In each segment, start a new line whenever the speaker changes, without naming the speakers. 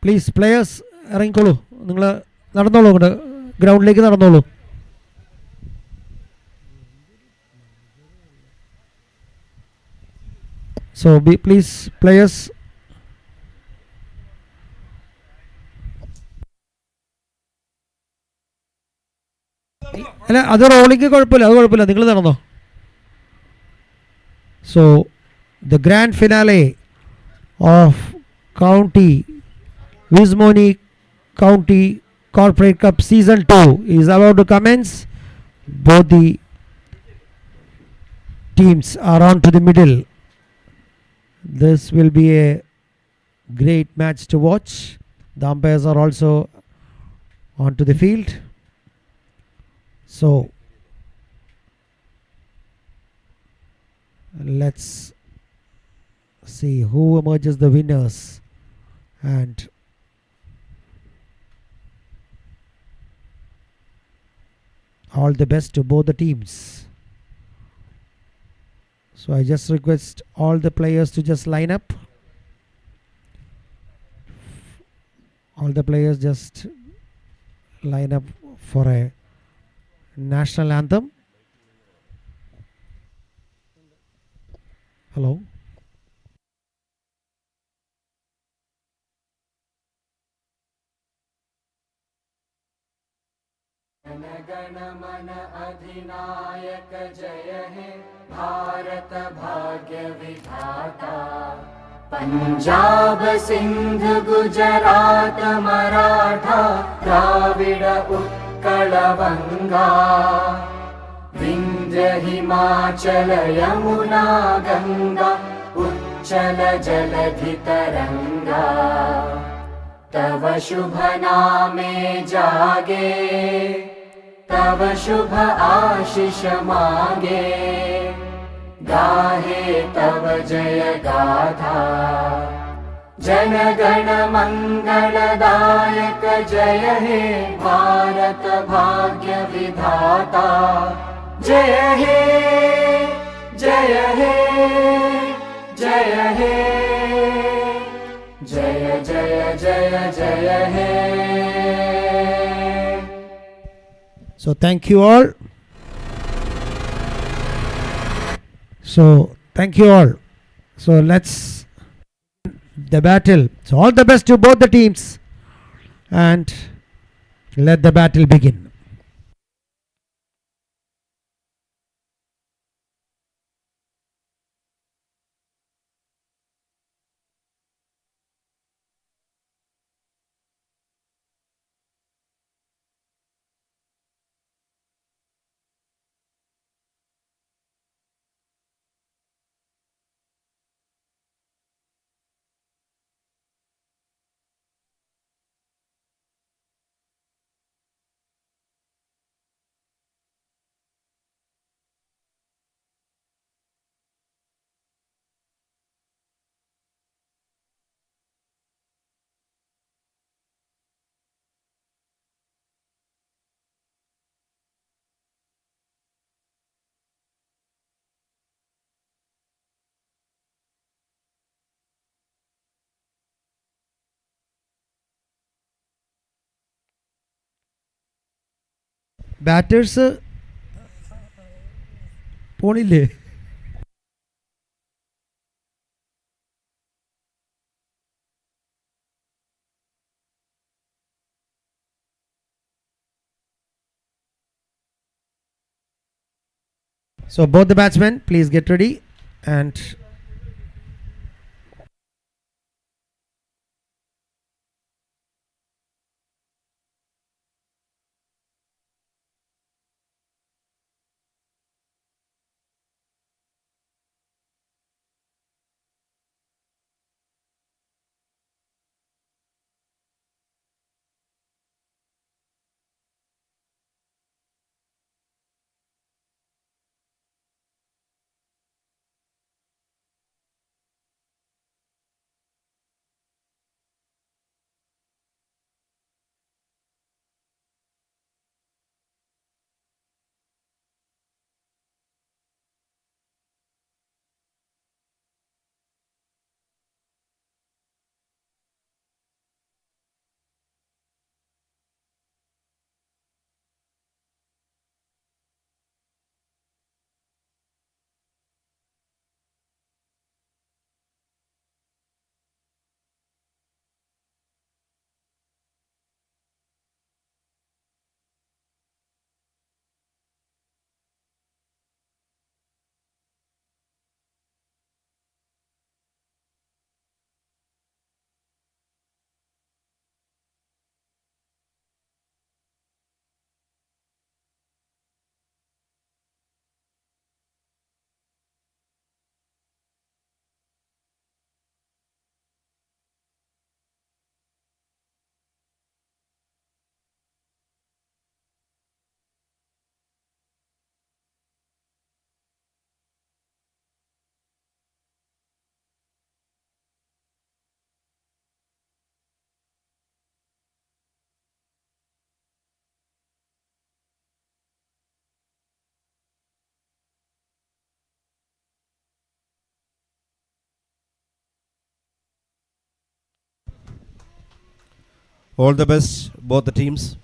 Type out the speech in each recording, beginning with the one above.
Please players ഇറങ്ങിക്കോളൂ. നിങ്ങൾ നടന്നോളൂ, ഇങ്ങോട്ട് ഗ്രൗണ്ടിലേക്ക് നടന്നോളൂ. So please players. അല്ല, അത് റോളിങ് കുഴപ്പമില്ല, അത് കുഴപ്പമില്ല, നിങ്ങൾ നടന്നോ. So the grand finale of County Wismoni County Corporate Cup Season 2 is about to commence. Both the teams are on to the middle. This will be a great match to watch. The umpires are also onto the field. So let's see who emerges the winners, and all the best to both the teams. So I just request all the players to just line up. All the players just line up for a national anthem. Hello.
गण मन अधिनायक जय हे भारत भाग्य विधाता। पंजाब सिंध गुजरात मराठा द्राविड उत्कल बंगा। विंध्य हिमाचल यमुना गंगा उच्चल जलधि तरंगा। तव शुभ नामे जागे तव शुभ आशीष मांगे। गाहे तव जय गाथा जन गण मंगलदायक जय हे भारत भाग्य विधाता। जय हे जय हे जय हे जय जय जय जय हे।
So thank you all. So thank you all. So let's the battle. So all the best to both the teams, and let the battle begin. Batters പോണില്ലേ? So both the batsmen, please get ready, and
All the best, both the teams.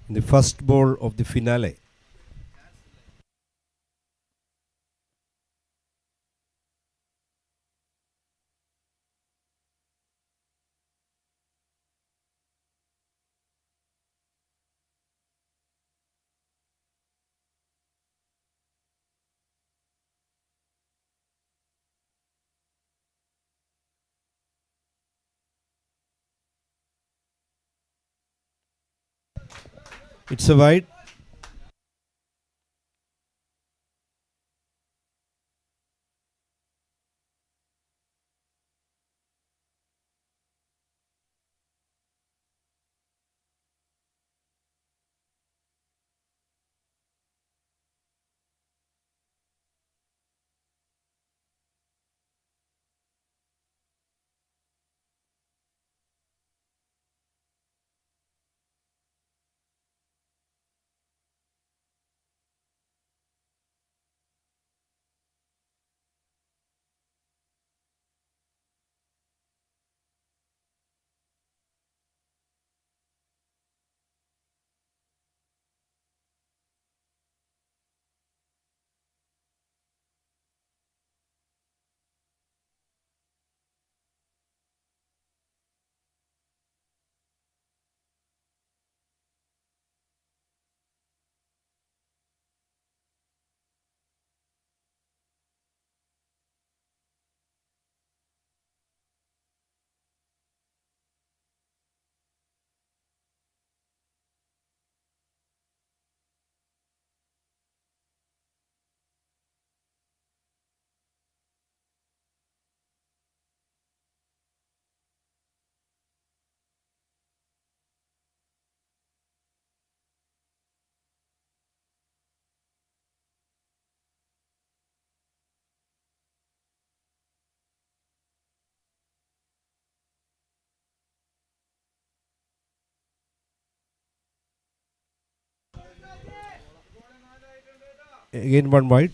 In the first ball of the finale. It's a wide. Again one wide.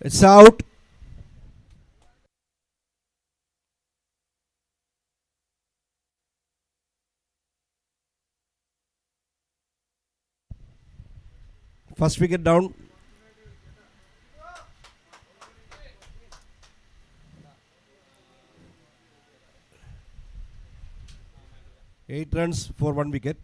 It's out. First wicket down. Eight runs for 1 wicket.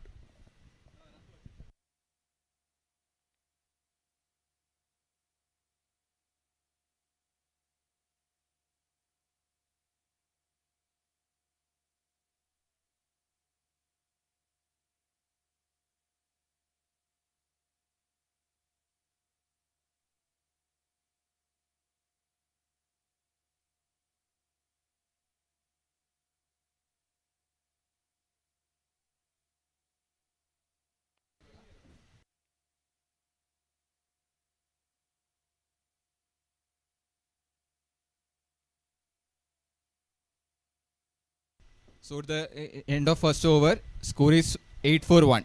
So at the end of first over, score is 8-4-1.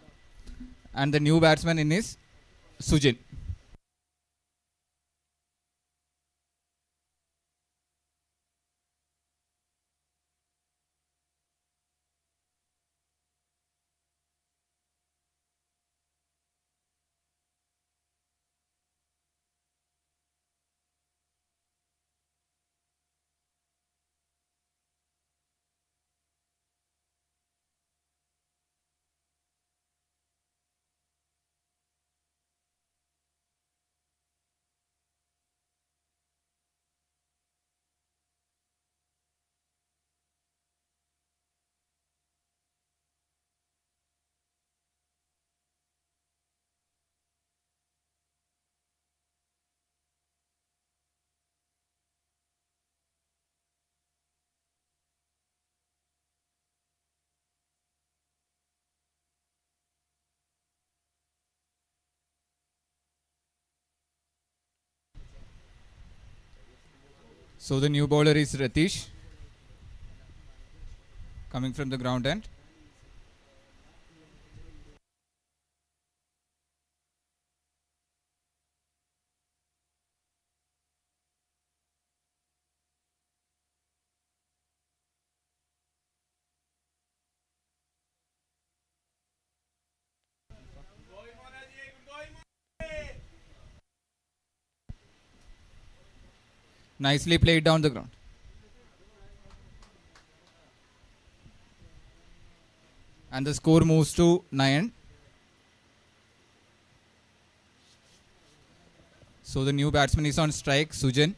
And the new batsman in is Sujin. So the new bowler is Ratish, coming from the ground end. Nicely played down the ground. And the score moves to 9. So the new batsman is on strike, Sujin.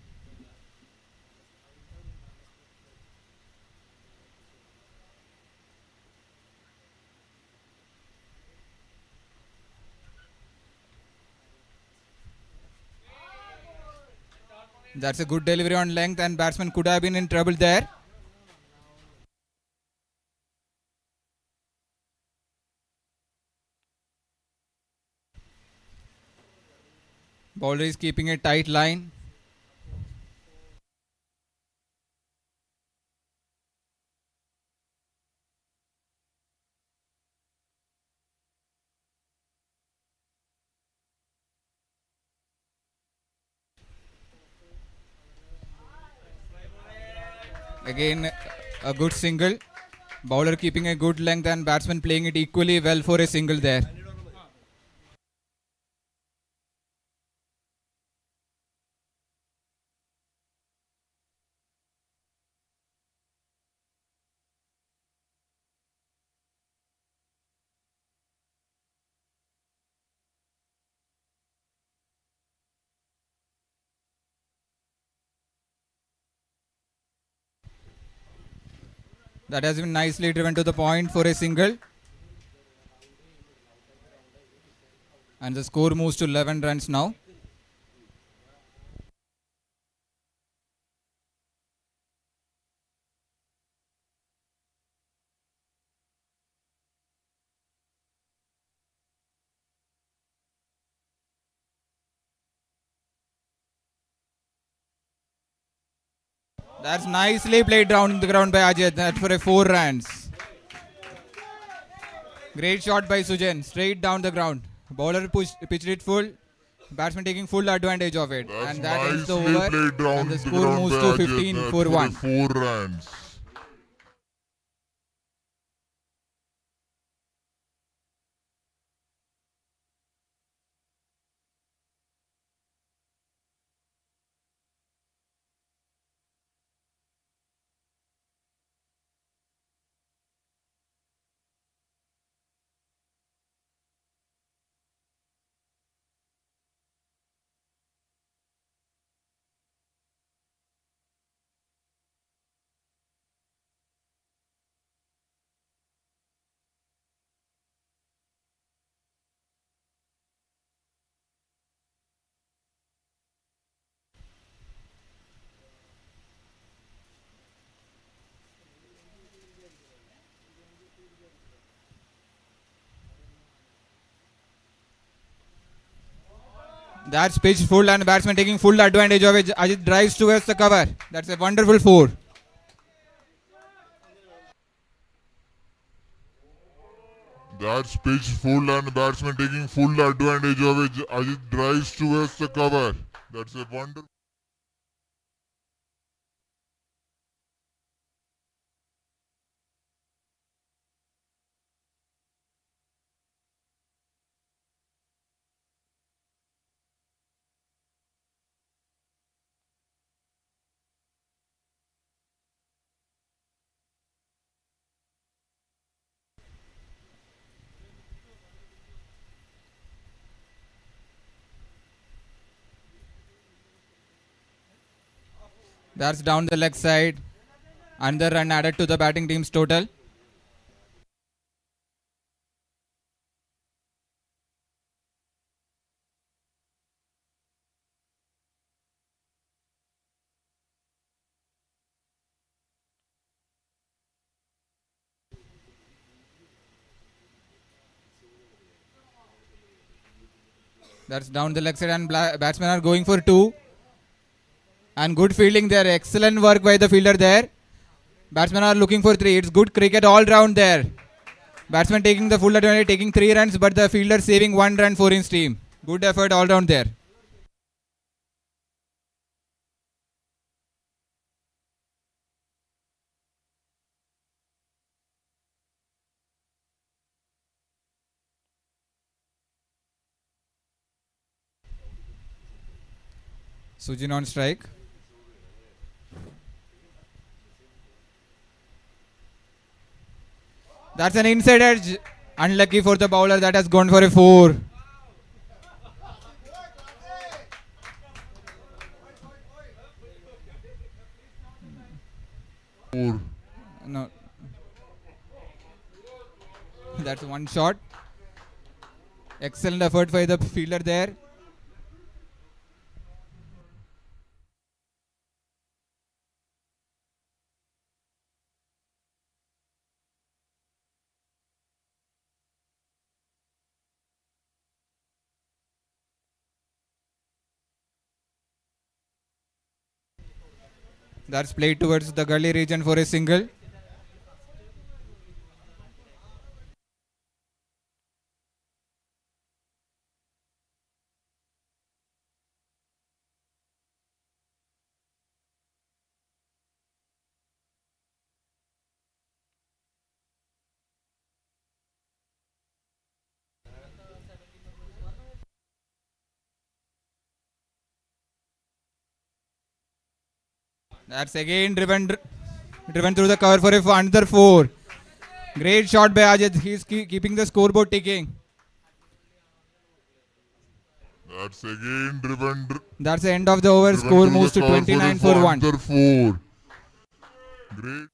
That's a good delivery on length, and batsman could have been in trouble there. Bowler is keeping a tight line. Again, a good single. Bowler keeping a good length and batsman playing it equally well for a single there. That has been nicely driven to the point for a single. And the score moves to 11 runs now. That's nicely played down in the ground by Ajay. That for a 4 runs. Great shot by Sujin. Straight down the ground. Bowler pitched it full. Batsman taking full advantage of it.
That's
And that ends the
nicely
over.
played down
And the
the
score
ground
moves
by
to
Ajit.
15
That's
for
for
1.
4 runs. That's pitched full and batsman taking full advantage of it. Ajit drives towards the cover. That's a wonderful 4. That's pitch full and batsman taking full advantage of it. Ajit drives towards the cover. That's a wonder.
That's down the leg side. Another run added to the batting team's total. That's down the leg side and batsmen are going for 2. And good fielding there. Excellent work by the fielder there. Batsmen are looking for 3. It's good cricket all round there. Batsman taking the full advantage, taking 3 runs, but the fielder saving 1 run for his team. Good effort all round there. Sujin on strike. That's an inside edge. Unlucky for the bowler that has gone for a 4.
Four.
No. That's one shot. Excellent effort by the fielder there. That's played towards the gully region for a single. That's again driven through the cover for another 4. Great shot by Ajit. He's keeping the scoreboard ticking.
That's again driven.
That's the end of the over.
Driven
Score
through
moves
the
to
cover
29 for 1.
another 4. Great.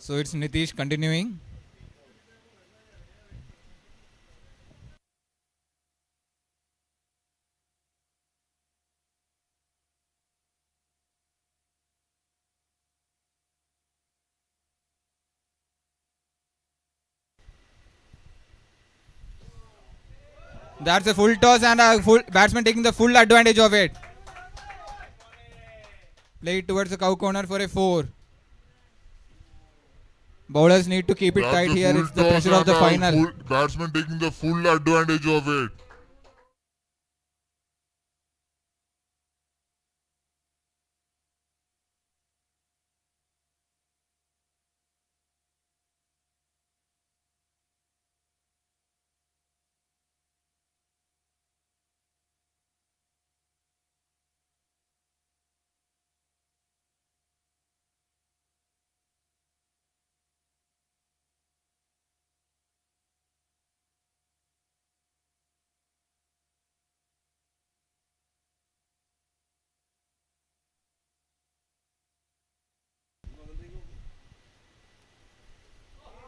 So it's Nitish continuing. That's a full toss and a full batsman taking the full advantage of it. Play it towards the cow corner for a 4. Bowlers need to keep it
That's
tight
a
here.
full
It's the
toss
pressure of the
and a
final.
batsman taking the full advantage of it.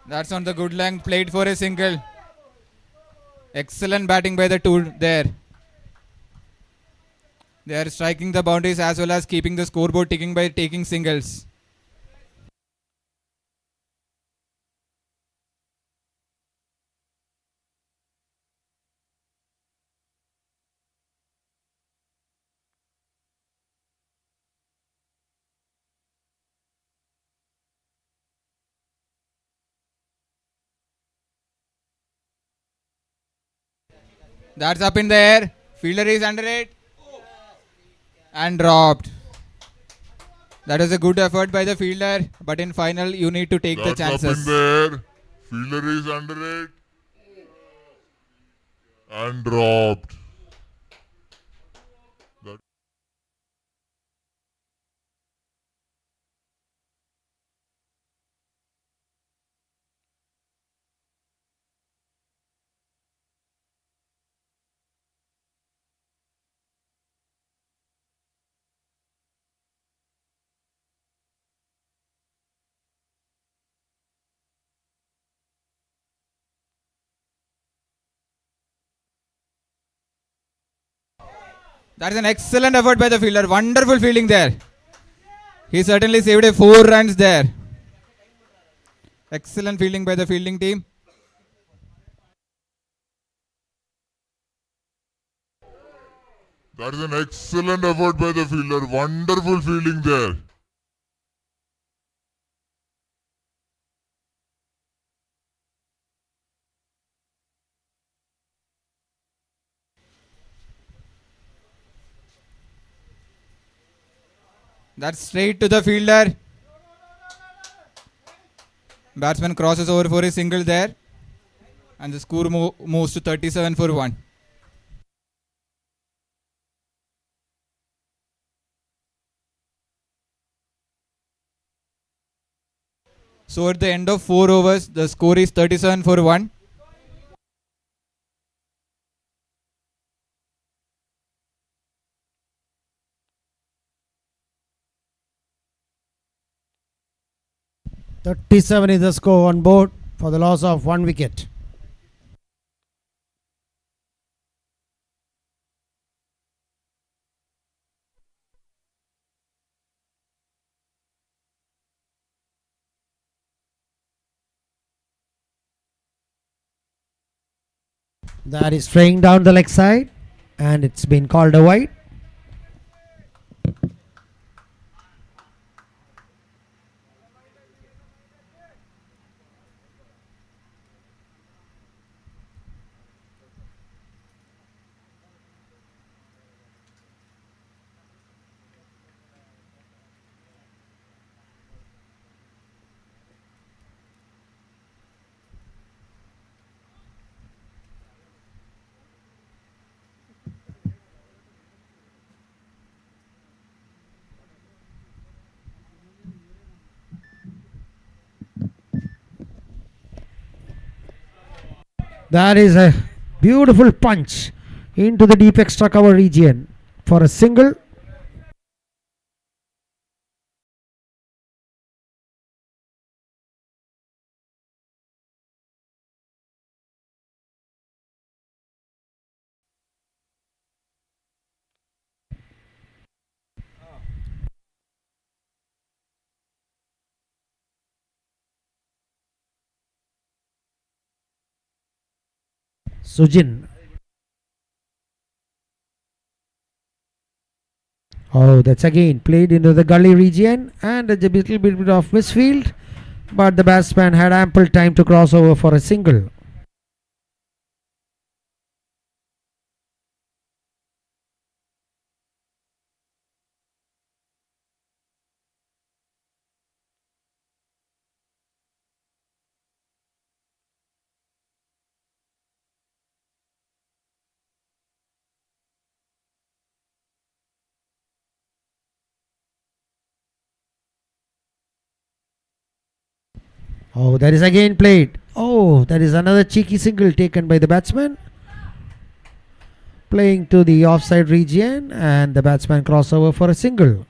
That's on the good length. Played for a single. Excellent batting by the two there. They are striking the boundaries as well as keeping the scoreboard ticking by taking singles. That's up in the air. Fielder is under it. And dropped. That is a good effort by the fielder. But in final, you need to take the
That's up in
chances.
there. Fielder is under it. And dropped. That-
That's an excellent effort by the fielder. Wonderful fielding there. He certainly saved a 4 runs there. Excellent fielding by the fielding team.
That is an excellent effort by the fielder. Wonderful fielding there.
That's straight to the fielder. Batsman crosses over for a single there. And the score moves to 37 for 1. So at the end of 4 overs, the score is 37 for 1.
.37 is the score on board for the loss of 1 wicket. That is straying down the leg side, and it's been called a wide. That is a beautiful punch into the deep extra cover region for a single. Sujin. Oh, that's again played into the gully region and a little bit of misfield, but the batsman had ample time to cross over for a single. Oh, that is again played. Oh, that is another cheeky single taken by the batsman. Playing to the offside region and the batsman crossover for a single.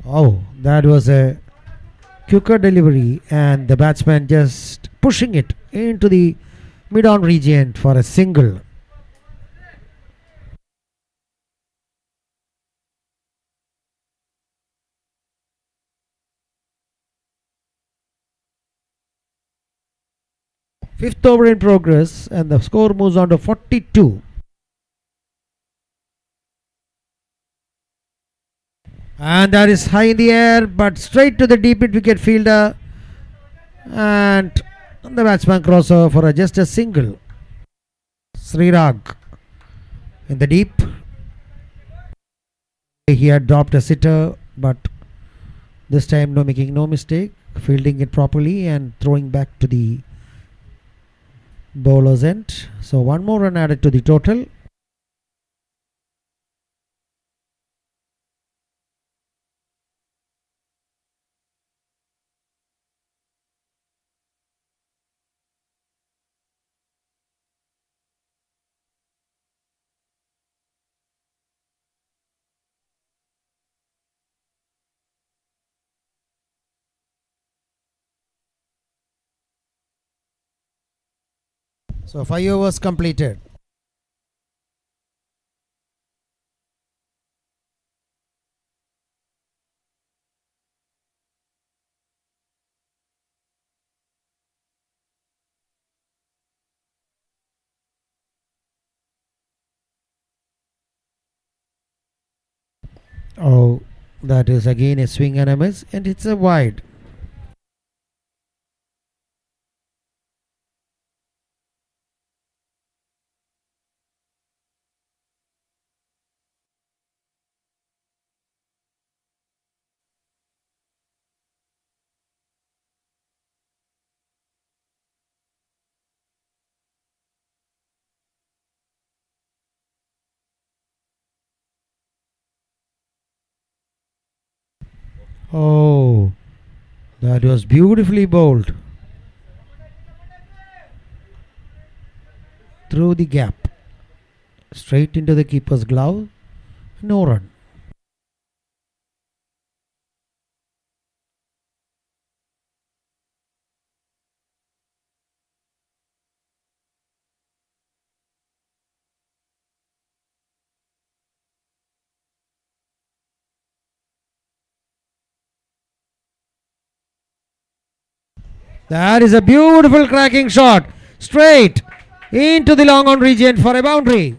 Oh, that was a quicker delivery and the batsman just pushing it into the mid-on region for a single. Fifth over in progress and the score moves on to 42. And that is high in the air but straight to the deep mid wicket fielder and the batsman crossover for just a single. Srirag in the deep. He had dropped a sitter but this time making no mistake, fielding it properly and throwing back to the bowler's end. So one more run added to the total. So 5 overs completed. Oh, that is again a swing and a miss, and it's a wide. Oh, that was beautifully bowled through the gap, straight into the keeper's glove. No run. That is a beautiful cracking shot, straight into the long on region for a boundary.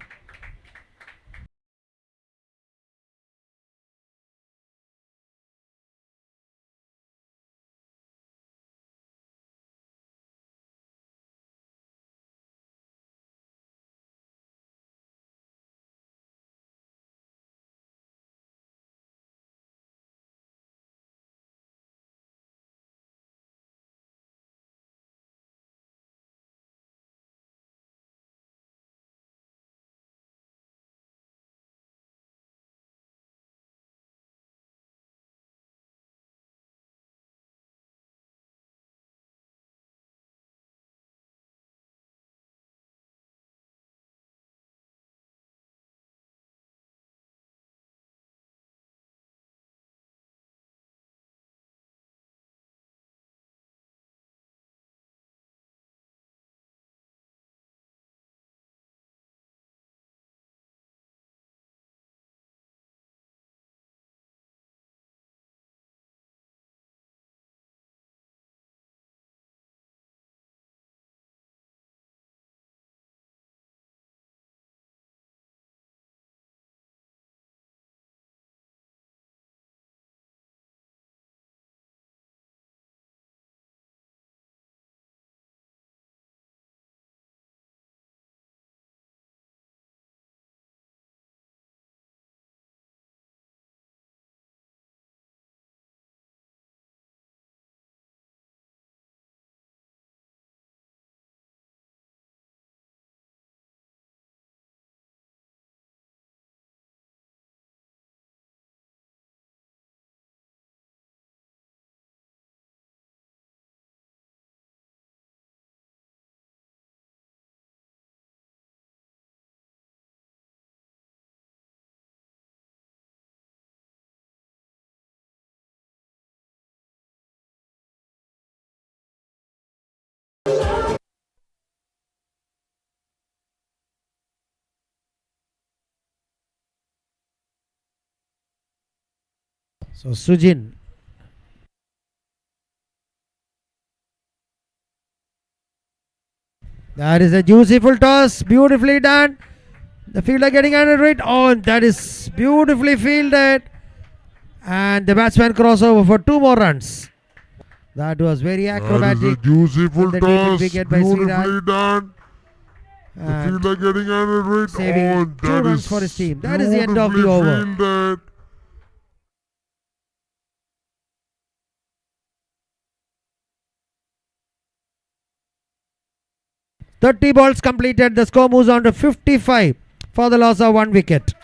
So Sujin. That is a juicy full toss. Beautifully done. The fielder getting under it. Oh, that is beautifully fielded. And the batsman crossover for 2 more runs. That was very
That is a
acrobatic.
juicy full
the taken
toss.
wicket by
Beautifully
Sriraj.
done. The
And
fielder getting under it.
saving
Oh,
2
that
runs
is
for his team. That is the end of the
beautifully
over.
fielded.
"30 balls completed. The score moves on to 55 for the loss of 1 wicket.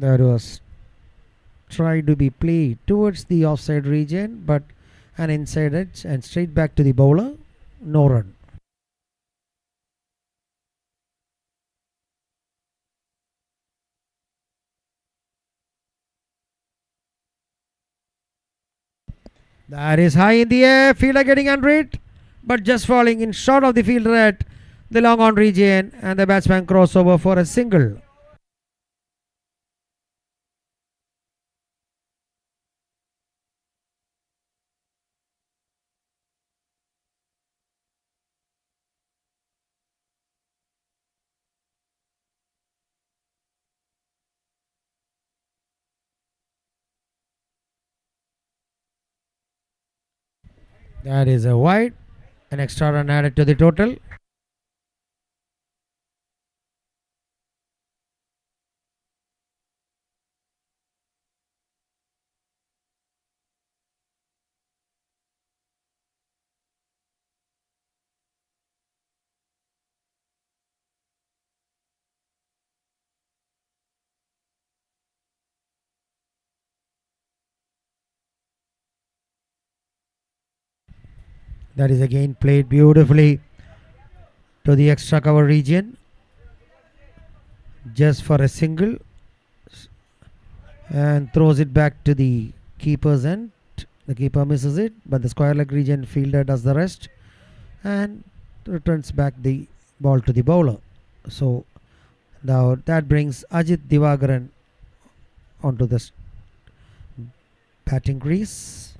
That was tried to be played towards the offside region, but an inside edge and straight back to the bowler. No run. That is high in the air. Fielder getting under it, but just falling in short of the fielder at the long on region, and the batsman crossover for a single. That is a wide. An extra run added to the total. That is again played beautifully to the extra cover region. Just for a single. And throws it back to the keeper's end. The keeper misses it, but the square leg region fielder does the rest and returns back the ball to the bowler. So now that brings Ajit Divagaran onto the batting crease.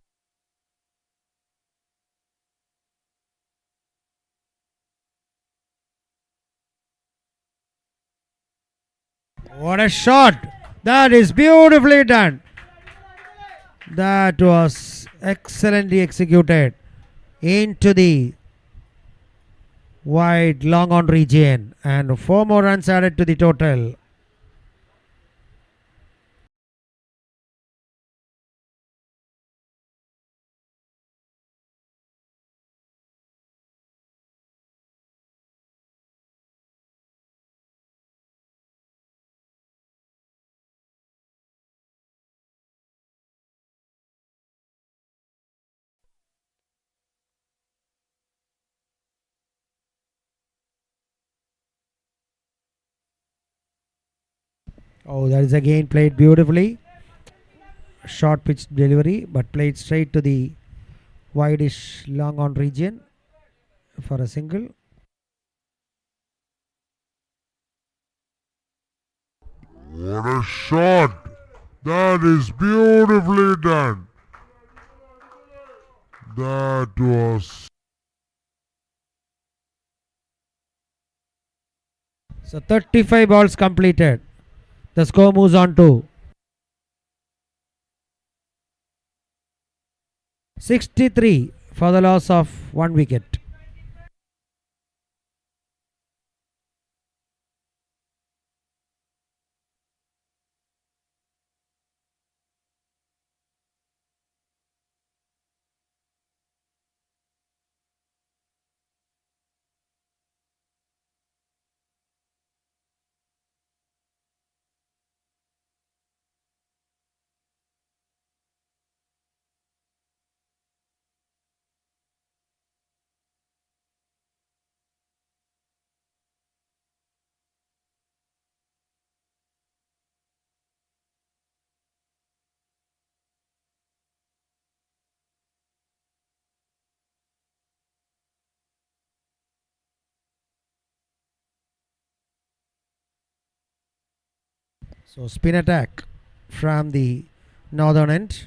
What a shot! That is beautifully done. That was excellently executed into the wide long on region, and 4 more runs added to the total. Oh, that is again played beautifully. Short pitch delivery, but played straight to the wideish long on region for a single.
What a shot! That is beautifully done. That was
So 35 balls completed. The score moves on to 63 for the loss of 1 wicket. So spin attack from the northern end.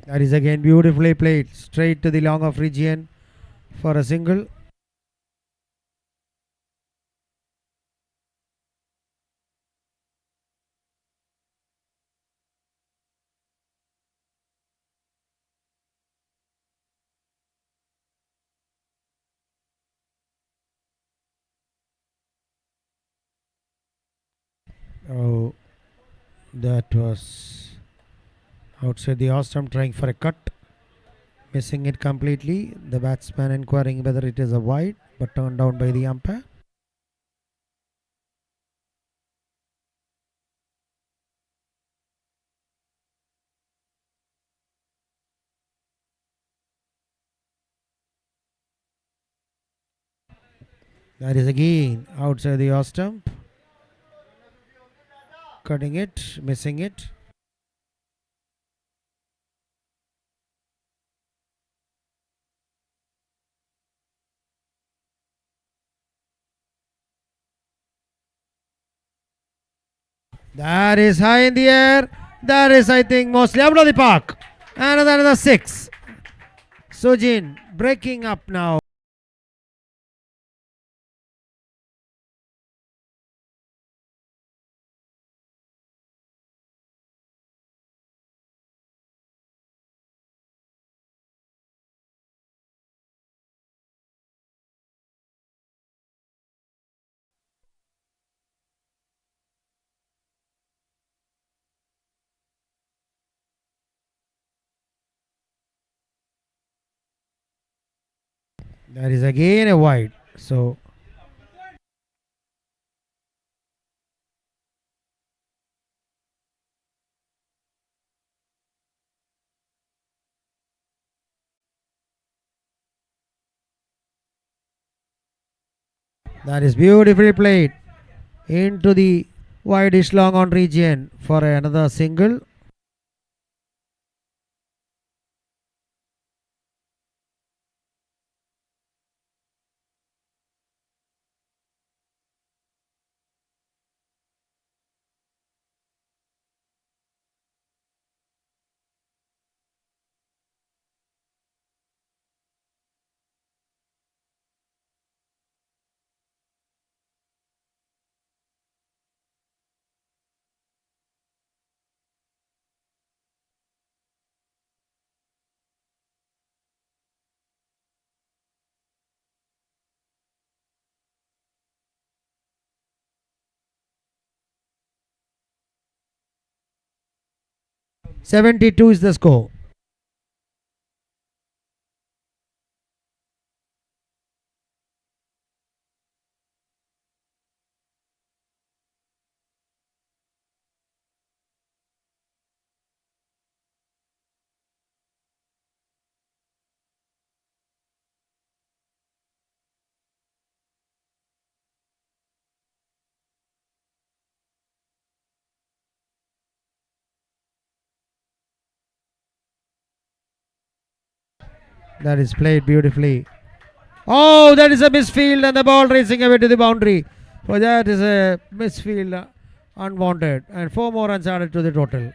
That is again beautifully played straight to the long off region for a single. Oh, that was outside the off stump, trying for a cut, missing it completely. The batsman inquiring whether it is a wide, but turned down by the umpire. That is again outside the off stump, cutting it, missing it. That is high in the air. That is, I think, mostly out of the park. And another six. Sujin breaking up now. That is again a wide. So that is beautifully played into the wide-ish long on region for another single. 72 is the score. That is played beautifully. Oh, that is a misfield and the ball racing away to the boundary. For that is a misfield, unwanted, and 4 more runs added to the total.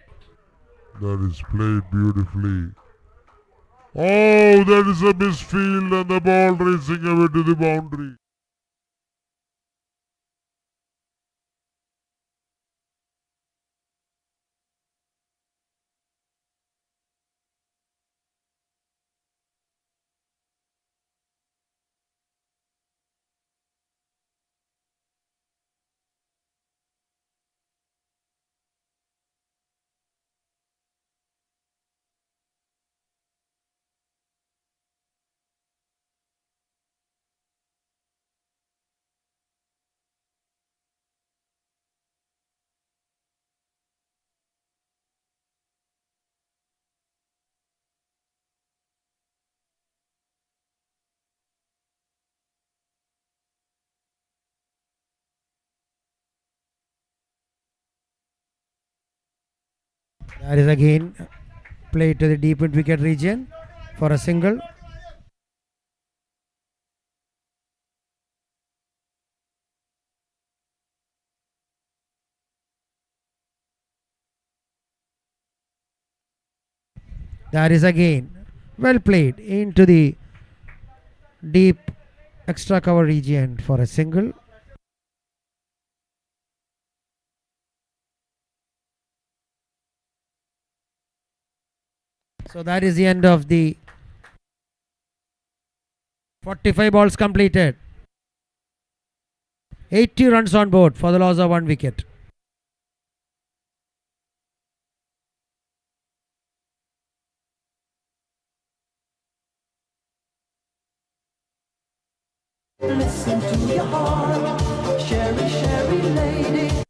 That is played beautifully. Oh, that is a misfield and the ball racing away to the boundary.
That is again played to the deep mid wicket region for a single. That is again well played into the deep extra cover region for a single. So that is the end of the 45 balls completed. 80 runs on board for the loss of 1 wicket.
Listen to your heart, Sherry, Sherry lady.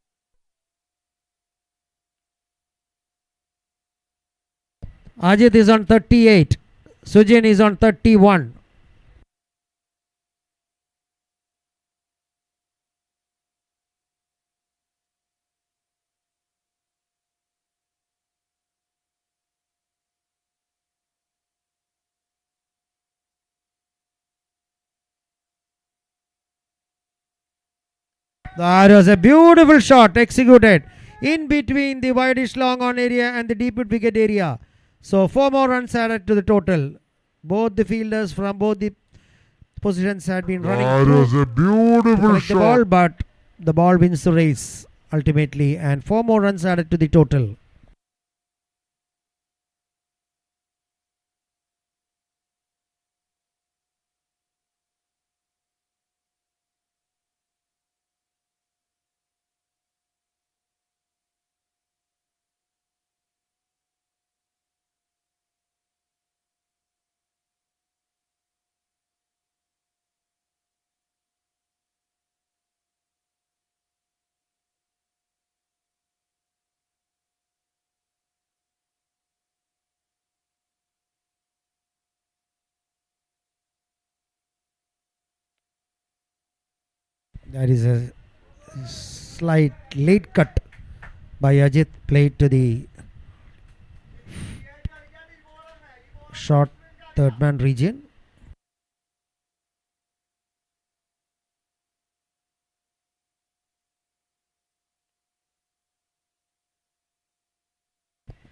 Ajit is on 38. Sujin is on 31. That was a beautiful shot executed in between the wideish long on area and the deep mid wicket area. So 4 more runs added to the total. Both the fielders from both the positions had been running
That
through
was a
to
beautiful
collect the ball,
shot.
but the ball wins the race ultimately, and 4 more runs added to the total. That is a slight late cut by Ajit, played to the short third man region.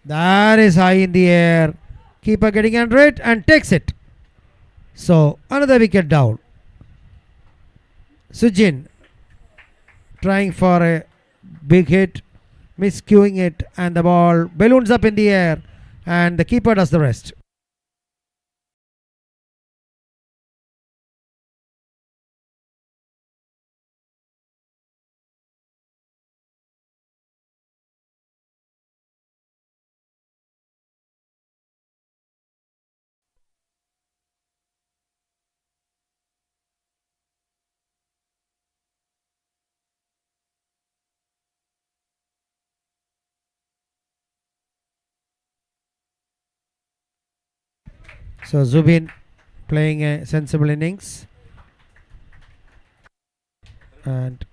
That is high in the air. Keeper getting under it and takes it. So another wicket down. Sujin trying for a big hit, miscuing it, and the ball balloons up in the air, and the keeper does the rest. So Zubin playing a sensible innings. And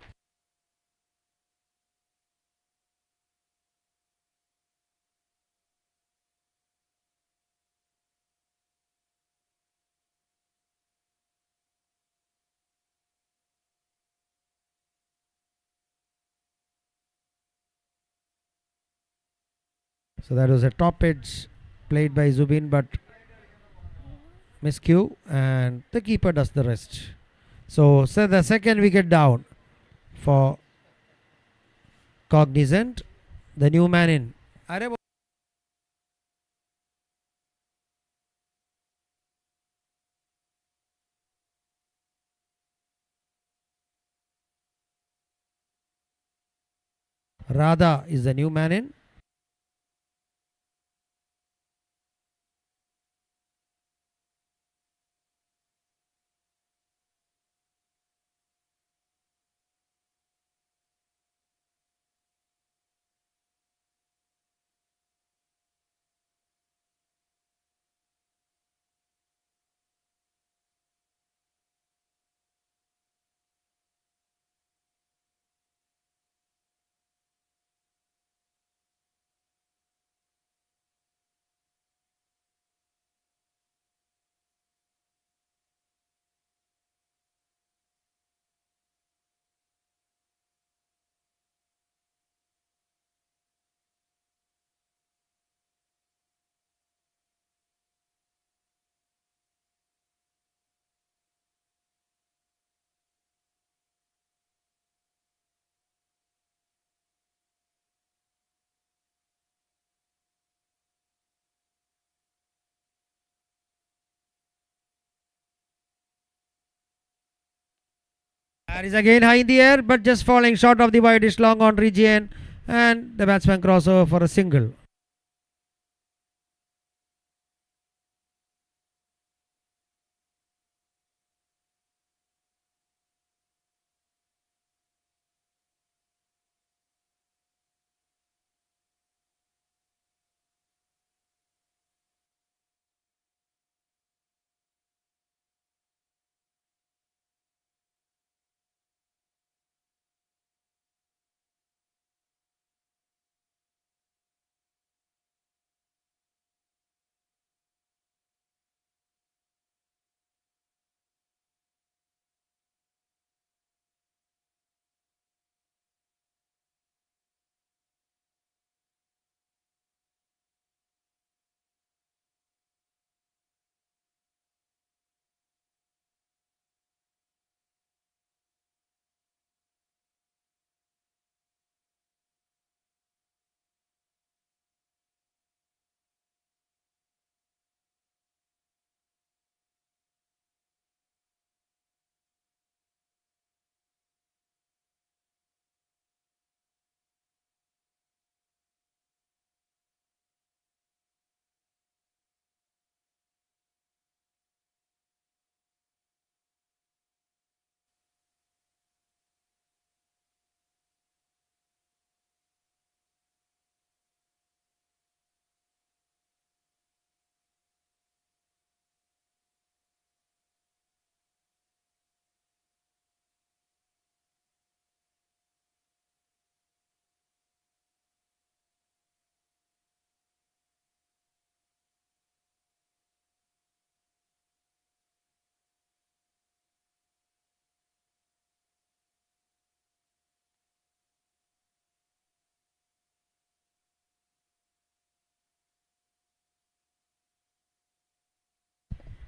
so that was a top edge played by Zubin, but miscue, and the keeper does the rest. So the second wicket down for Cognizant. The new man in. Radha is the new man in. That is again high in the air, but just falling short of the wide. Is long on region, and the batsman crossover for a single.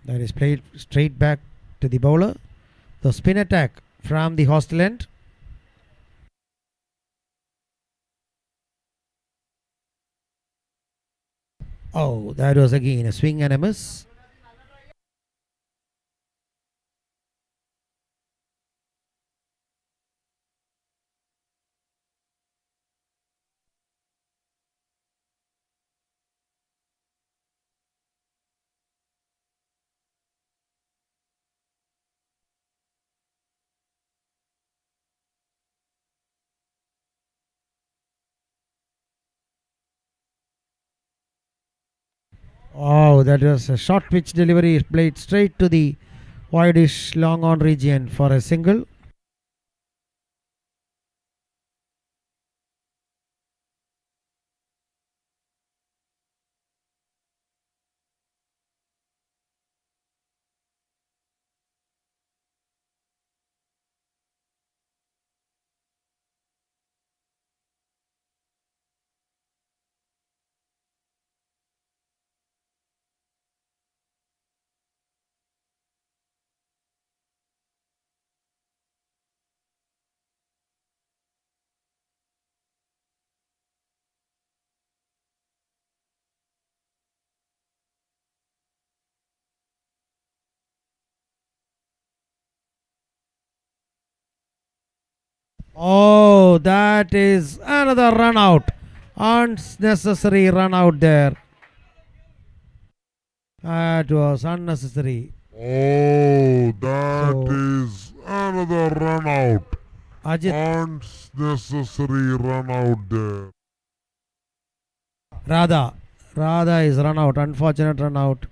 That is played straight back to the bowler. The spin attack from the hostel end. Oh, that was again a swing and a miss. Oh, Oh, that was a short pitch delivery played straight to the wideish long on region for a single. Oh, that is another run out. Unnecessary run out there. That was unnecessary.
Oh, that
So-
is another run out.
Ajit
Unnecessary run out there.
Radha. Radha is run out. Unfortunate run out.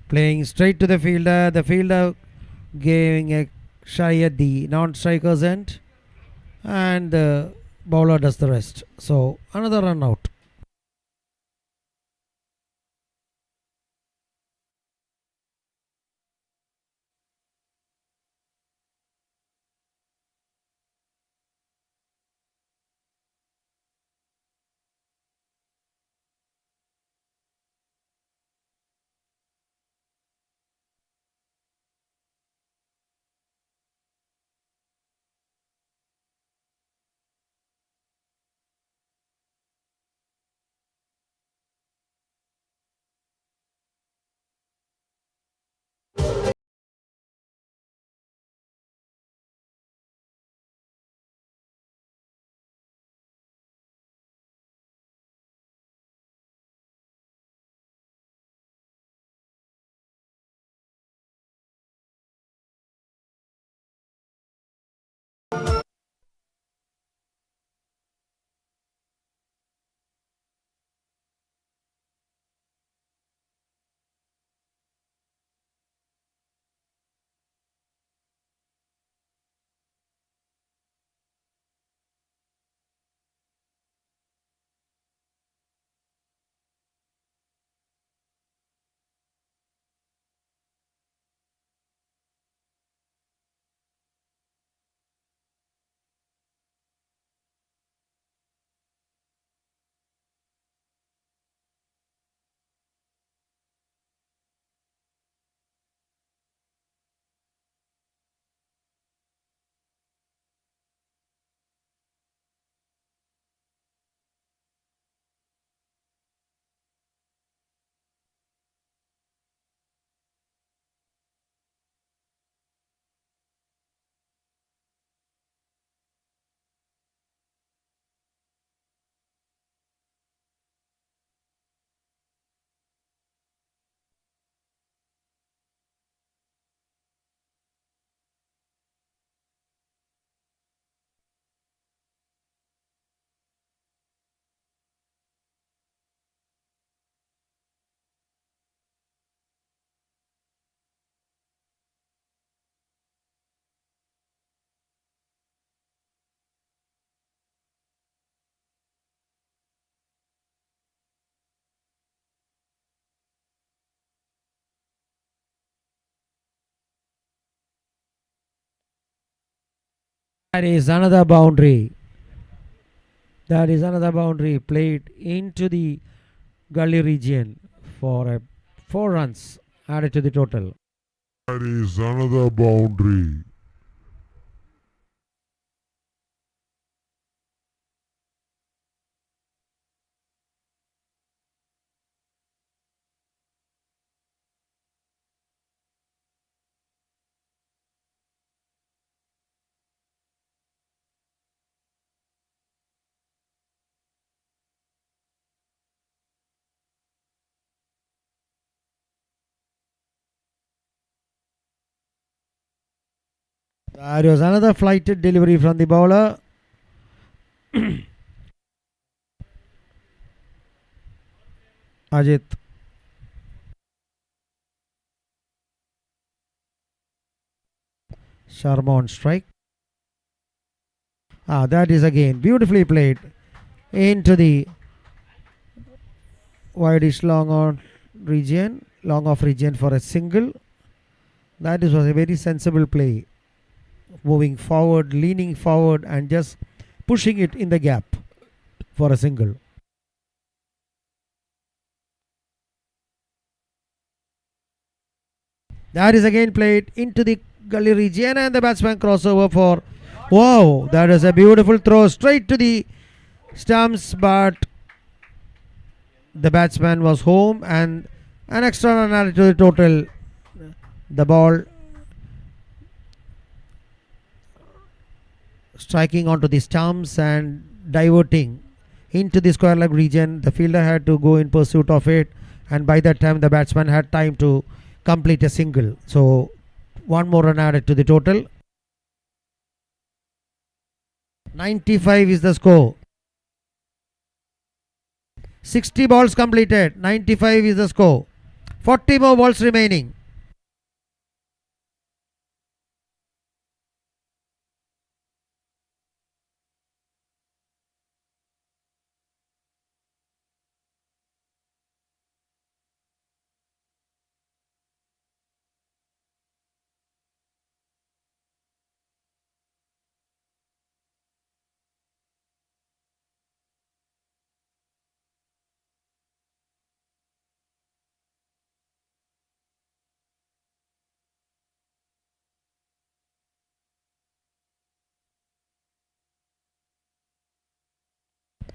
Playing straight to the fielder. The fielder giving a shy at the non-striker's end. And the bowler does the rest. So another run out. That is another boundary. That is another boundary played into the gully region for a 4 runs added to the total.
That is another boundary.
That was another flighted delivery from the bowler. Ajit. Sharma on strike. That is again beautifully played into the wideish long off region for a single. That was a very sensible play. Moving forward, leaning forward, and just pushing it in the gap for a single. That is again played into the gully region, and the batsman crossover for. Wow, that is a beautiful throw straight to the stumps, but the batsman was home, and an extra run added to the total. The ball striking onto the stumps and diverting into the square leg region. The fielder had to go in pursuit of it, and by that time the batsman had time to complete a single. So one more run added to the total. 95 is the score. 60 balls completed. 95 is the score. 40 more balls remaining.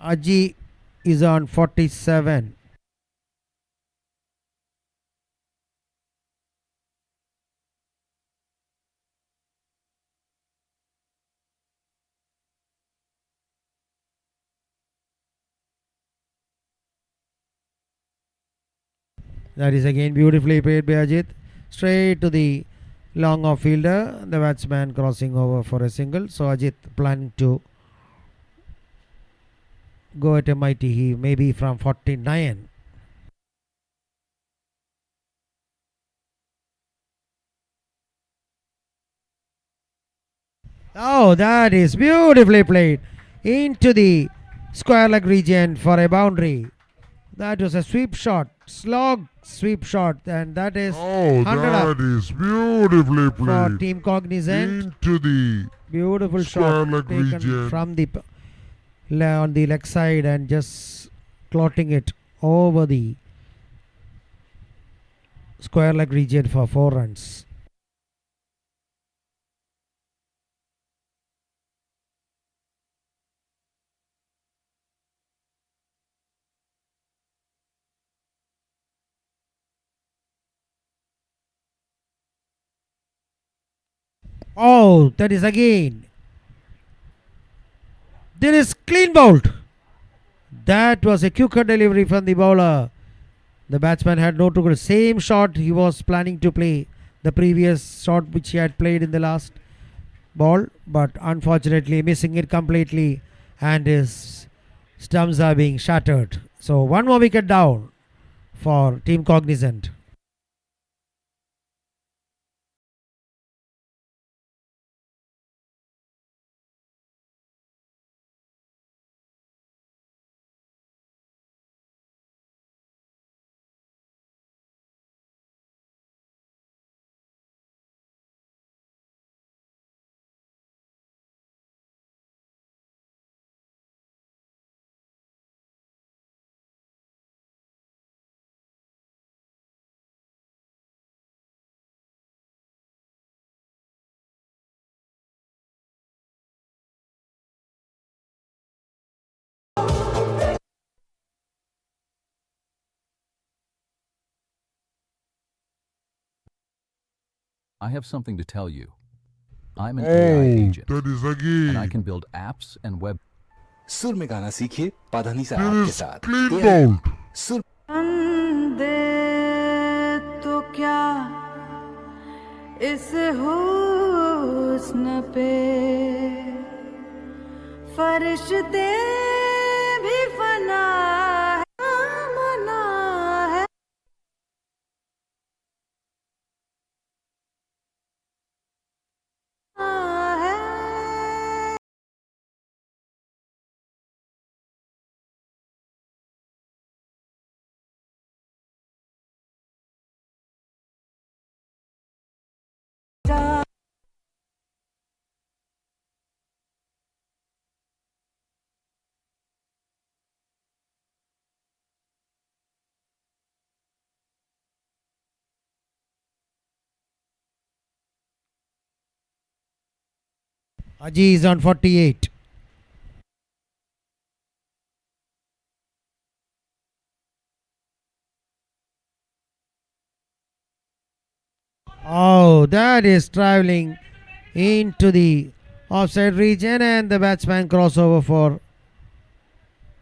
Aji is on 47. That is again beautifully played by Ajit. Straight to the long off fielder. The batsman crossing over for a single. So Ajit planning to go at a mighty heave, maybe from 49. Oh, that is beautifully played into the square leg region for a boundary. That was a sweep shot, slog sweep shot, and that is
Oh,
100 up
that is beautifully
for
played
Team Cognizant.
into the
Beautiful
square
shot
leg
taken
region.
from the on the leg side and just clotting it over the square leg region for 4 runs. Oh, that is again. There is clean bowled. That was a quicker delivery from the bowler. The batsman had no to go. Same shot he was planning to play, the previous shot which he had played in the last ball, but unfortunately missing it completely, and his stumps are being shattered. So one more wicket down for Team Cognizant.
I have something to tell you. I'm an
Oh,
AI agent,
that is
and I
again.
can build apps and web.
सुर में गाना सीखिए पाधानी सा
There
आपके
is
साथ
clean
AI
bowled.
सुर
दे तो क्या इस हुस्न पे फरिश्ते भी फना है मना है
Aji is on 48. Oh, that is traveling into the offside region, and the batsman crossover for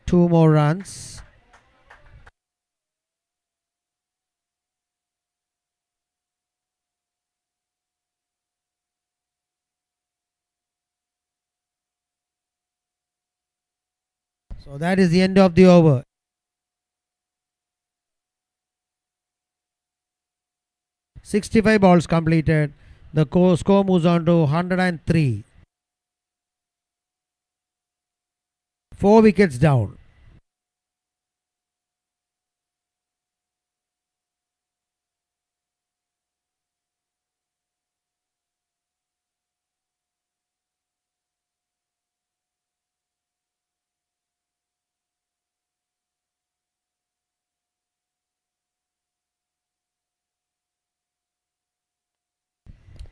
2 more runs. So that is the end of the over. "65 balls completed. The score moves on to 103. 4 wickets down.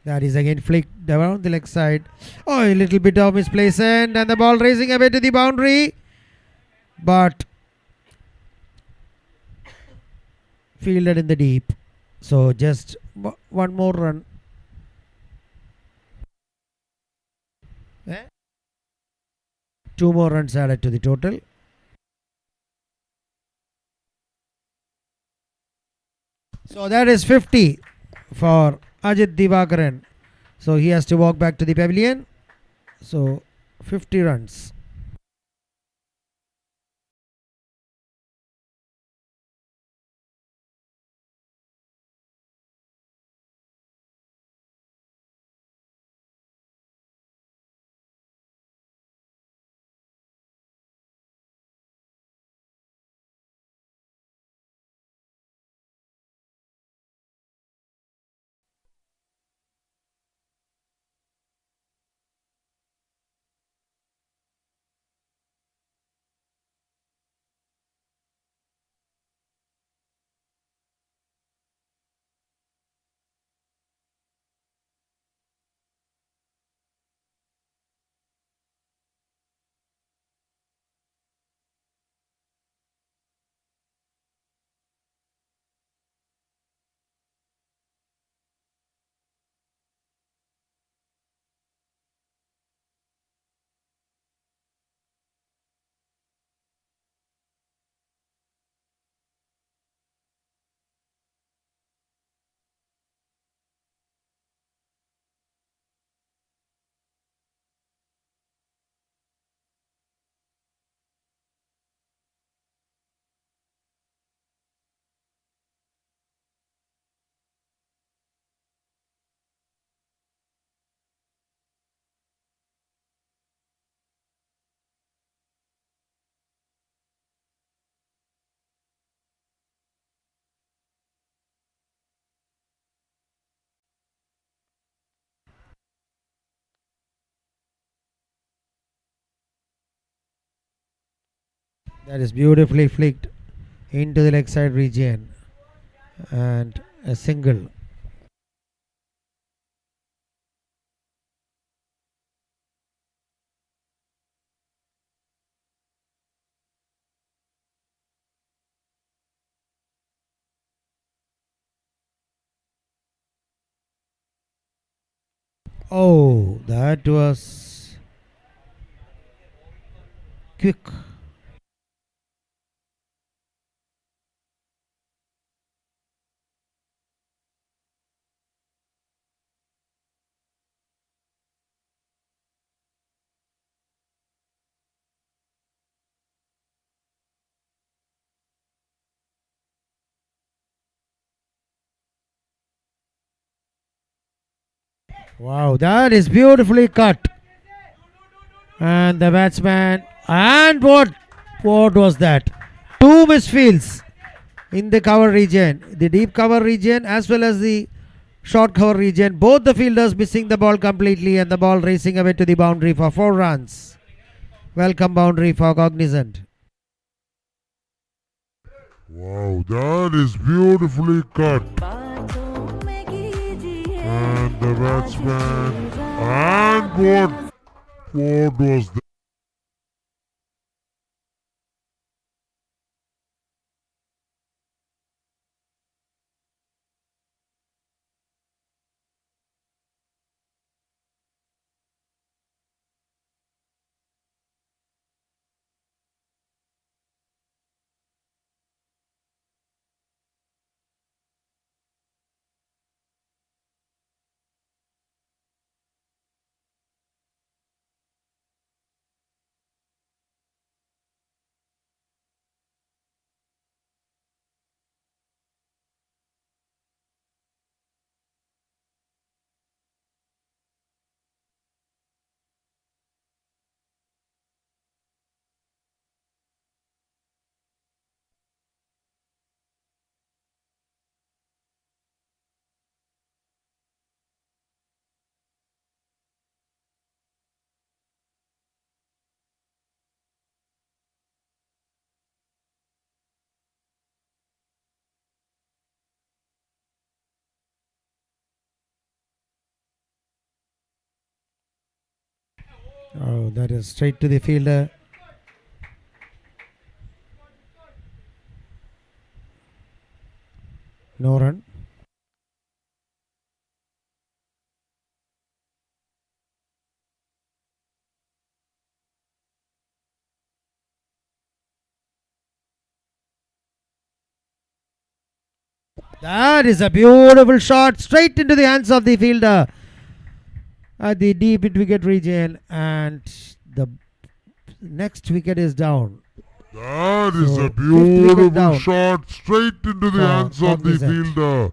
That is again flicked around the leg side. Oh, a little bit of misplacement, and the ball racing away to the boundary. But fielded in the deep. So just one more run. 2 more runs added to the total. So that is 50 for Ajit Divakaran. So he has to walk back to the pavilion. So 50 runs. That is beautifully flicked into the leg side region, and a single. Oh, that was quick. Wow, that is beautifully cut. And the batsman, and what was that? 2 misfields in the cover region, the deep cover region as well as the short cover region. Both the fielders missing the ball completely, and the ball racing away to the boundary for 4 runs. Welcome boundary for Cognizant.
Wow, that is beautifully cut. And the batsman, and what? What was that?
Oh, that is straight to the fielder. No run. That is a beautiful shot straight into the hands of the fielder at the deep mid wicket region, and the next wicket is down.
That is
So,
a
fifth wicket
beautiful
down
shot straight into the
for
hands of the
Cognizant.
fielder.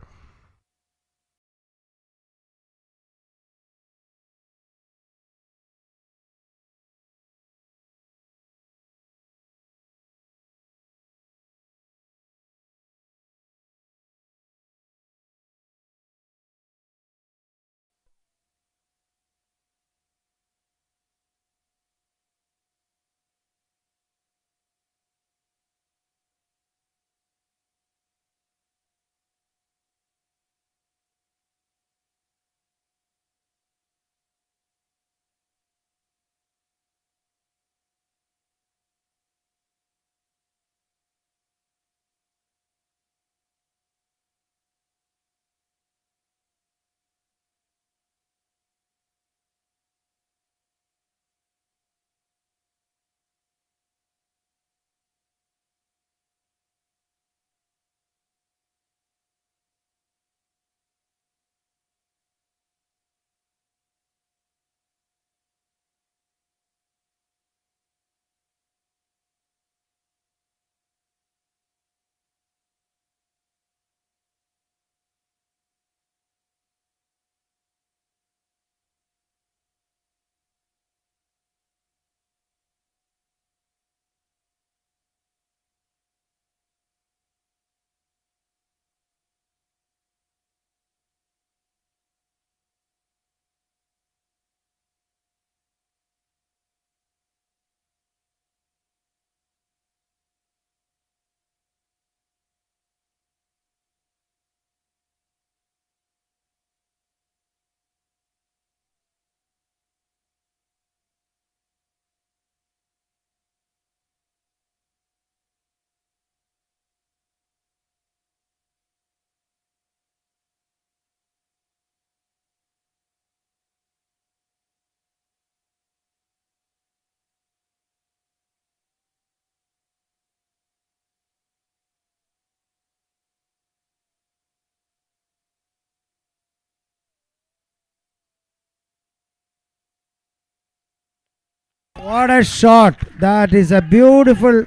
What a shot! That is a beautiful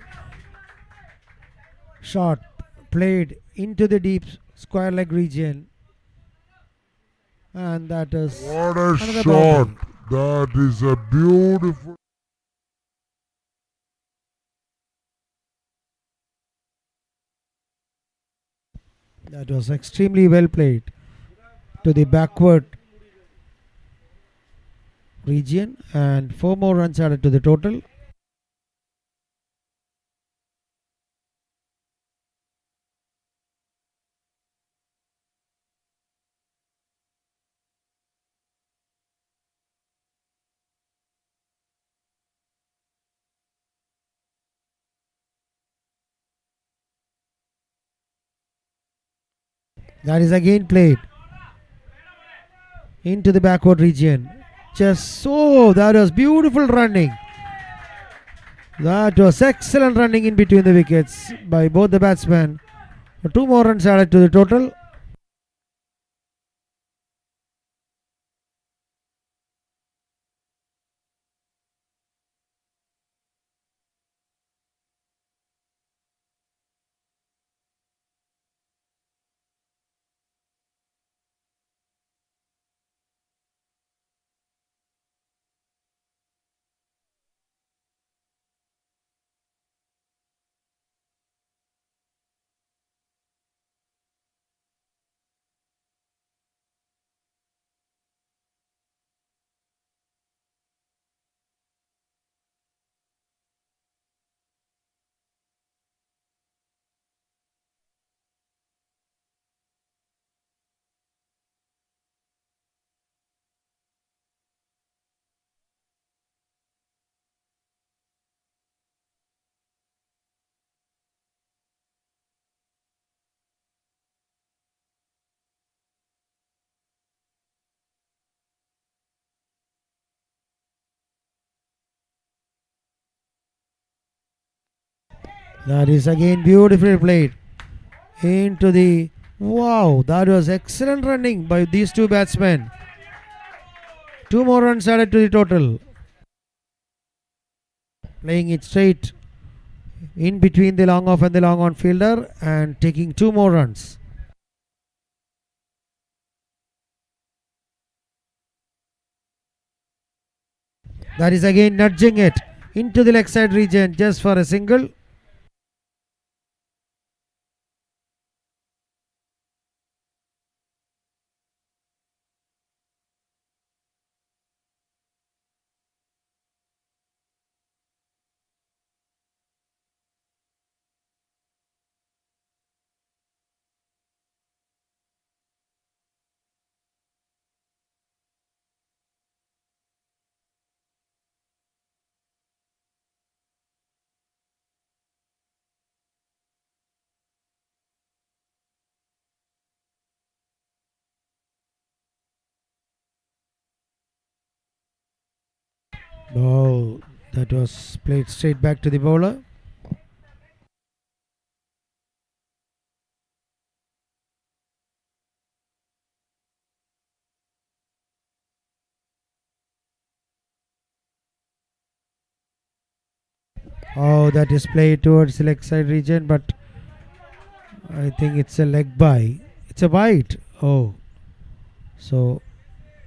shot played into the deep square leg region, and that is
What a
another
shot!
boundary.
That is a beautiful.
That was extremely well played to the backward region, and 4 more runs added to the total. That is again played into the backward region. Just so, that was beautiful running. That was excellent running in between the wickets by both the batsmen. 2 more runs added to the total. That is again beautifully played into the. Wow, that was excellent running by these two batsmen. 2 more runs added to the total. Playing it straight in between the long off and the long on fielder and taking 2 more runs. That is again nudging it into the leg side region just for a single. Oh, that was played straight back to the bowler. Oh, that is played towards the leg side region, but I think it's a leg bye. It's a bite. Oh, so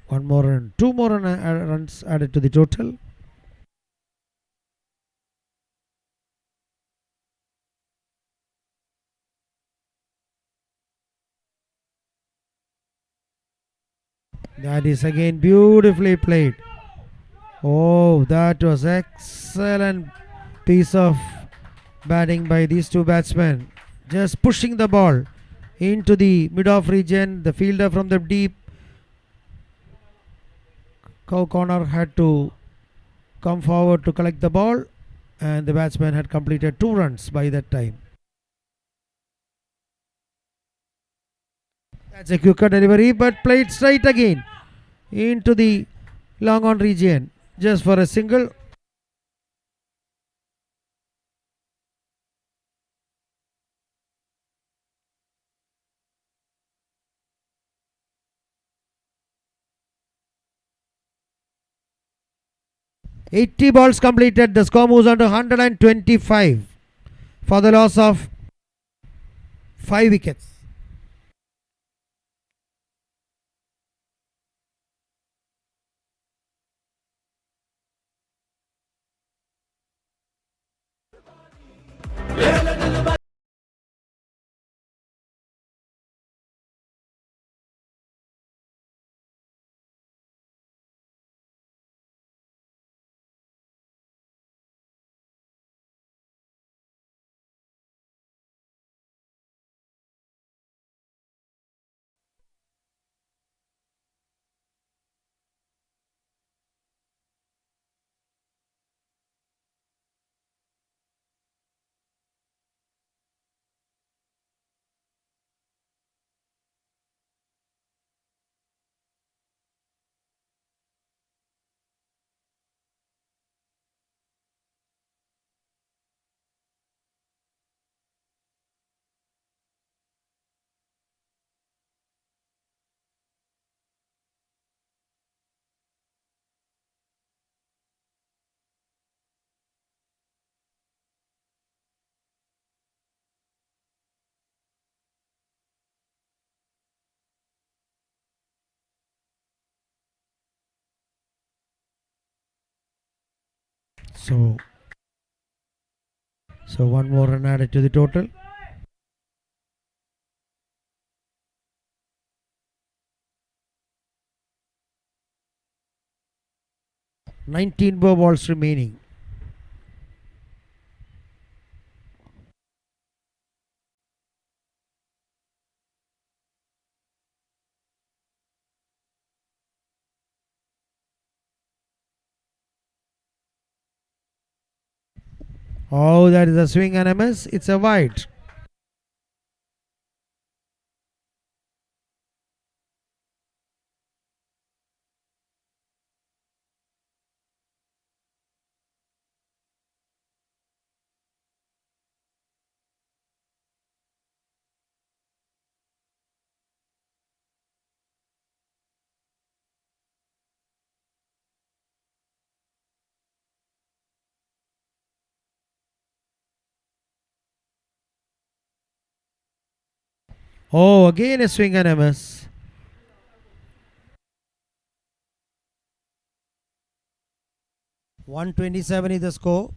1 more run, 2 more runs added to the total. That is again beautifully played. Oh, that was excellent piece of batting by these two batsmen. Just pushing the ball into the mid-off region. The fielder from the deep cow corner had to come forward to collect the ball, and the batsman had completed 2 runs by that time. That's a quicker delivery, but played straight again into the long on region just for a single. "80 balls completed." The score moves on to 125 for the loss of 5 wickets. So one more run added to the total. Nineteen more balls remaining. Oh, that is a swing and a miss. It's a wide. Oh, again a swing and a miss. $127 is the score.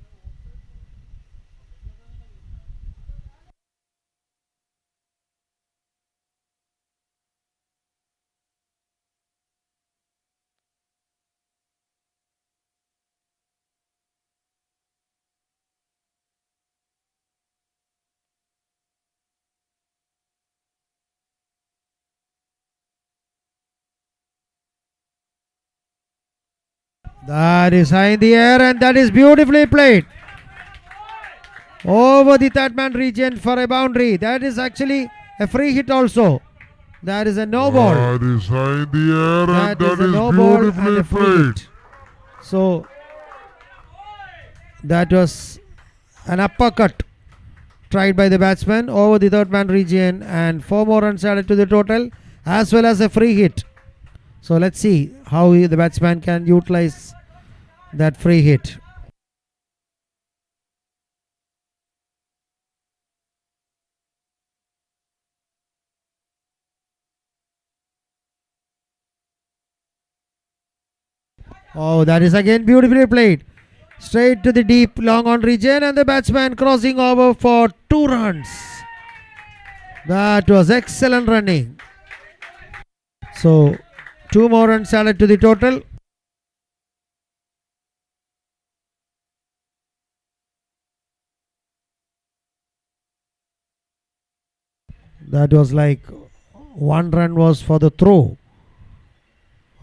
That is high in the air and that is beautifully played. Over the third man region for a boundary. That is actually a free hit also. That is a no ball.
That is high in the air and
That is
that
a
is
no ball and
beautifully
a free
played.
hit. So that was an uppercut tried by the batsman over the third man region and 4 more runs added to the total as well as a free hit. So let's see how the batsman can utilize that free hit. Oh, that is again beautifully played. Straight to the deep long on region and the batsman crossing over for 2 runs. That was excellent running. So 2 more runs added to the total. That was like 1 run was for the throw.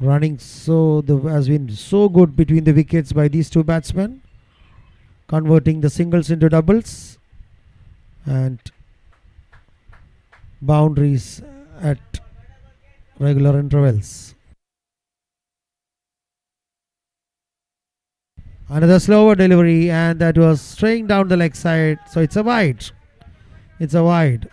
Running has been so good between the wickets by these two batsmen, converting the singles into doubles and boundaries at regular intervals. Another slower delivery and that was straying down the leg side. So it's a wide. It's a wide.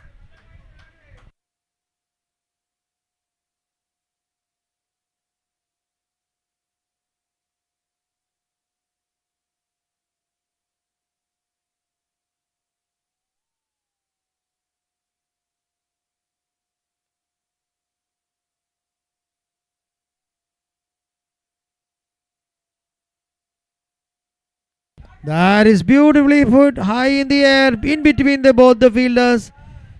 That is beautifully put high in the air in between both the fielders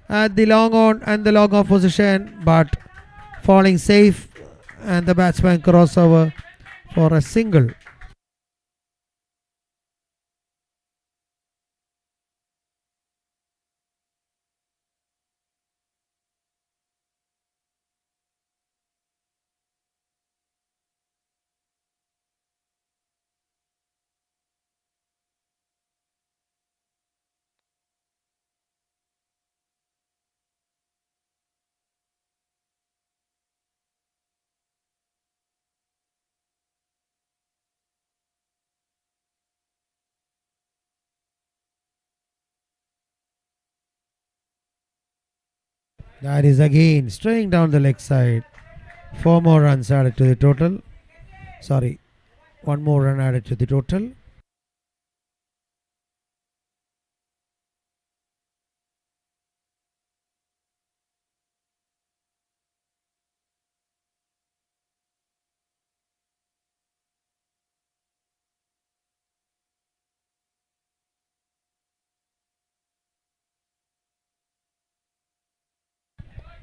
at the long on and the long off position, but falling safe and the batsman crossover for a single. That is again straying down the leg side. 4 more runs added to the total. Sorry, 1 more run added to the total.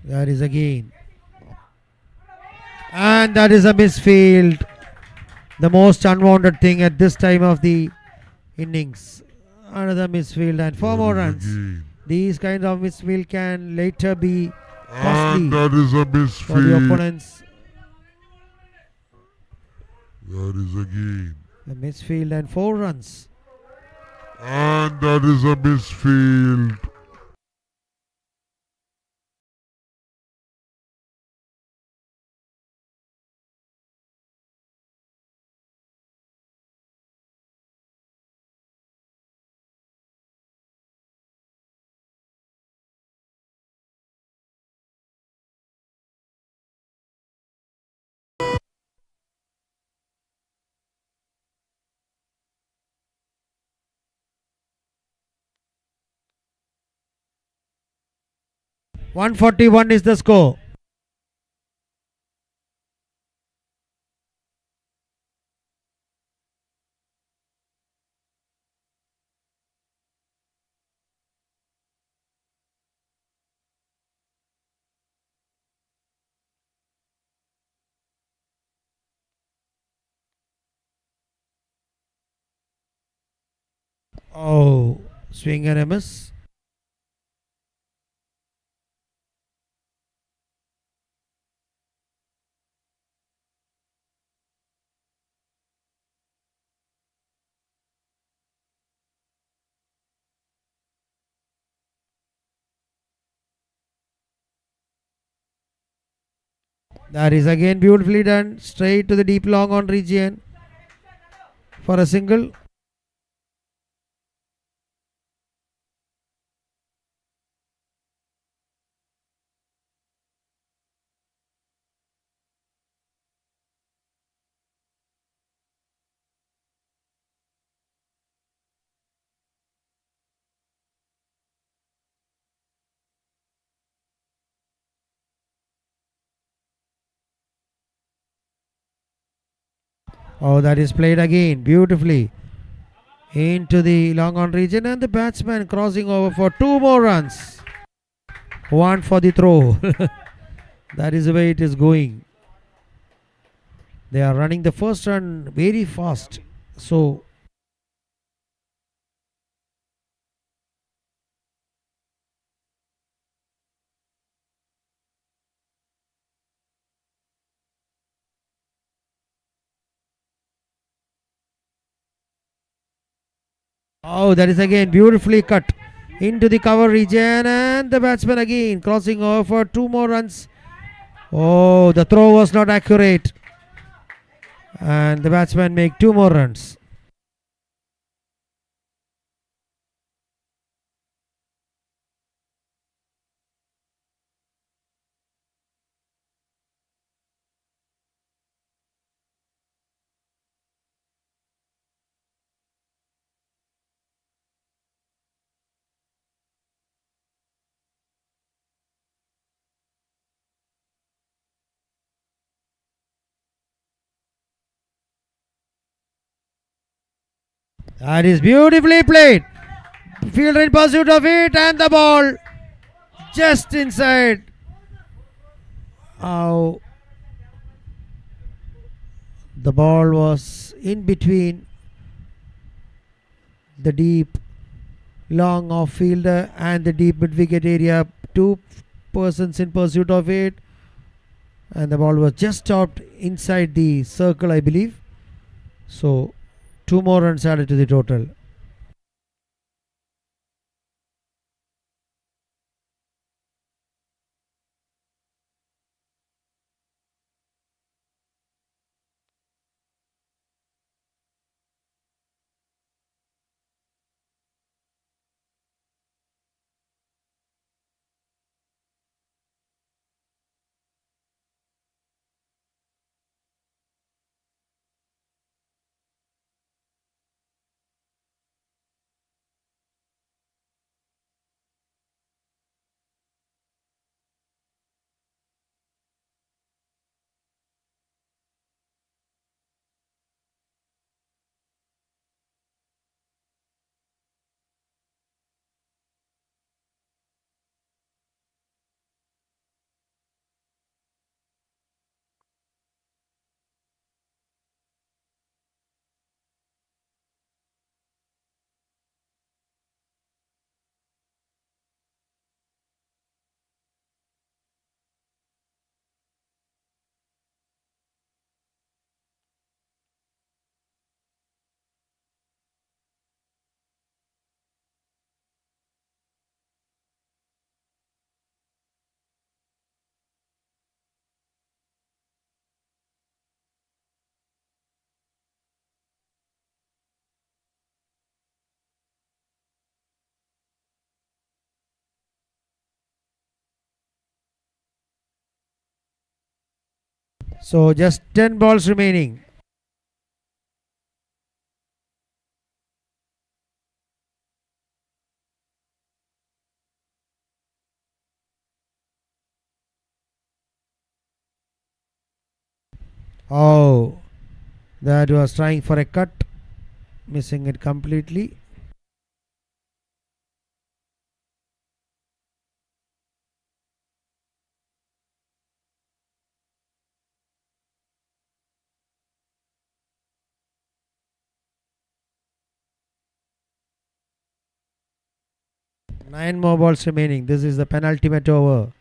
That is again. And that is a misfield. The most unwanted thing at this time of the innings. Another misfield and 4 more runs.
Again.
These kind of misfield can later be
And
costly
that is a
for the
misfield.
opponents.
That is again.
A misfield and 4 runs.
And that is a misfield.
.141 is the score. Oh, swing and a miss. That is again beautifully done. Straight to the deep long on region for a single. Oh, that is played again beautifully into the long on region, and the batsman crossing over for 2 more runs. One for the throw. That is the way it is going. They are running the first run very fast. So oh, that is again beautifully cut into the cover region, and the batsman again crossing over for 2 more runs. Oh, the throw was not accurate, and the batsman make 2 more runs. That is beautifully played. Fielder in pursuit of it, and the ball just inside. Oh, the ball was in between the deep long off fielder and the deep mid wicket area. Two persons in pursuit of it, and the ball was just stopped inside the circle, I believe. So, 2 more runs added to the total. So just 10 balls remaining. Oh, that was trying for a cut, missing it completely. Nine more balls remaining. This is the penultimate over.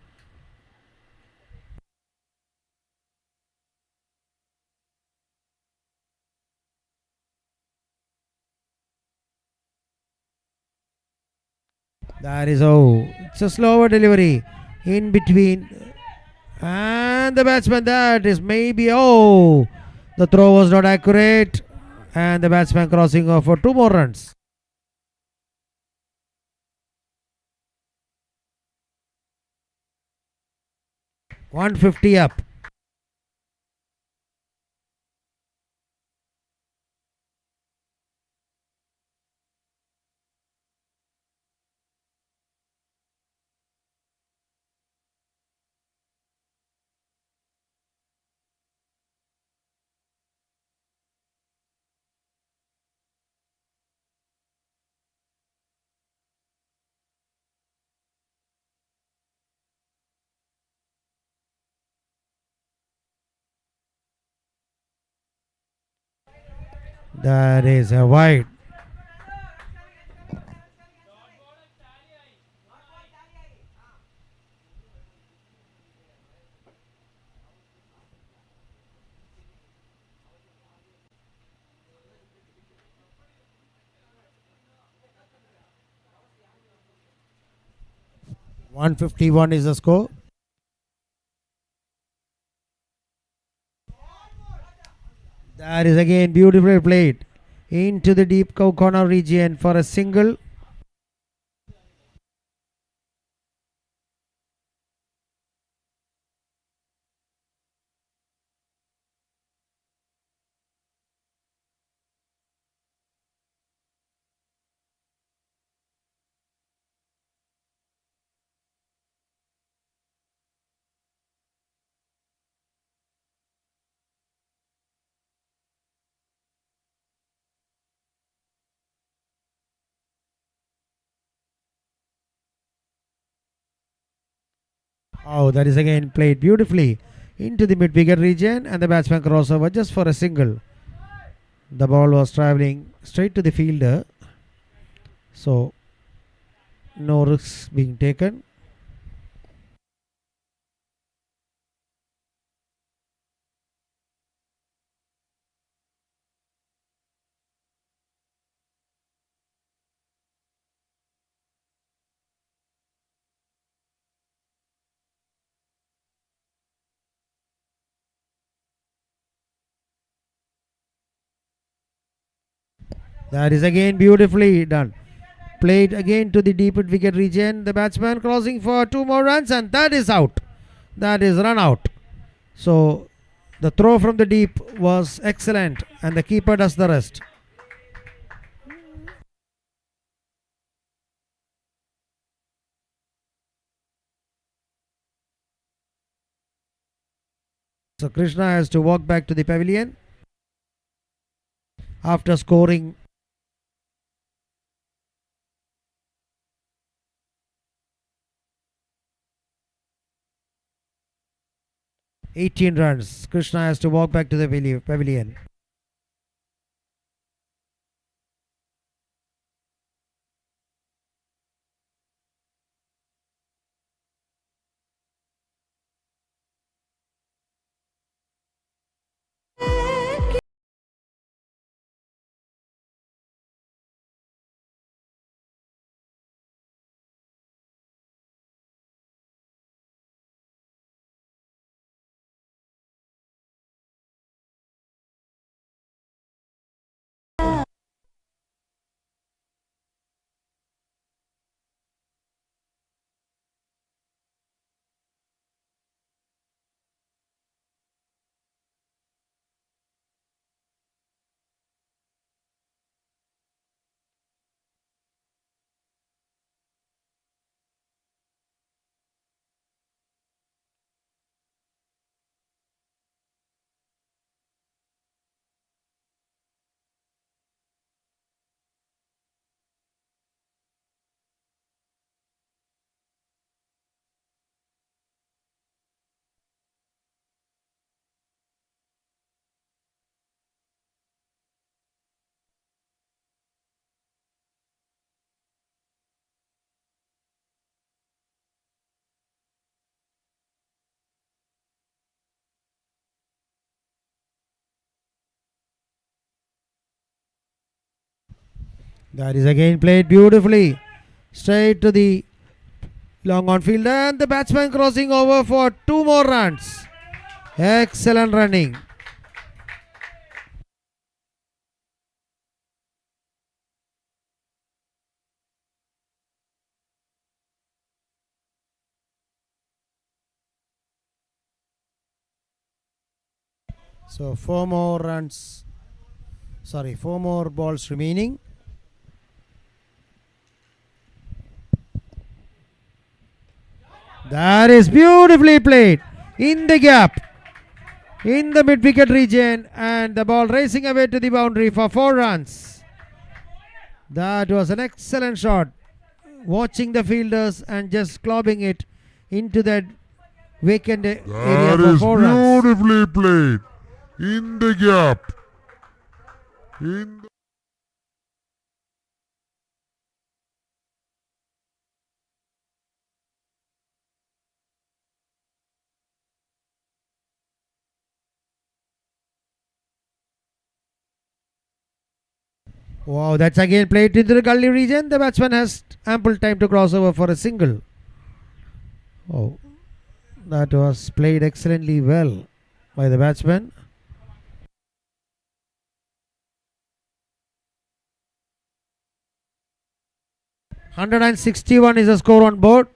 That is it's a slower delivery in between. And the batsman, that is maybe the throw was not accurate. And the batsman crossing off for 2 more runs. $150 up. That is a wide. $151 is the score. That is again beautifully played into the deep corner region for a single. Oh, that is again played beautifully into the mid wicket region and the batsman crossover just for a single. The ball was travelling straight to the fielder. So no risks being taken. That is again beautifully done. Played again to the deep wicket region. The batsman crossing for 2 more runs and that is out. That is run out. So the throw from the deep was excellent and the keeper does the rest. So Krishna has to walk back to the pavilion after scoring 18 runs. Krishna has to walk back to the pavilion. That is again played beautifully. Straight to the long on field, and the batsman crossing over for 2 more runs. Excellent running. So 4 more runs. Sorry, 4 more balls remaining. That is beautifully played in the gap, in the mid wicket region, and the ball racing away to the boundary for 4 runs. That was an excellent shot. Watching the fielders and just clobbing it into that vacant area
That
for
is
4 runs.
beautifully played in the gap. In the
Wow, that's again played into the gully region. The batsman has ample time to cross over for a single. Oh, that was played excellently well by the batsman. "161" is the score on board.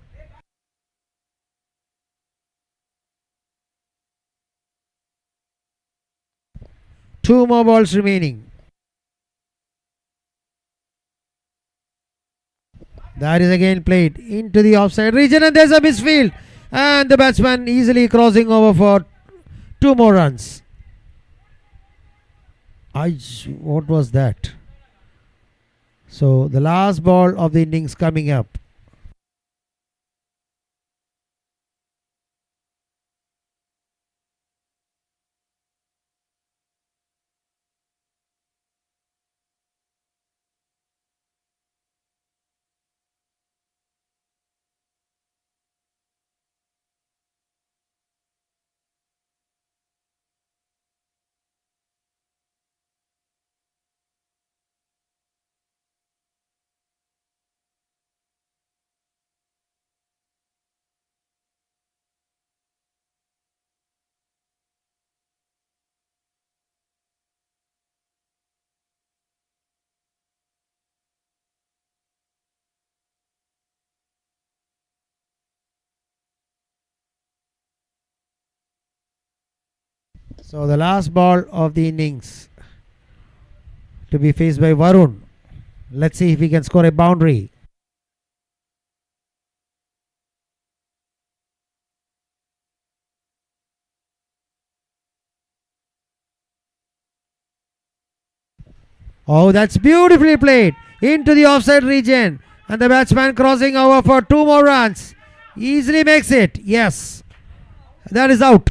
Two more balls remaining. That is again played into the offside region, and there's a misfield. And the batsman easily crossing over for 2 more runs. What was that? So the last ball of the innings coming up. So the last ball of the innings to be faced by Varun. Let's see if he can score a boundary. Oh, that's beautifully played into the offside region, and the batsman crossing over for 2 more runs. Easily makes it. Yes, that is out.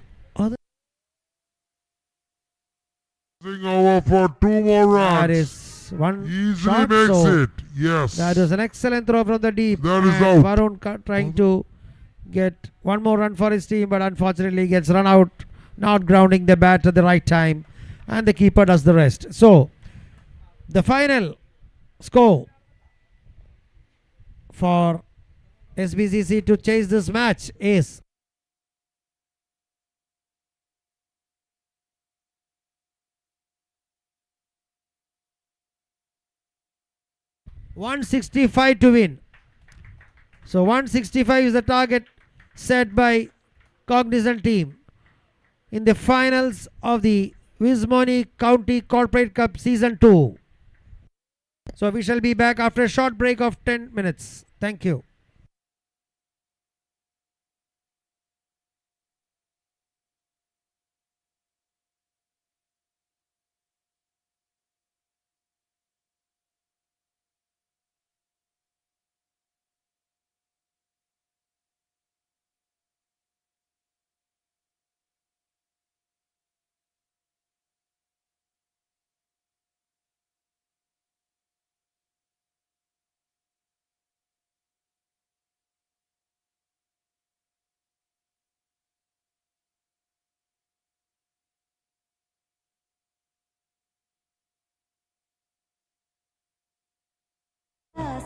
crossing over for 2 more runs.
That is one
Easily
shot.
makes
So
it. Yes.
that was an excellent throw from the deep.
That is
and
out.
Varun trying to get 1 more run for his team, but unfortunately gets run out, not grounding the bat at the right time, and the keeper does the rest. So the final score for SBCC to chase this match is 165 to win. So 165 is the target set by Cognizant team in the finals of the Wismoni County Corporate Cup Season 2. So we shall be back after a short break of 10 minutes. Thank you.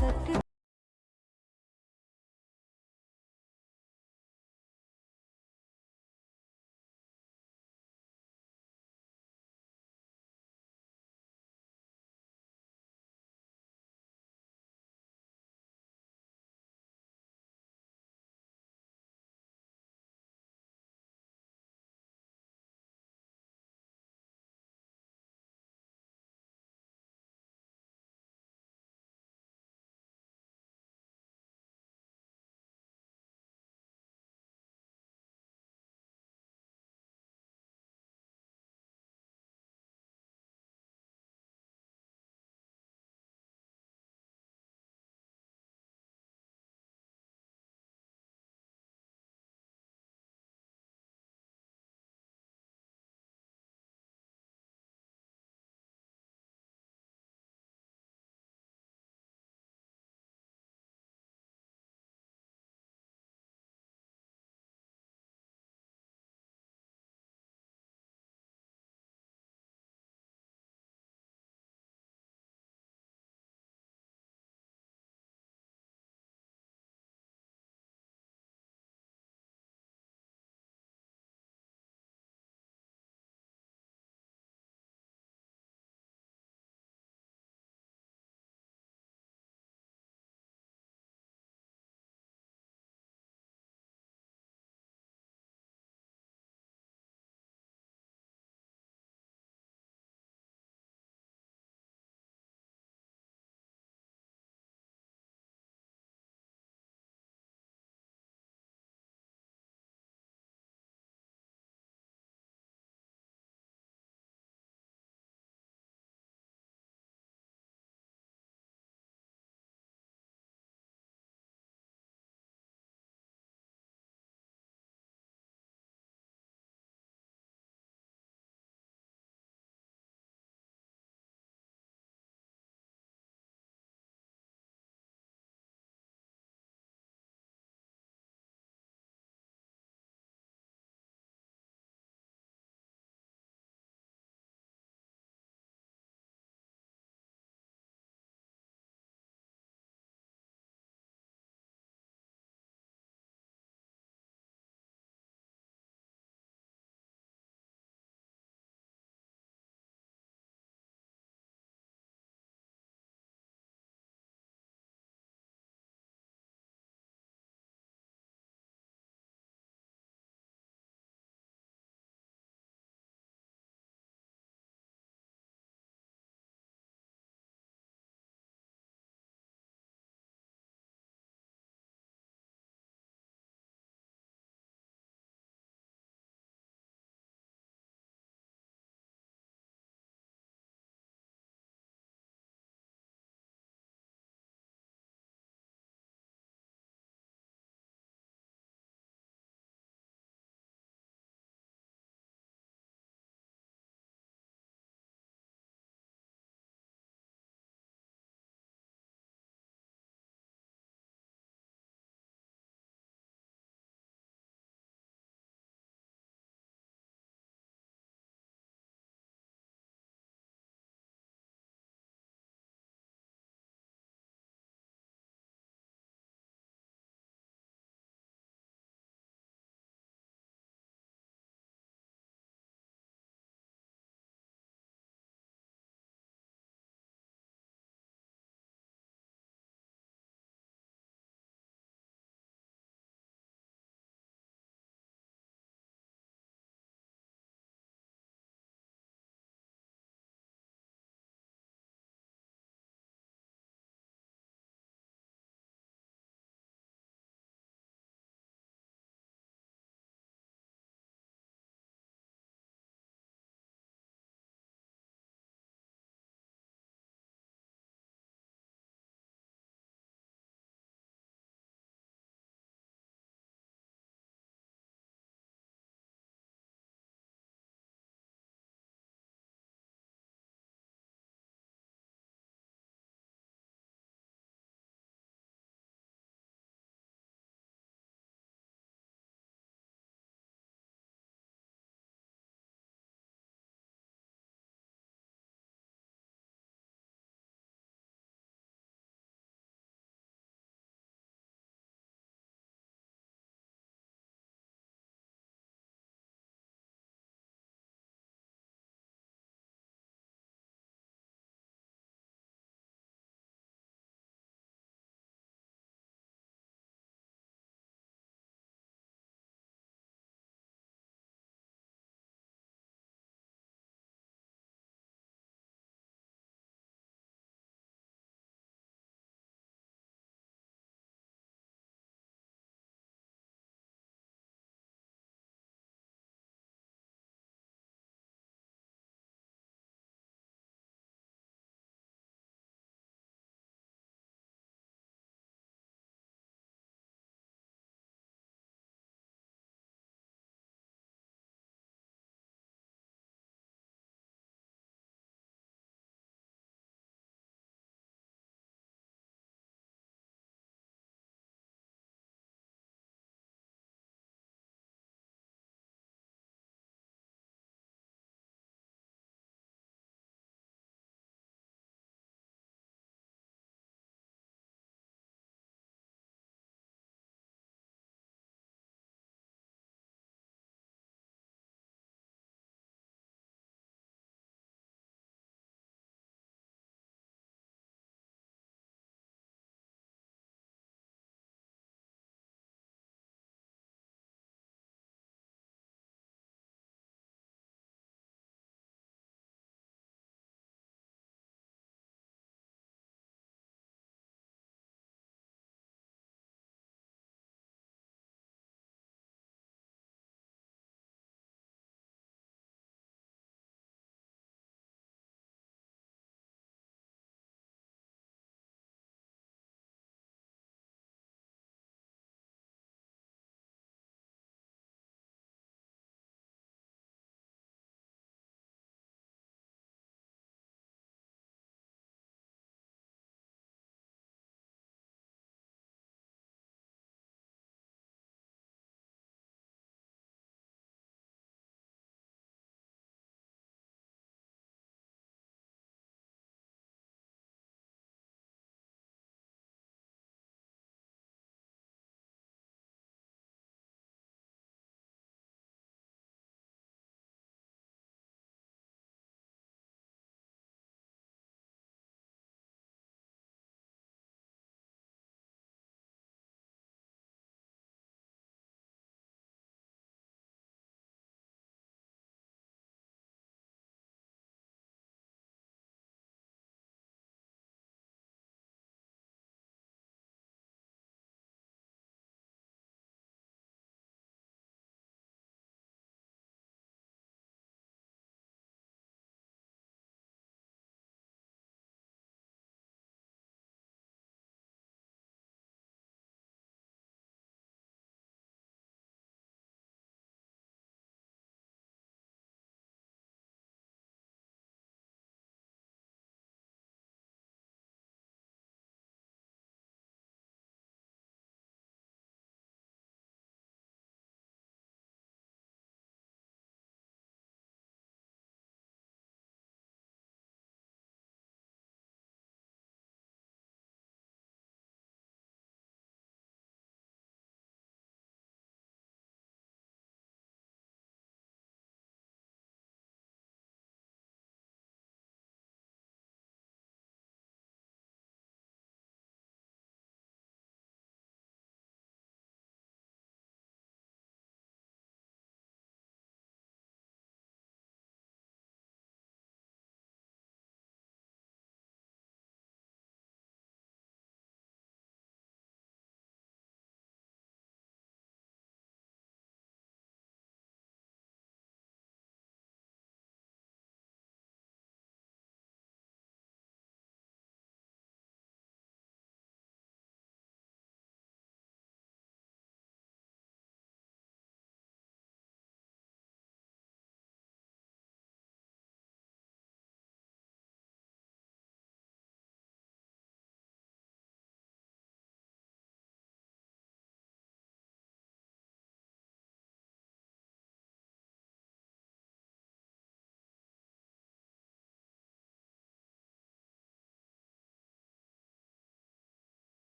सकती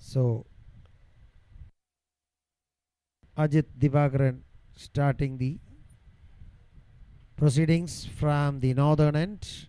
So Ajit Divakaran starting the proceedings from the northern end.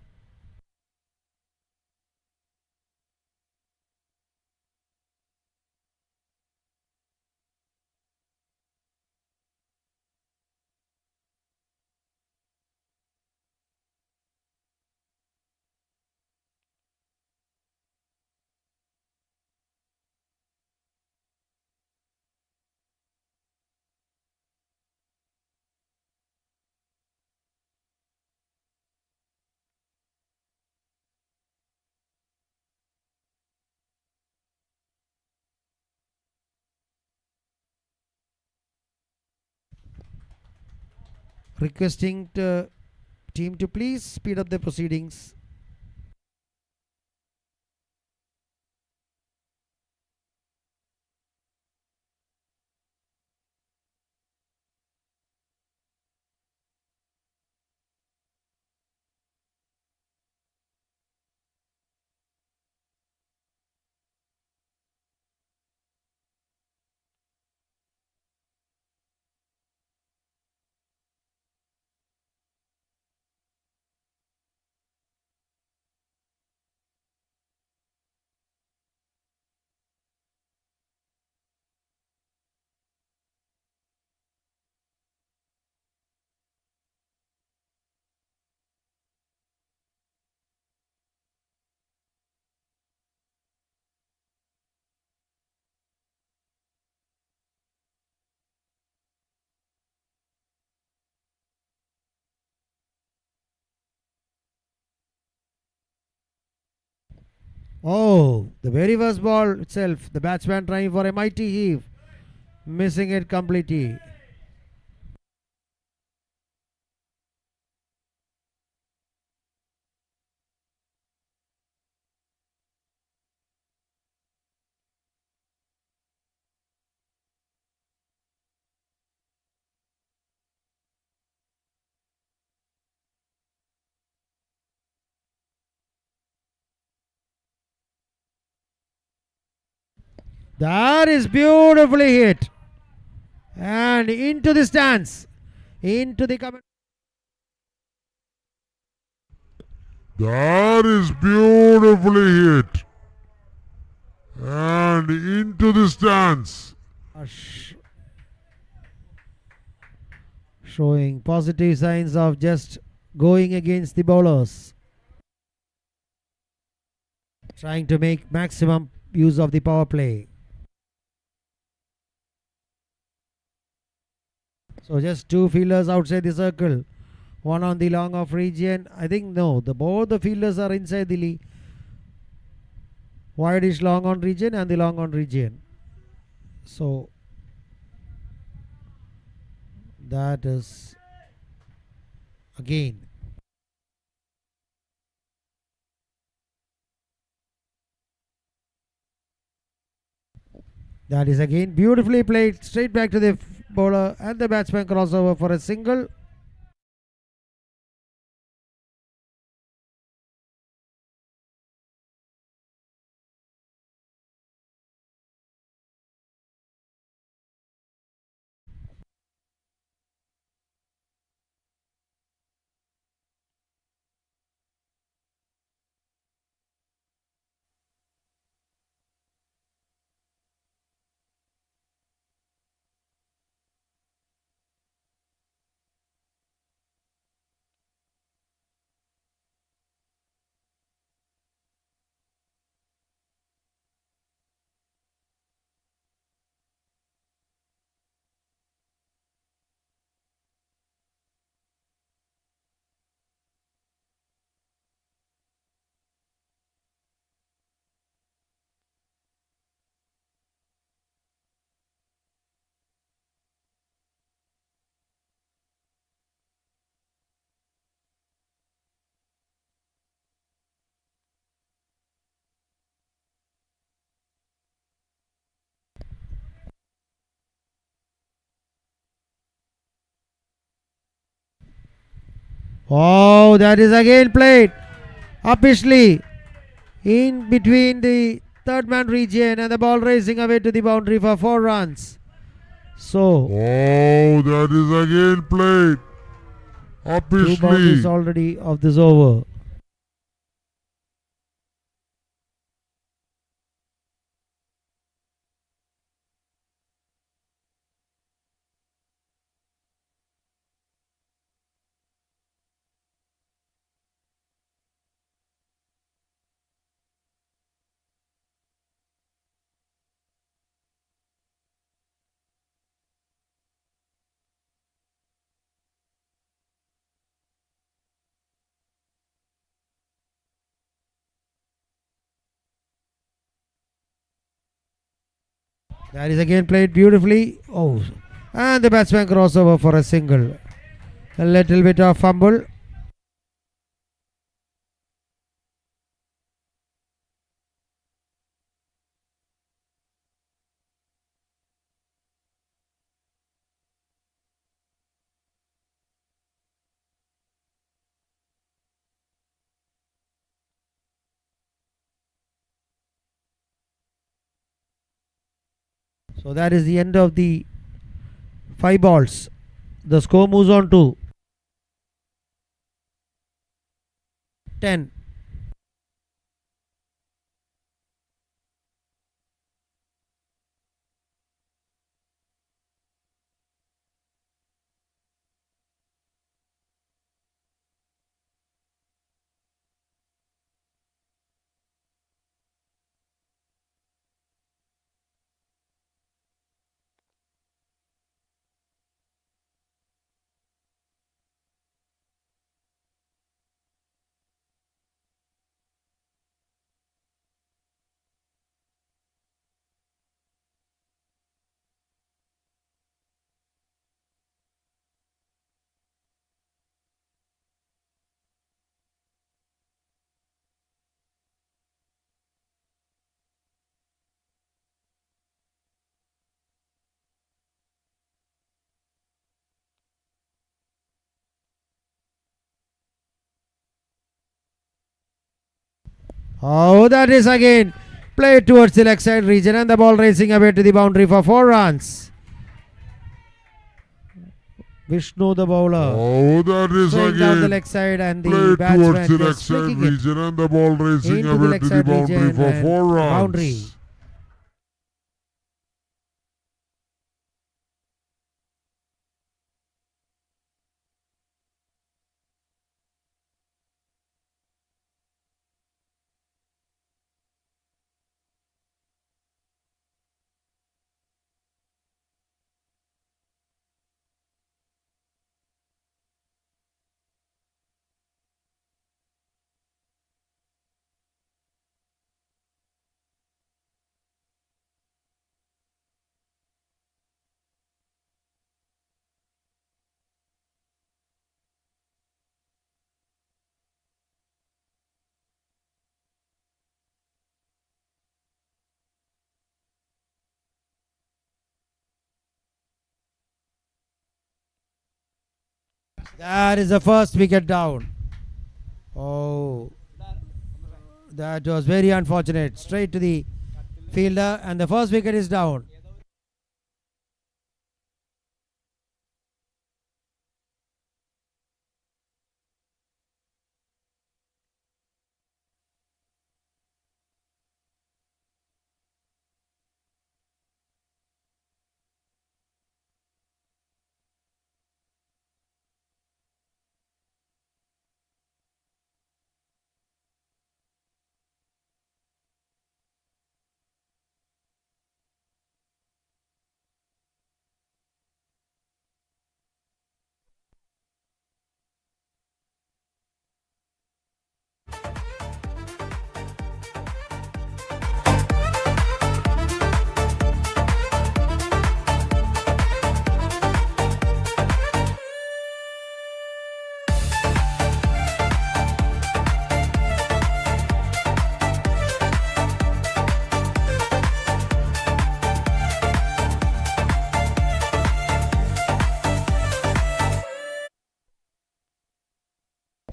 Requesting the team to please speed up the proceedings. Oh, the very first ball itself, the batsman trying for a mighty heave, missing it completely. That is beautifully hit. And into the stands. Into the comment.
That is beautifully hit. And into the stands.
Showing positive signs of just going against the bowlers. Trying to make maximum use of the power play. So just two fielders outside the circle. One on the long off region. I think no, both the fielders are inside the wideish long on region and the long on region. So that is again beautifully played straight back to the bowler, and the batsman crossover for a single. Oh, that is again played uppishly in between the Third man region and the ball racing away to the boundary for 4 runs. So,
Oh, that is again played.
2 boundaries
Upishly.
already of this over. That is again played beautifully. Oh, and the batsman crossover for a single. A little bit of fumble. So that is the end of the 5 balls. The score moves on to 10. Oh, that is again played towards the leg side region and the ball racing away to the boundary for 4 runs. Vishnu the bowler.
Oh, that is
Swing down the
again
leg side and the
played towards
batsman
the leg
just
side
flicking it
region and the ball racing
into the
away
leg
to the
side
boundary
region
for
and
4 runs.
boundary. That is the first wicket down. Oh, that was very unfortunate. Straight to the fielder and the first wicket is down.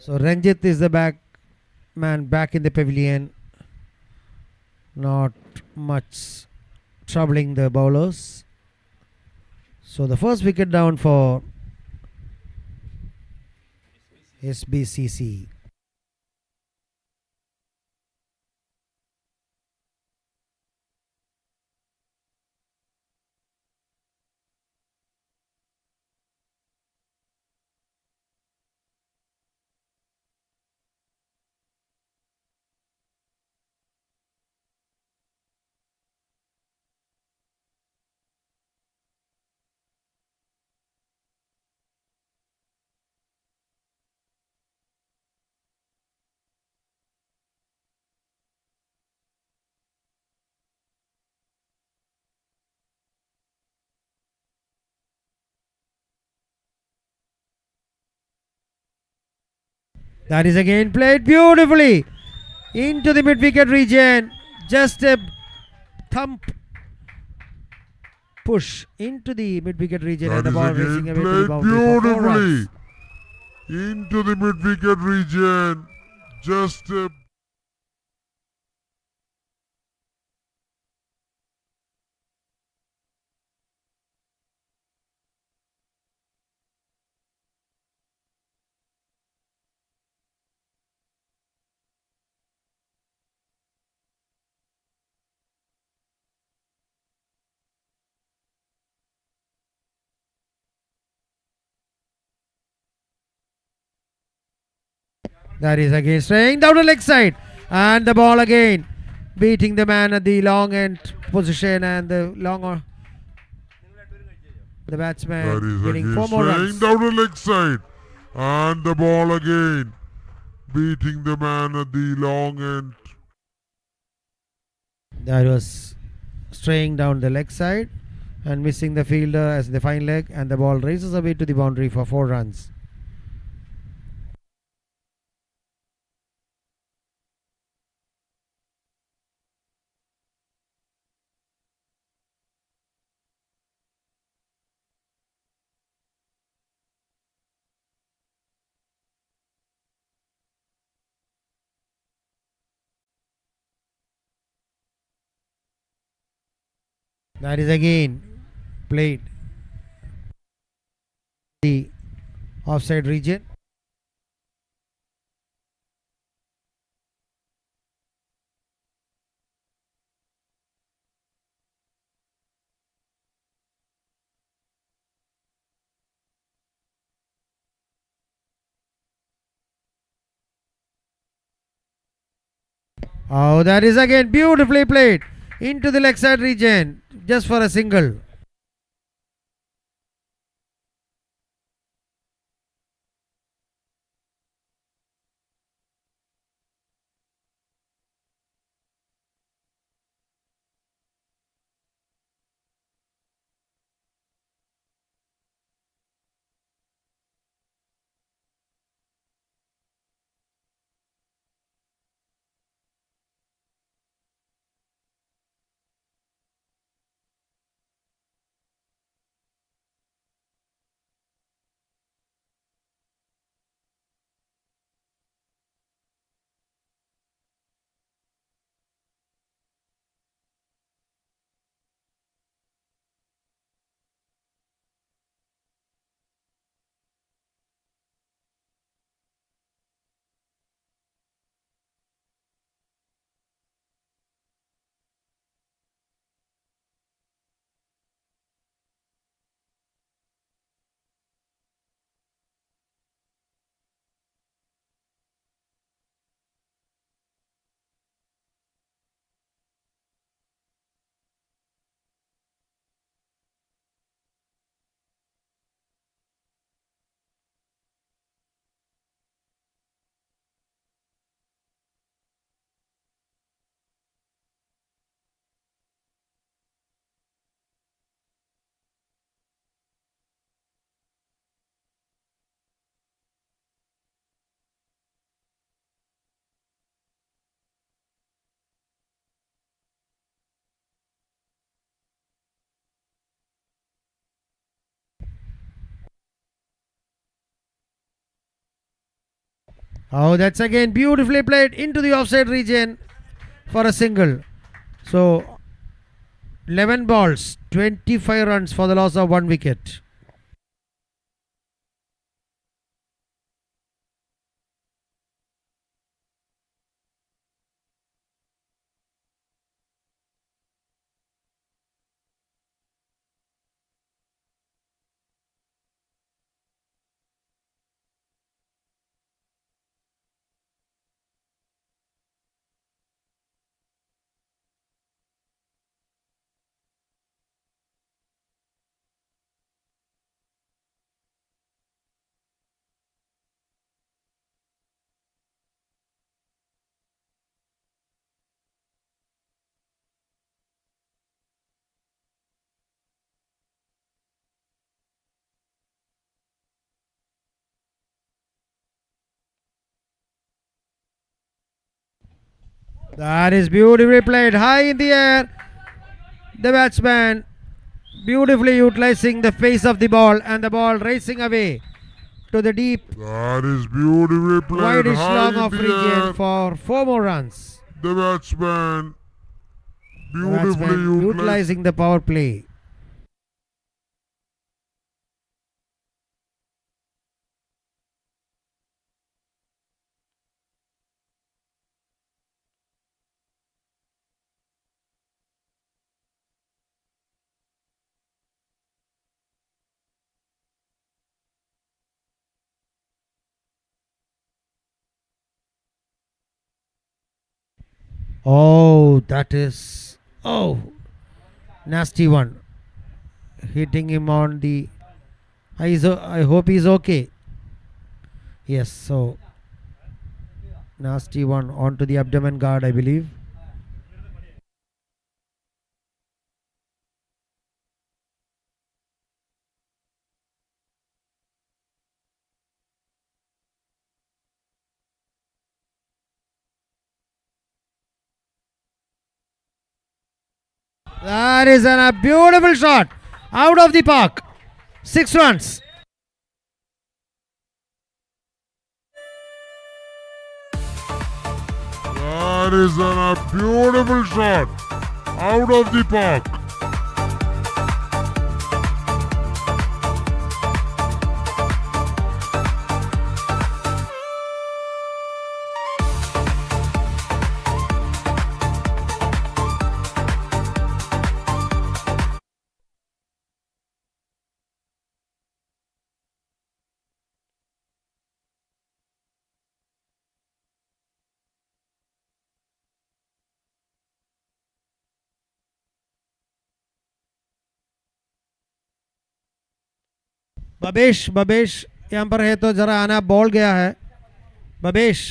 So Ranjit is the back man back in the pavilion. not much troubling the bowlers. So the first wicket down for Sbcc. That is again played beautifully into the mid-wicket region. Just a thump push into the mid-wicket region and
That
the
is
ball racing
again
away to the
played
boundary for 4
beautifully
runs.
into the mid-wicket region. Just a
That is again straying down the leg side. And the ball again beating the man at the long end position and the longer. The
that
batsman
is
getting
again
4 more
staying
runs.
down the leg side. And the ball again beating the man at the long end.
That was straying down the leg side and missing the fielder as the fine leg, and the ball races away to the boundary for 4 runs. That is again played the offside region. Oh, that is again beautifully played into the leg side region just for a single. Oh, that's again beautifully played into the offside region for a single. So 11 balls, 25 runs for the loss of 1 wicket. That is beautifully played, high in the air. The batsman beautifully utilizing the face of the ball, and the ball racing away to the deep
That is beautifully played.
wideish
High
long
in
of
the
region
air.
for 4 more runs.
The batsman
The
beautifully
batsman
utilized.
utilizing the power play. Oh, that is, oh, nasty one. Hitting him on the, I hope he's okay. Yes, so nasty one onto the abdomen guard, I believe. That is a beautiful shot out of the park. 6 runs.
That is a beautiful shot out of the park.
Babesh Babesh यहाँ पर है तो जरा आना, ball गया है बबेश.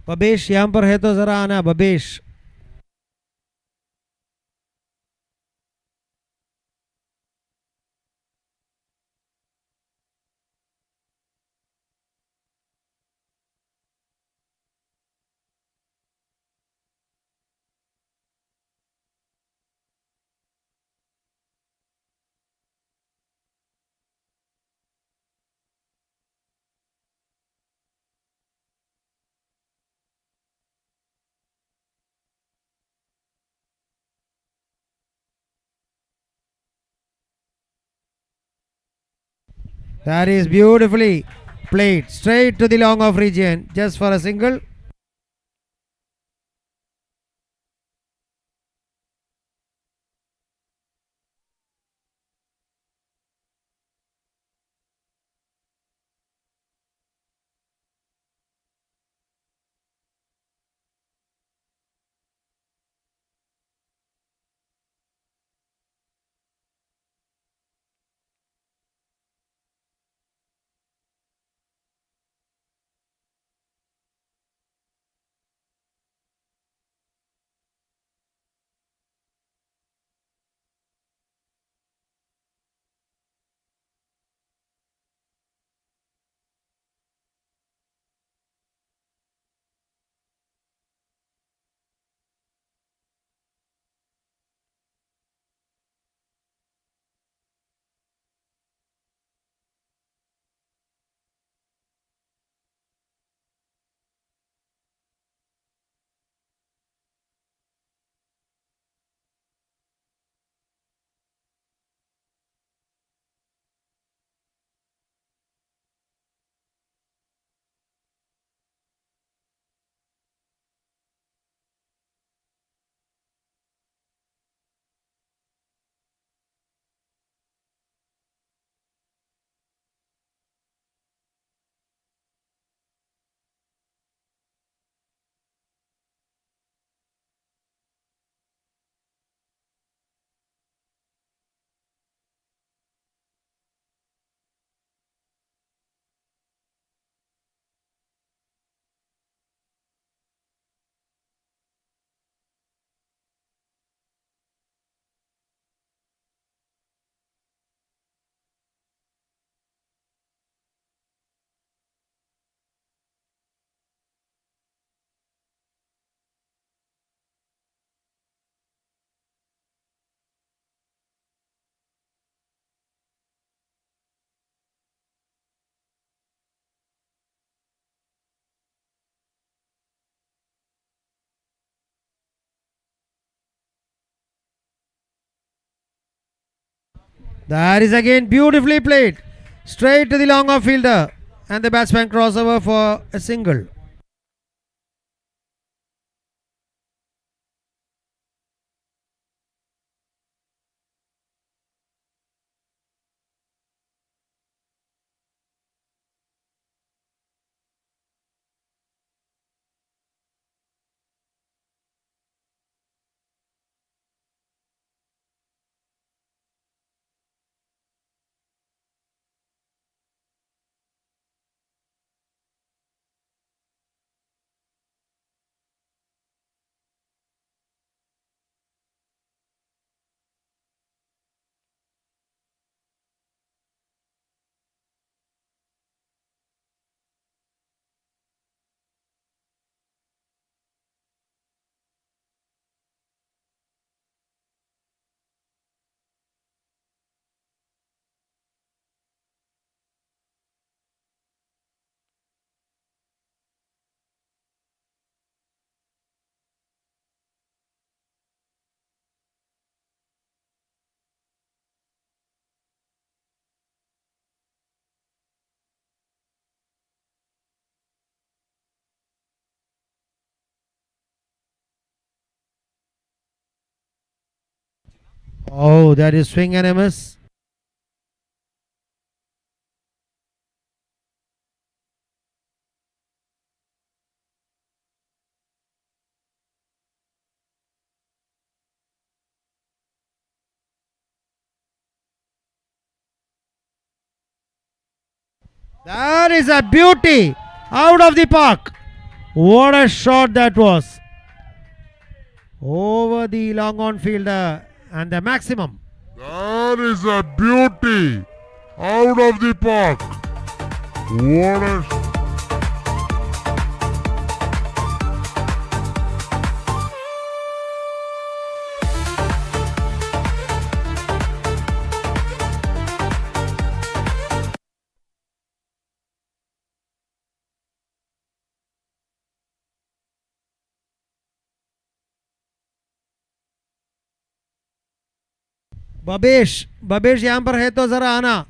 बबेश यहाँ पर है तो जरा आना Babesh. That is beautifully played straight to the long off region just for a single. That is again beautifully played. Straight to the long off fielder. And the batsman crossover for a single. Oh, that is swing and a miss. That is a beauty. Out of the park. What a shot that was. Over the long on fielder and the maximum.
That is a beauty. Out of the park. What a...
Babesh यहां पर है तो जरा आना.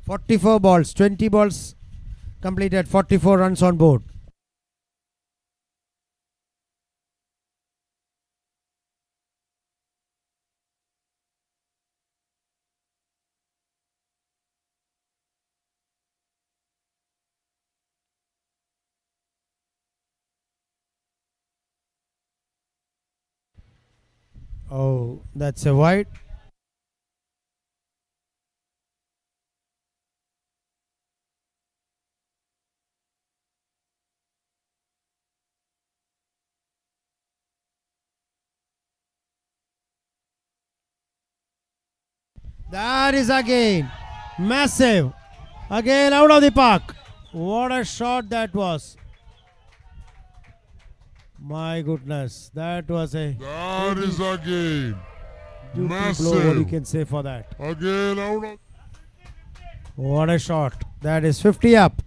"44 balls, 20 balls completed, 44 runs on board." Oh, that's a wide. That is again massive. Again out of the park. What a shot that was. My goodness, that was a
That is again
duty
massive.
blow, what you can say for that.
Again out of...
What a shot. That is 50 up.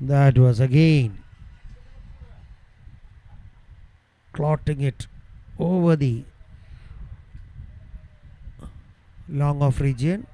That was again clotting it over the long off region.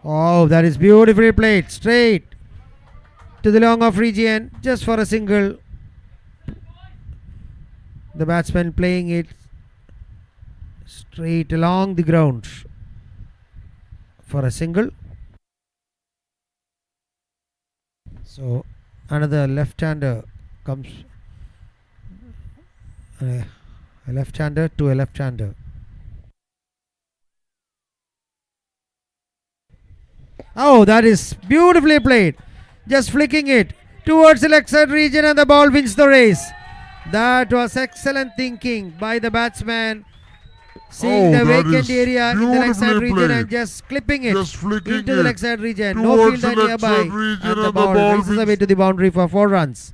Oh, that is beautifully played. Straight to the long off region, just for a single. The batsman playing it straight along the ground for a single. So another left-hander comes. A left-hander to a left-hander. Oh, that is beautifully played. Just flicking it towards the leg side region and the ball wins the race. That was excellent thinking by the batsman. Seeing the
that
vacant
is
area in the leg side
beautifully
region and
played.
just clipping it
Just flicking
into the
it
leg side region. No
towards
fielder
the leg
nearby.
side region
And the
and the
ball
ball
races away
wins.
to the boundary for 4 runs.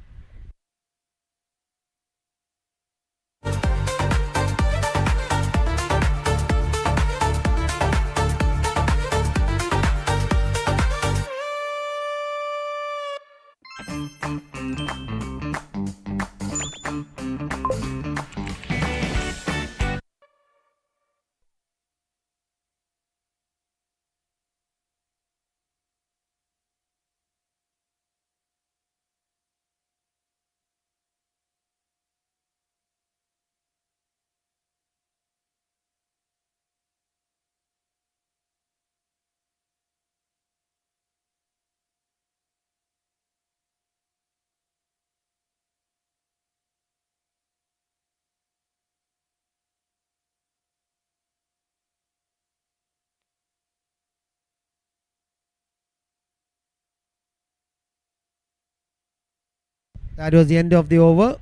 That was the end of the over.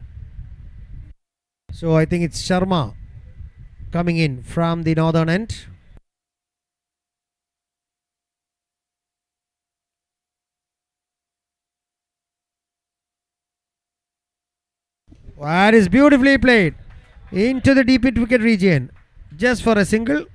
So I think it's Sharma coming in from the northern end. That is beautifully played into the deep mid wicket region. Just for a single.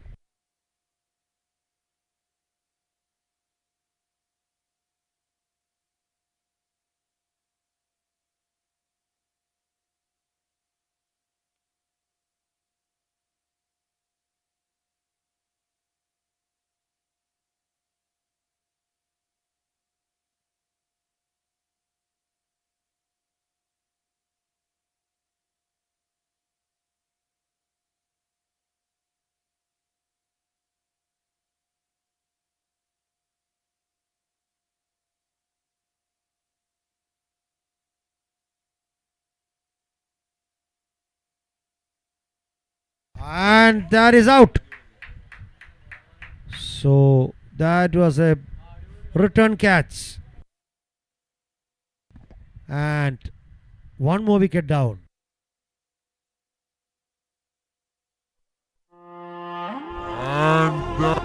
And that is out. So that was a return catch. And one more wicket down.
And that,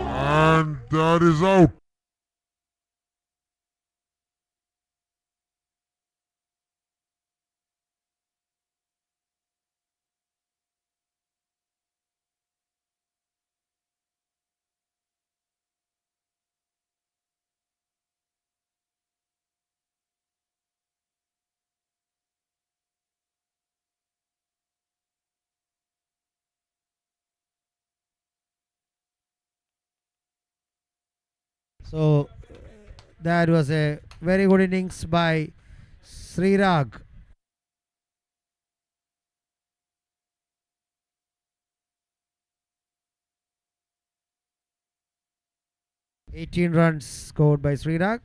and that is out.
So that was a very good innings by Srirag. "18 runs scored by Srirag.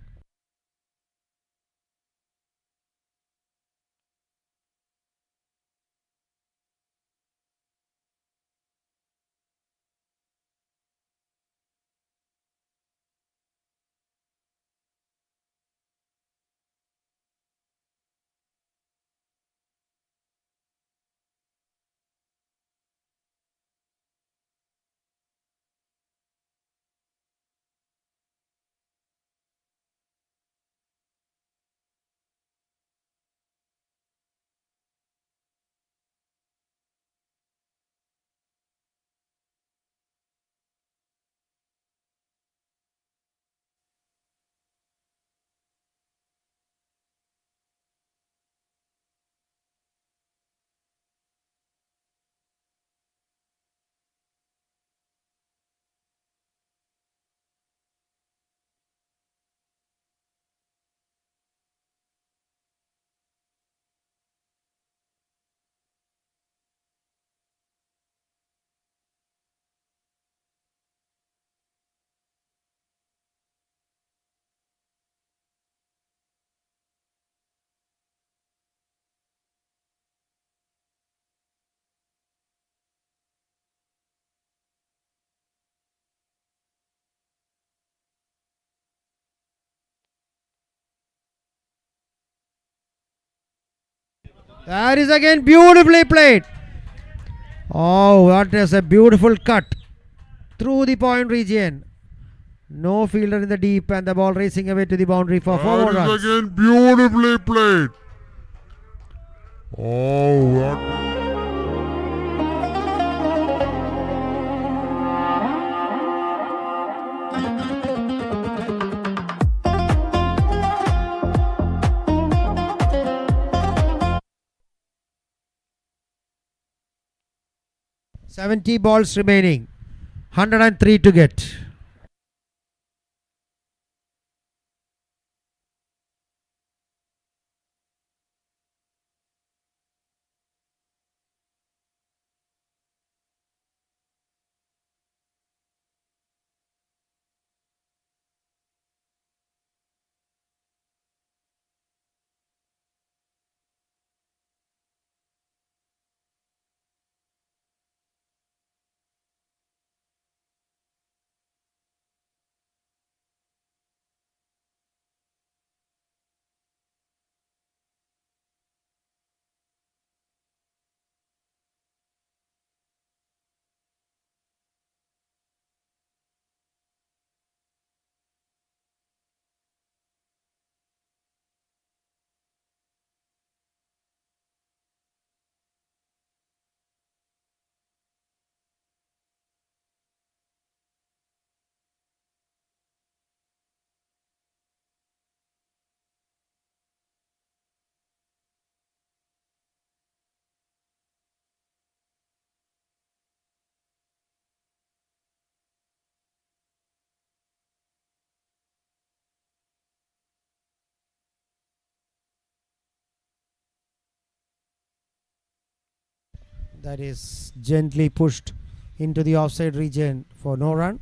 That is again beautifully played. Oh, that is a beautiful cut through the point region. No fielder in the deep and the ball racing away to the boundary for 4 more
That
runs.
is again beautifully played. Oh, that.
70 balls remaining. 103 to get. That is gently pushed into the offside region for no run.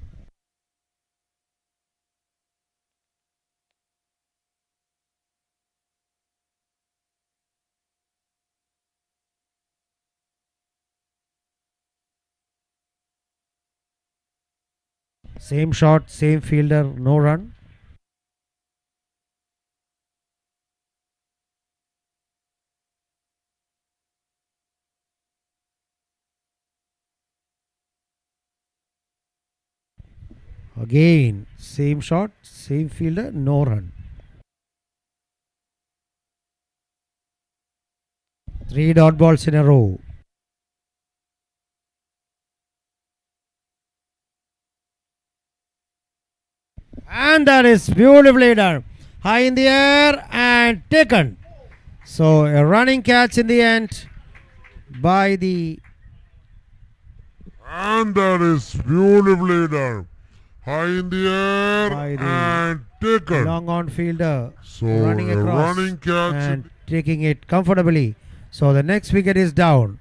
Same shot, same fielder, no run. Again, same shot, same fielder, no run. 3 dot balls in a row. And that is beautifully done. High in the air and taken. So a running catch in the end by the
And that is beautifully done. High in the air
By the
and taken.
long on fielder
So
running
a
across
running catch.
and taking it comfortably. So the next wicket is down.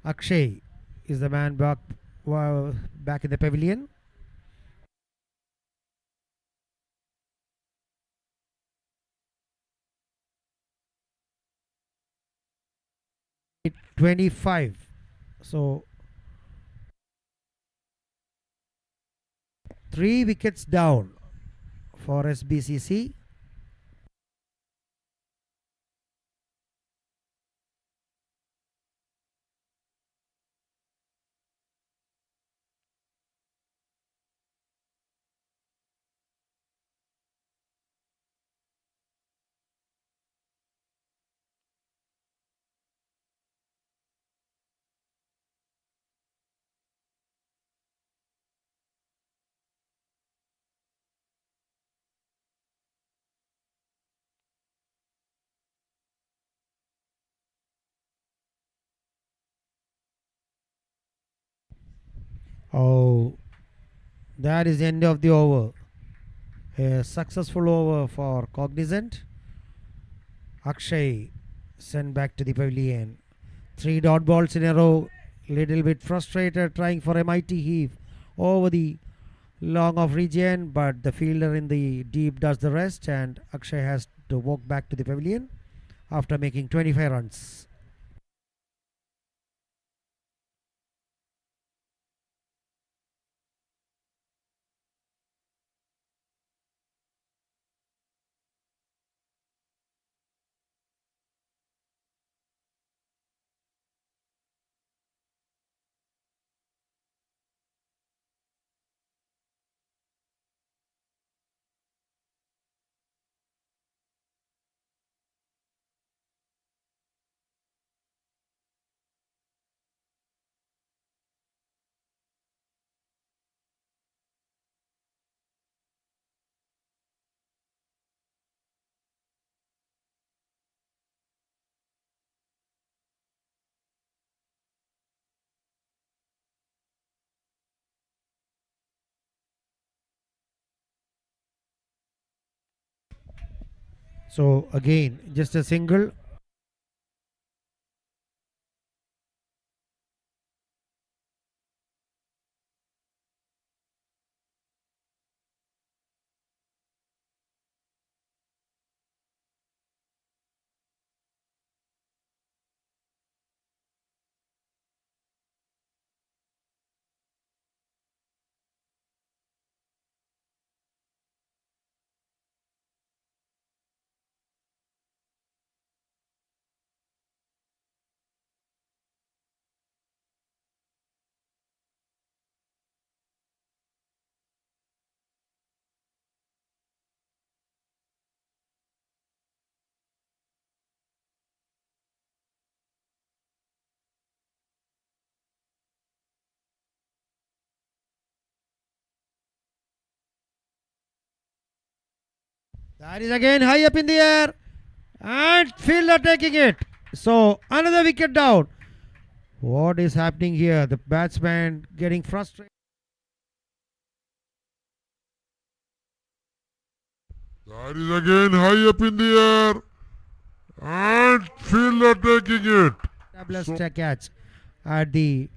Akshay is the man back in the pavilion. It 25. So 3 wickets down for Sbcc. Oh, that is the end of the over. A successful over for Cognizant. Akshay sent back to the pavilion. 3 dot balls in a row. Little bit frustrated, trying for a mighty heave over the long off region, but the fielder in the deep does the rest, and Akshay has to walk back to the pavilion after making 25 runs. So again, just a single. That is again high up in the air, and fielder taking it. So another wicket down. What is happening here? The batsman getting frustrated.
That is again high up in the air. And fielder taking it.
Established a catch at the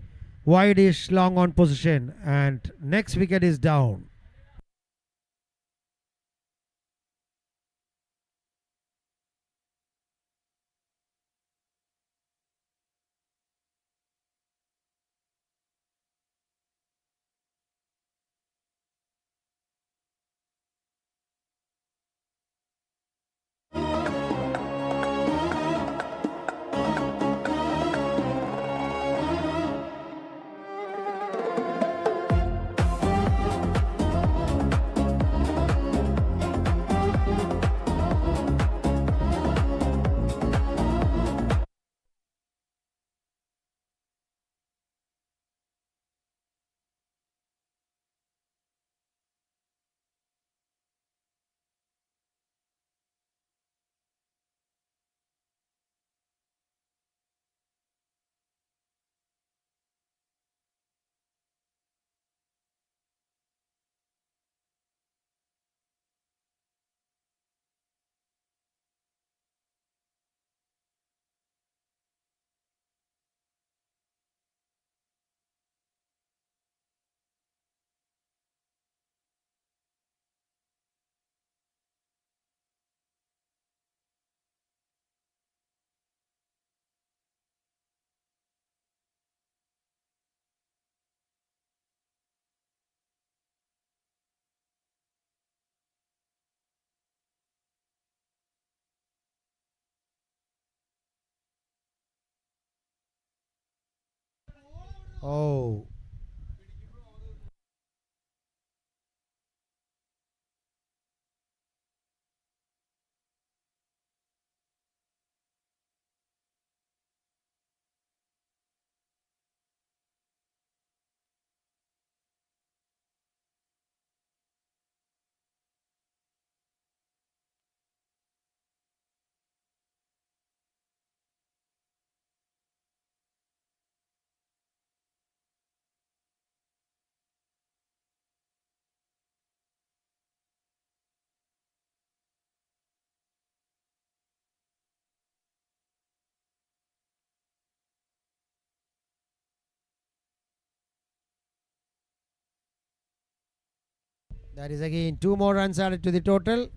wide-ish long on position, and next wicket is down. Oh, That is again 2 more runs added to the total.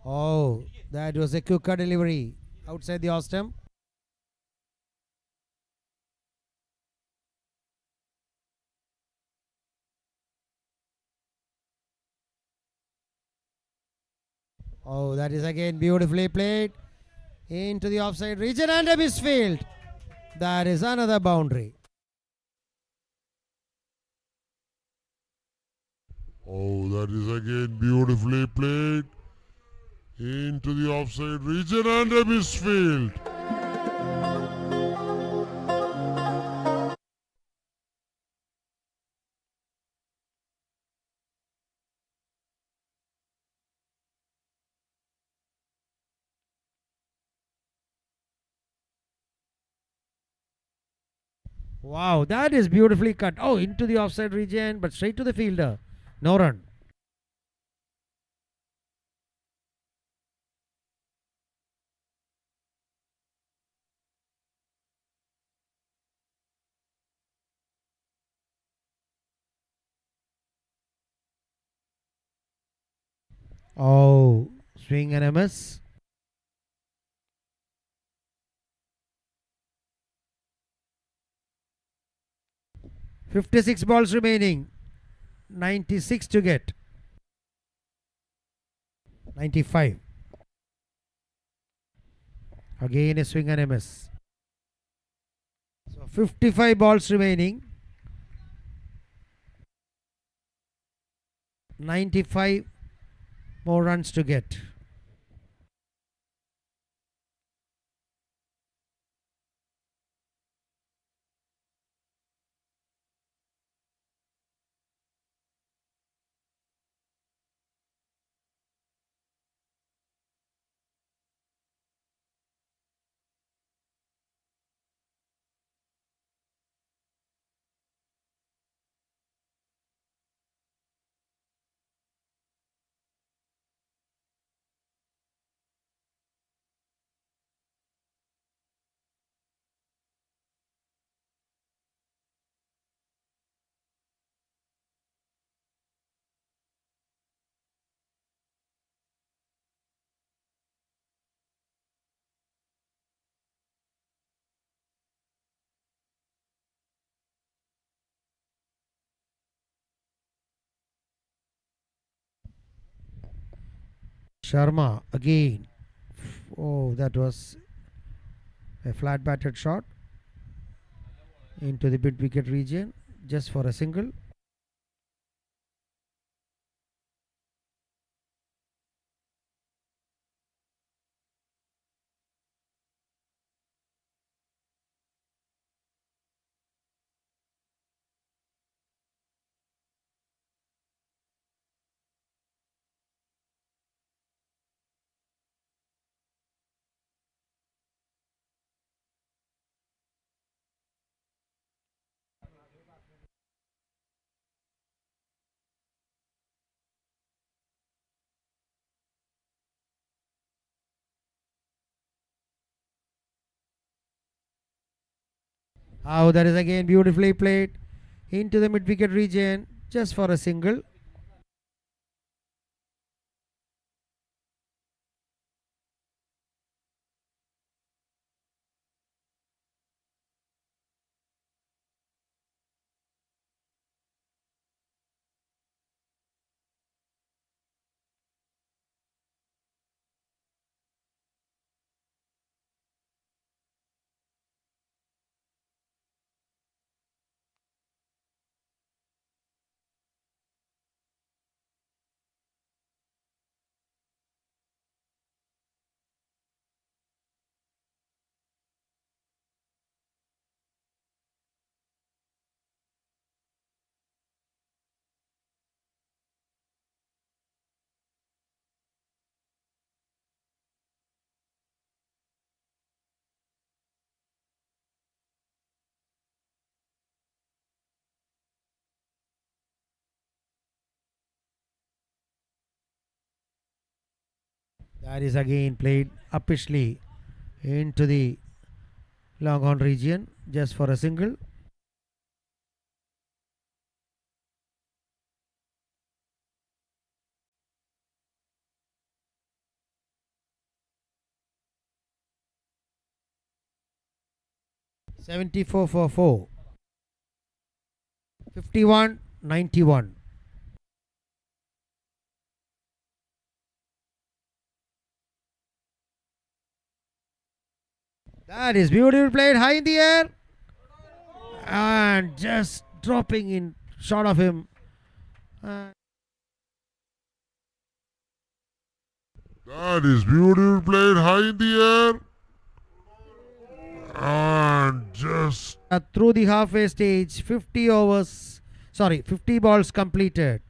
Oh, that was a quicker delivery outside the off stump. Oh, that is again beautifully played into the offside region and a misfield. That is another boundary.
Oh, that is again beautifully played into the offside region and a misfield.
Wow, that is beautifully cut. Oh, into the offside region, but straight to the fielder. No run. Oh, swing and a miss. 56 balls remaining. 96 to get. 95. Again a swing and a miss. So 55 balls remaining. 95 more runs to get. Sharma again. Oh, that was a flat batted shot into the mid wicket region just for a single. Oh, that is again beautifully played into the mid wicket region just for a single. That is again played uppishly into the long on region just for a single. $74 for 4. 51-91. That is beautiful played high in the air and just dropping in short of him.
That is beautiful played high in the air. And just
Through the halfway stage, 50 balls completed.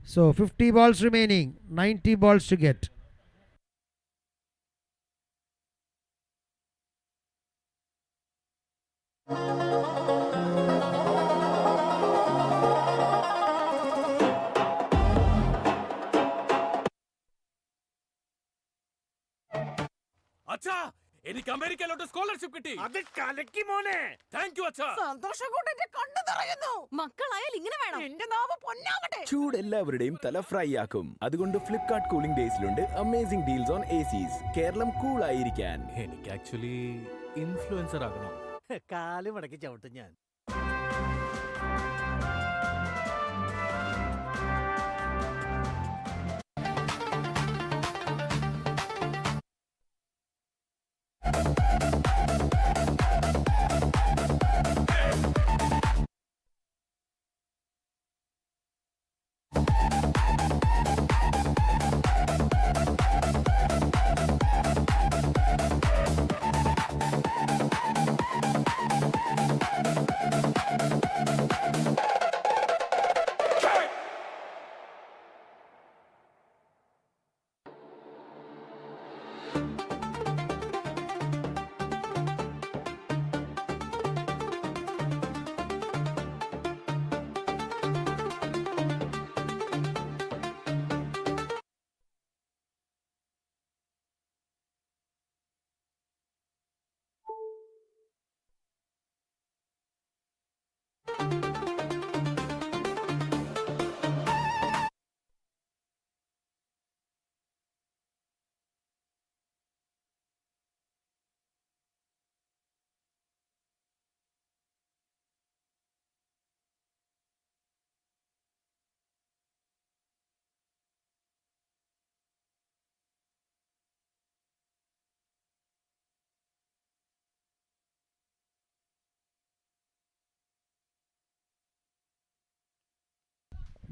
So 50 balls remaining, 90 balls to get.
അച്ഛാ എനിക്ക് അമേരിക്കയിലോട്ട് scholarship കിട്ടി. അത് കലക്കി മോനെ. Thank you അച്ഛാ.
സന്തോഷം കൊണ്ട് എന്റെ കണ്ണു നിറയുന്നു. മക്കളായാൽ ഇങ്ങനെ വേണം. എന്റെ നാവ് പൊന്നാവട്ടെ.
ചൂട് എല്ലാവരുടെയും തല ഫ്രൈ ആക്കും. അതുകൊണ്ട് ഫ്ലിപ്കാർട്ട് കൂളിംഗ് ഡേയ്സിലുണ്ട് amazing deals on ACs. Keralam cool ആയിരിക്കാൻ.
എനിക്ക് ആക്ച്വലി ഇൻഫ്ലുവൻസർ ആകണം. കാല് മടക്കി ചവിട്ടും ഞാൻ.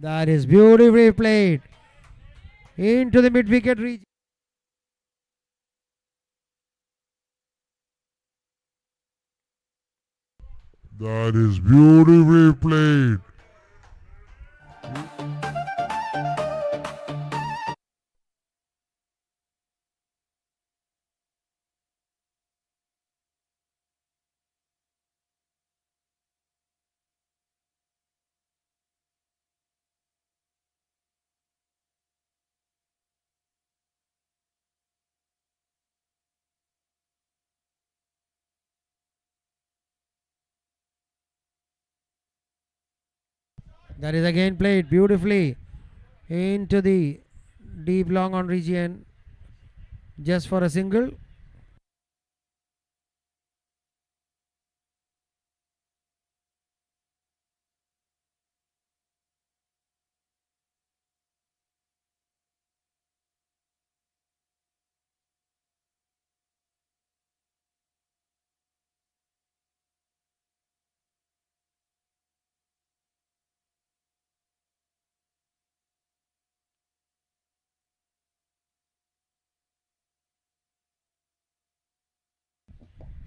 That is beautifully played into the mid wicket region.
that is beautifully played.
That is again played beautifully into the deep long on region just for a single.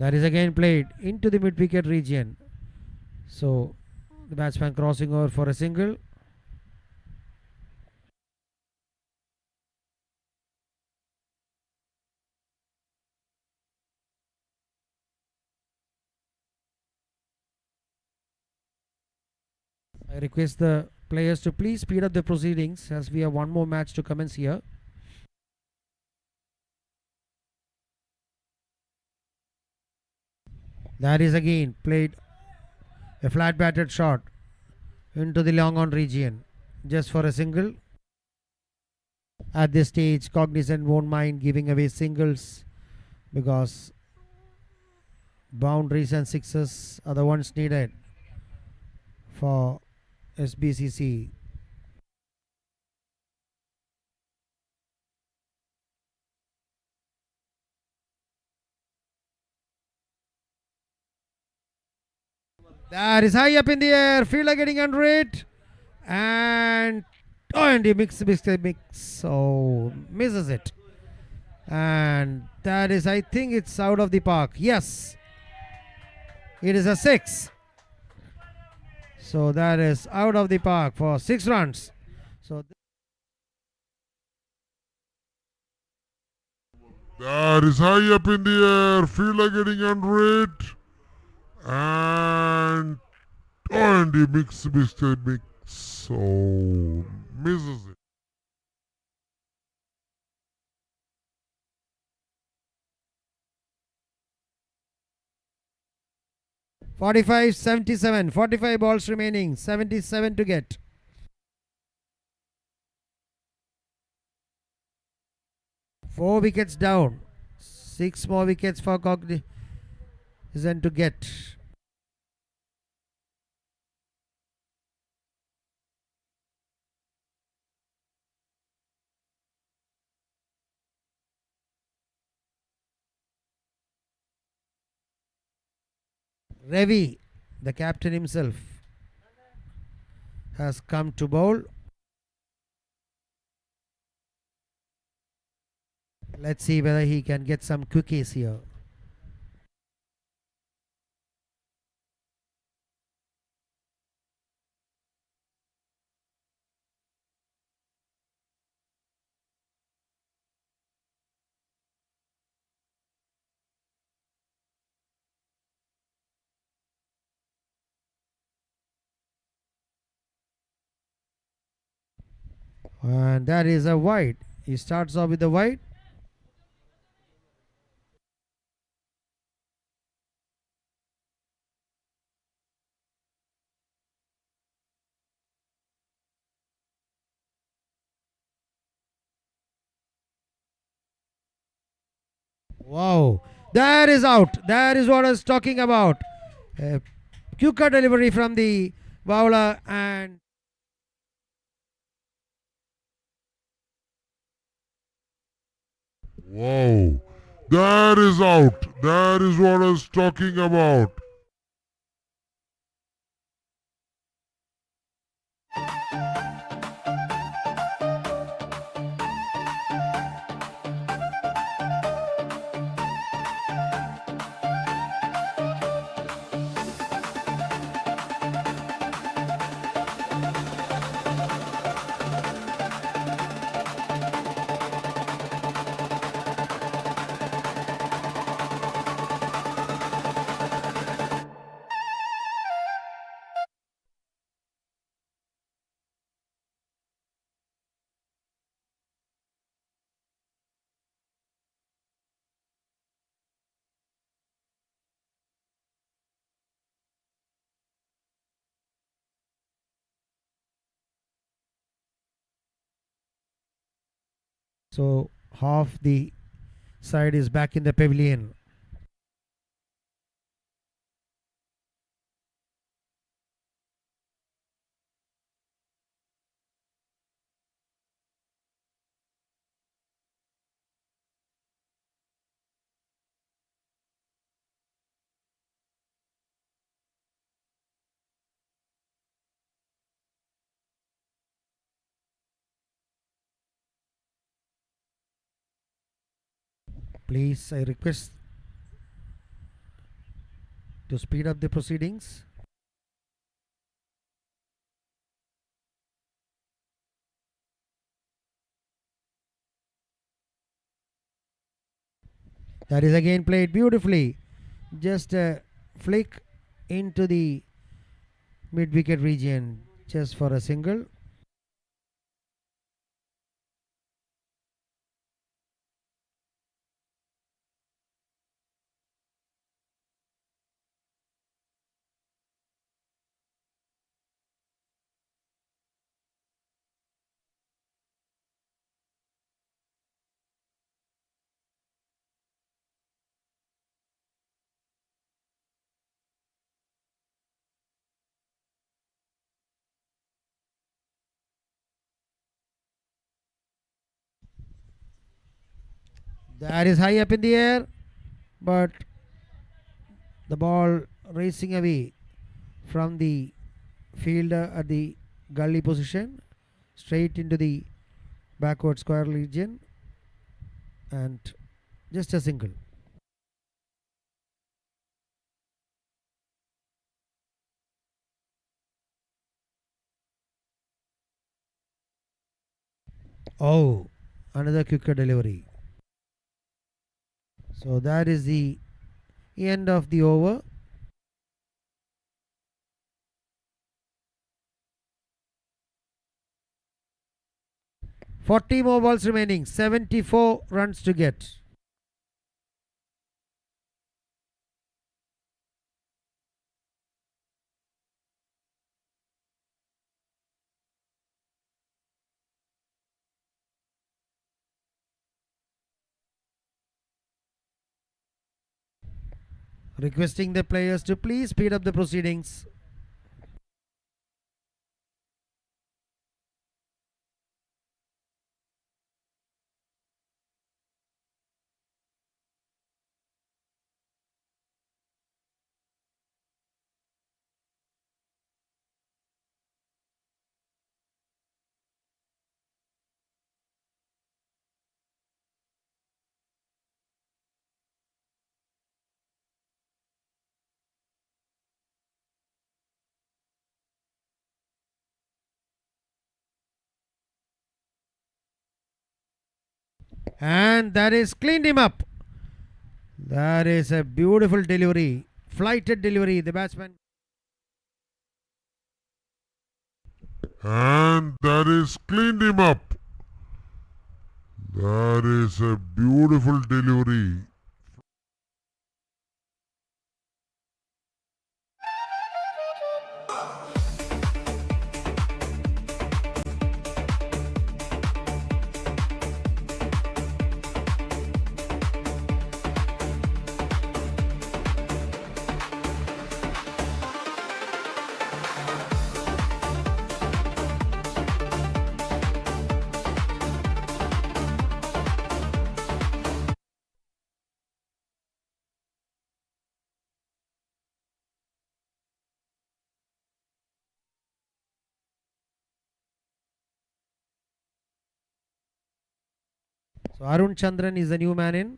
That is again played into the mid wicket region. So the batsman crossing over for a single. I request the Players to please speed up the proceedings as we have one more match to commence here. That is again played a flat batted shot into the long on region just for a single. At this stage, Cognizant won't mind giving away singles because boundaries and sixes are the ones needed for Sbcc. That is high up in the air. Fielder getting under it. And he mix. So misses it. And that is, I think it's out of the park. Yes. It is a 6. So that is out of the park for 6 runs. So
That is high up in the air. Fielder getting under it. And he mix. So misses it.
45-77. 45 balls remaining. 77 to get. Four wickets down. 6 more wickets for Cognizant to get. Ravi, the captain himself, has come to bowl. Let's see whether he can get some quickies here. And that is a wide. He starts off with a wide. Wow, that is out. That is what I was talking about. Quicker delivery from the bowler, and
Wow. That is out. That is what I was talking about.
so half the side is back in the pavilion. Please, I request to speed up the proceedings. That is again played beautifully. Just a flick into the mid wicket region, just for a single. That is high up in the air, but the ball racing away from the fielder at the gully position, straight into the backward square region, and just a single. Oh, another quicker delivery. So that is the end of the over. Forty more balls remaining. 74 runs to get. Requesting the players to please speed up the proceedings. And that is cleaned him up. That is a beautiful delivery. Flighted delivery. The batsman.
And that is cleaned him up. That is a beautiful delivery.
So Arun Chandran is the new man in.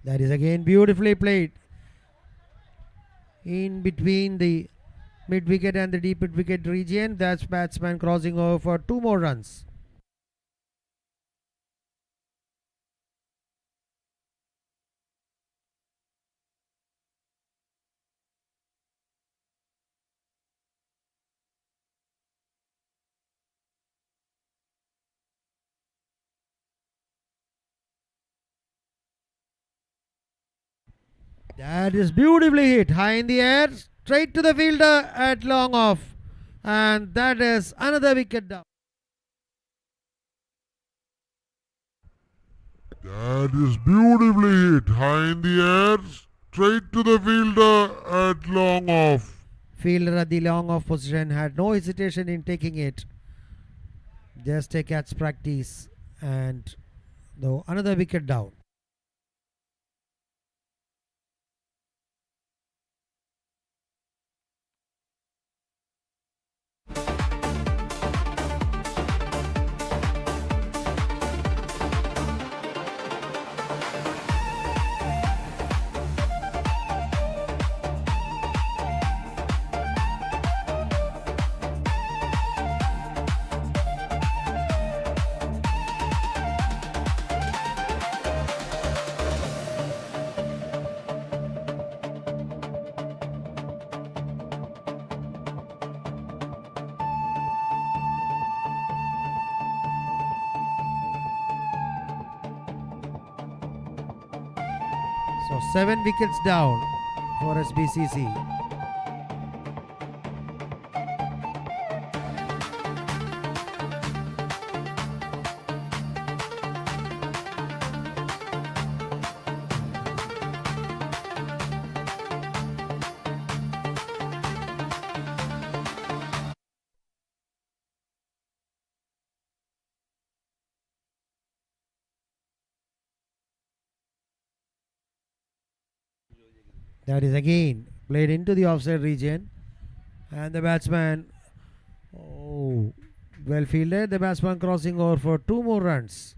That is again beautifully played. In between the mid wicket and the deep mid wicket region, that's batsman crossing over for 2 more runs. That is beautifully hit. High in the air. Straight to the fielder at long off. And that is another wicket down.
That is beautifully hit. High in the air. Straight to the fielder at long off.
Fielder at the long off position had no hesitation in taking it. Just a catch practice, and though another wicket down. So 7 wickets down for Sbcc. That is again played into the offside region, and the batsman, oh, well fielded. The batsman crossing over for 2 more runs.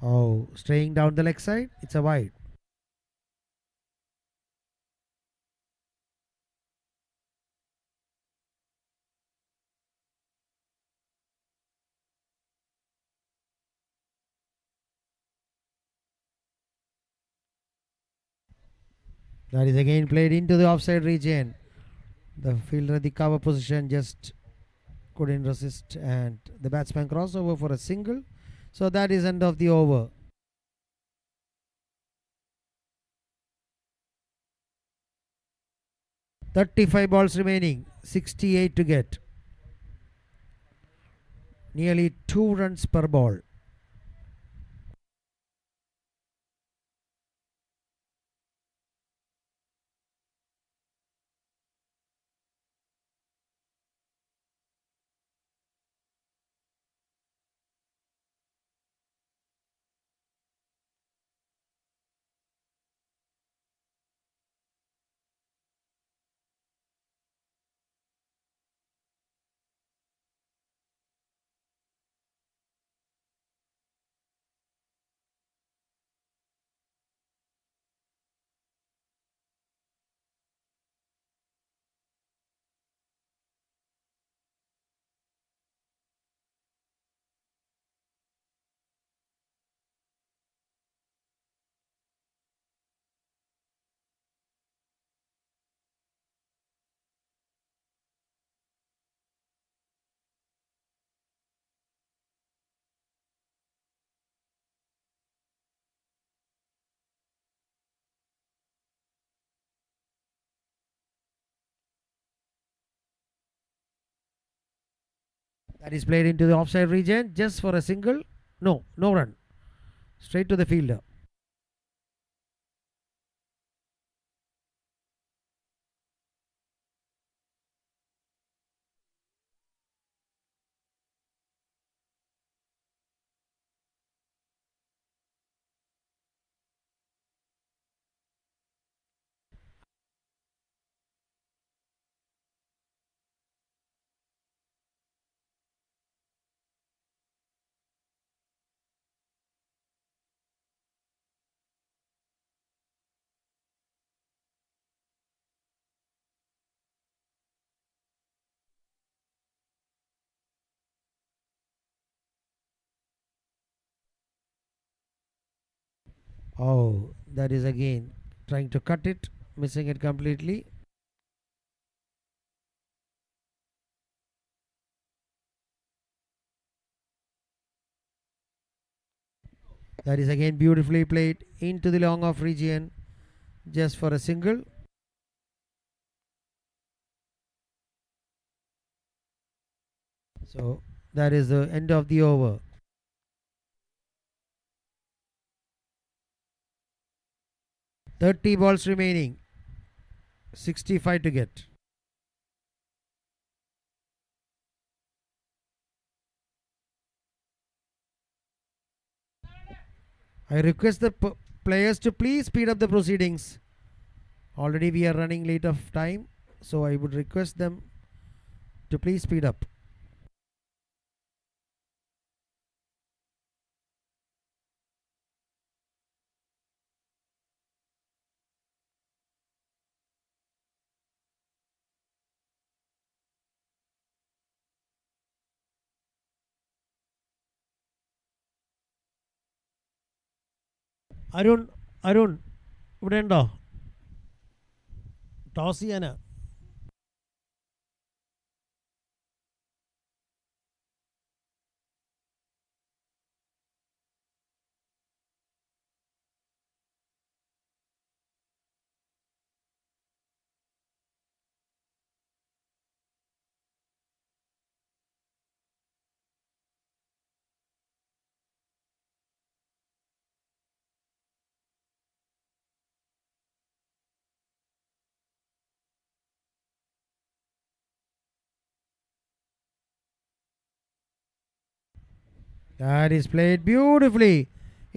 Oh, straying down the leg side, it's a wide. That is again played into the offside region. The fielder at the cover position just couldn't resist, and the batsman crossover for a single. So that is end of the over. 35 balls remaining, 68 to get. Nearly 2 runs per ball. That is played into the offside region just for a single. No, no run. Straight to the fielder. Oh, That is again trying to cut it, missing it completely. That is again beautifully played into the long off region just for a single. So that is the end of the over. "30 balls remaining, 65 to get." I request the players to please speed up the proceedings. Already we are running late of time, so I would request them to please speed up. Arun ഇവിടെ ഉണ്ടോ? Toss ചെയ്യാനാ. That is played beautifully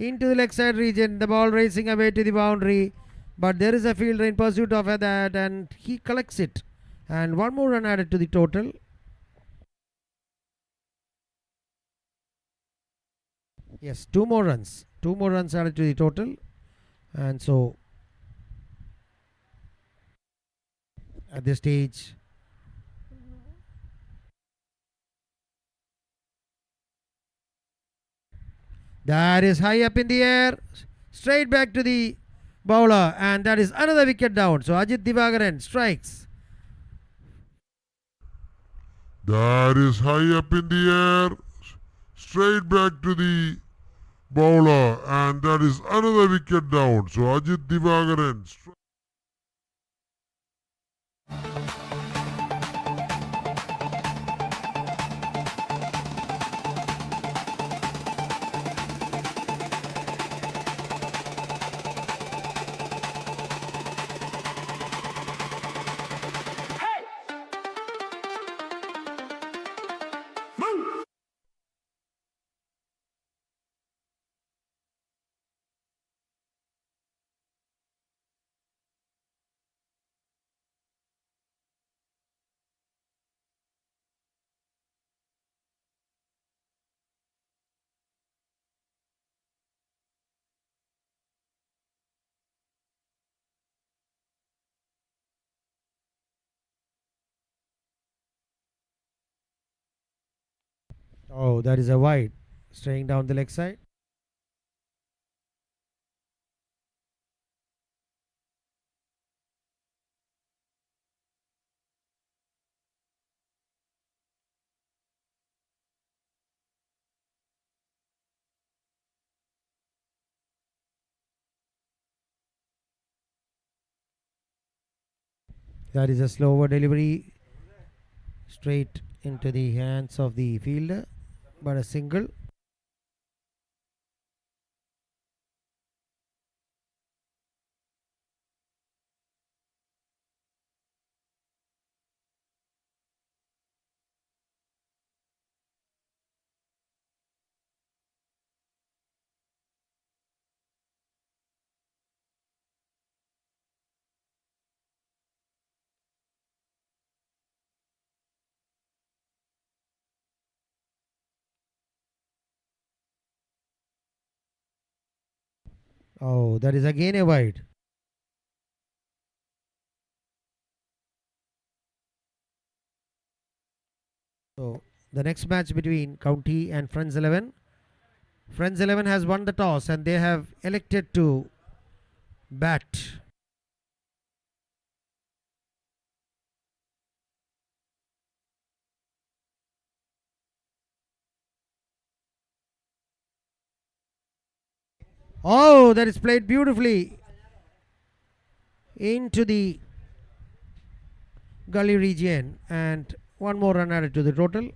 into the leg side region. The ball racing away to the boundary, but there is a fielder in pursuit of that, and he collects it. And one more run added to the total. Yes, two more runs. Two more runs added to the total. And so at this stage, that is high up in the air, straight back to the bowler, and that is another wicket down. So Ajit Divagaran strikes.
That is high up in the air, straight back to the bowler, and that is another wicket down. So Ajit Divagaran.
Oh, that is a wide, straying down the leg side. That is a slower delivery, straight into the hands of the fielder, but a single. Oh, that is again a wide. So the next match between County and Friends 11. Friends 11 has won the toss and they have elected to bat. Oh, that is played beautifully into the gully region, and one more run added to the total.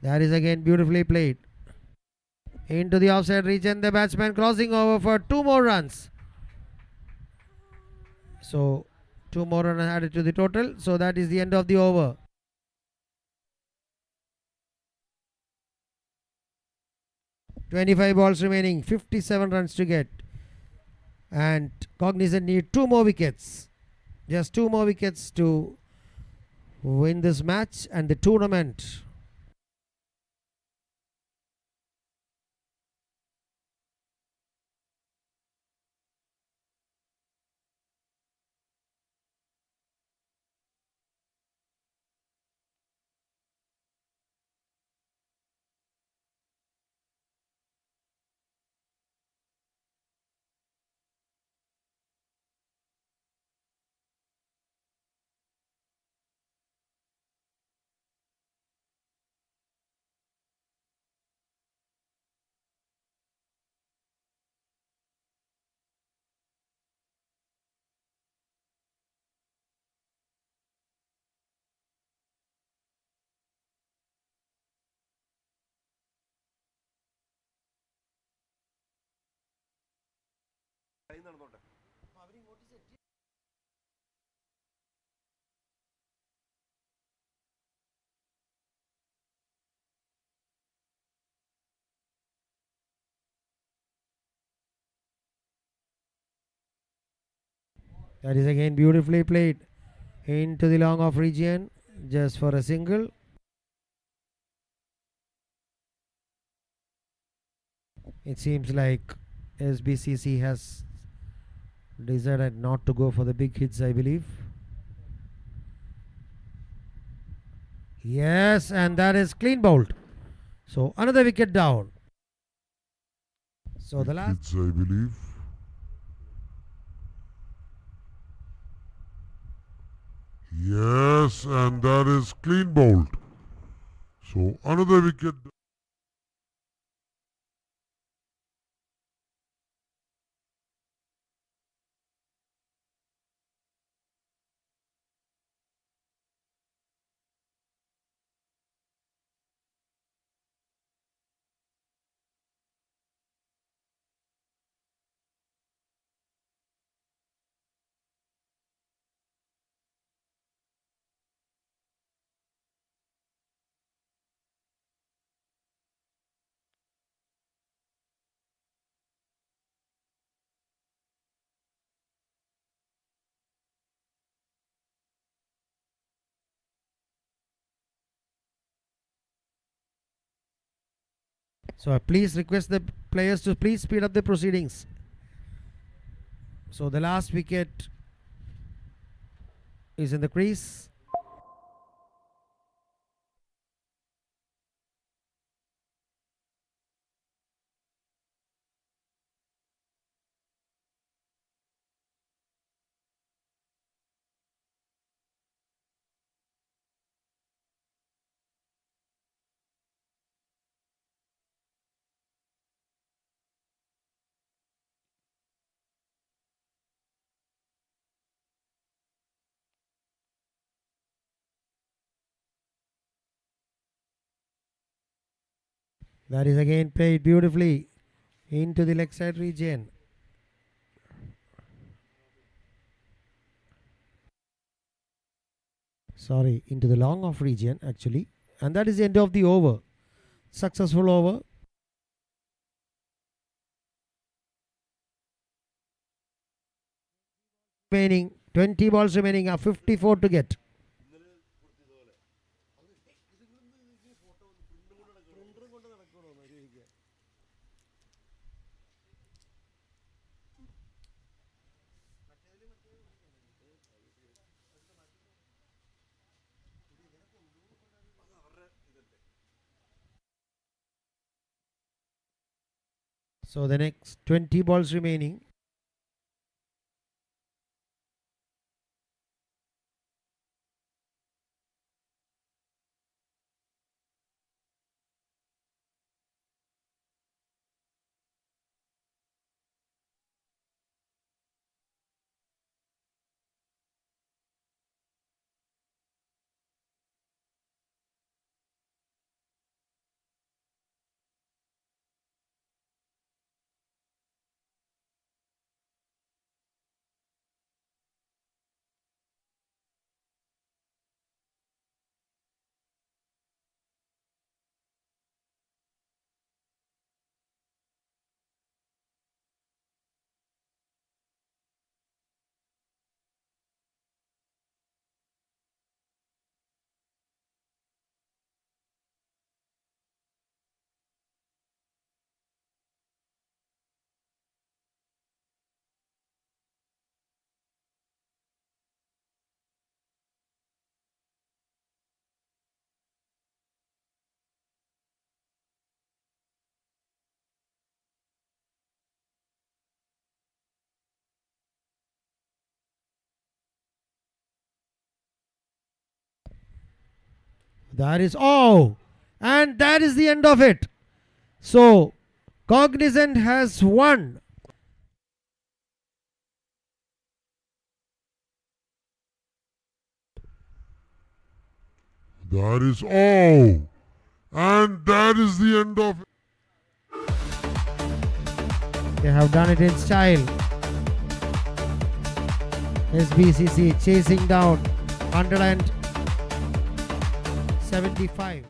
That is again beautifully played into the offside region. The batsman crossing over for 2 more runs. So 2 more runs added to the total. So that is the end of the over. "25 balls remaining, 57 runs to get, and Cognizant need 2 more wickets. Just 2 more wickets to win this match and the tournament. That is again beautifully played into the long off region, just for a single. It seems like Sbcc has decided not to go for the big hits, I believe. Yes, and that is clean bowled. So another wicket down. So the last.
Kids, I believe. Yes, and that is clean bowled. So another wicket.
So please request the players to please speed up the proceedings. So the last wicket is in the crease. That is again played beautifully into the leg side region. Sorry, into the long off region actually. And that is the end of the over. Successful over. Remaining 20 balls remaining, 54 to get. So the next 20 balls remaining. That is and that is the end of it. So Cognizant has won.
That is all. And that is the end of it.
They have done it in style. Sbcc chasing down 175.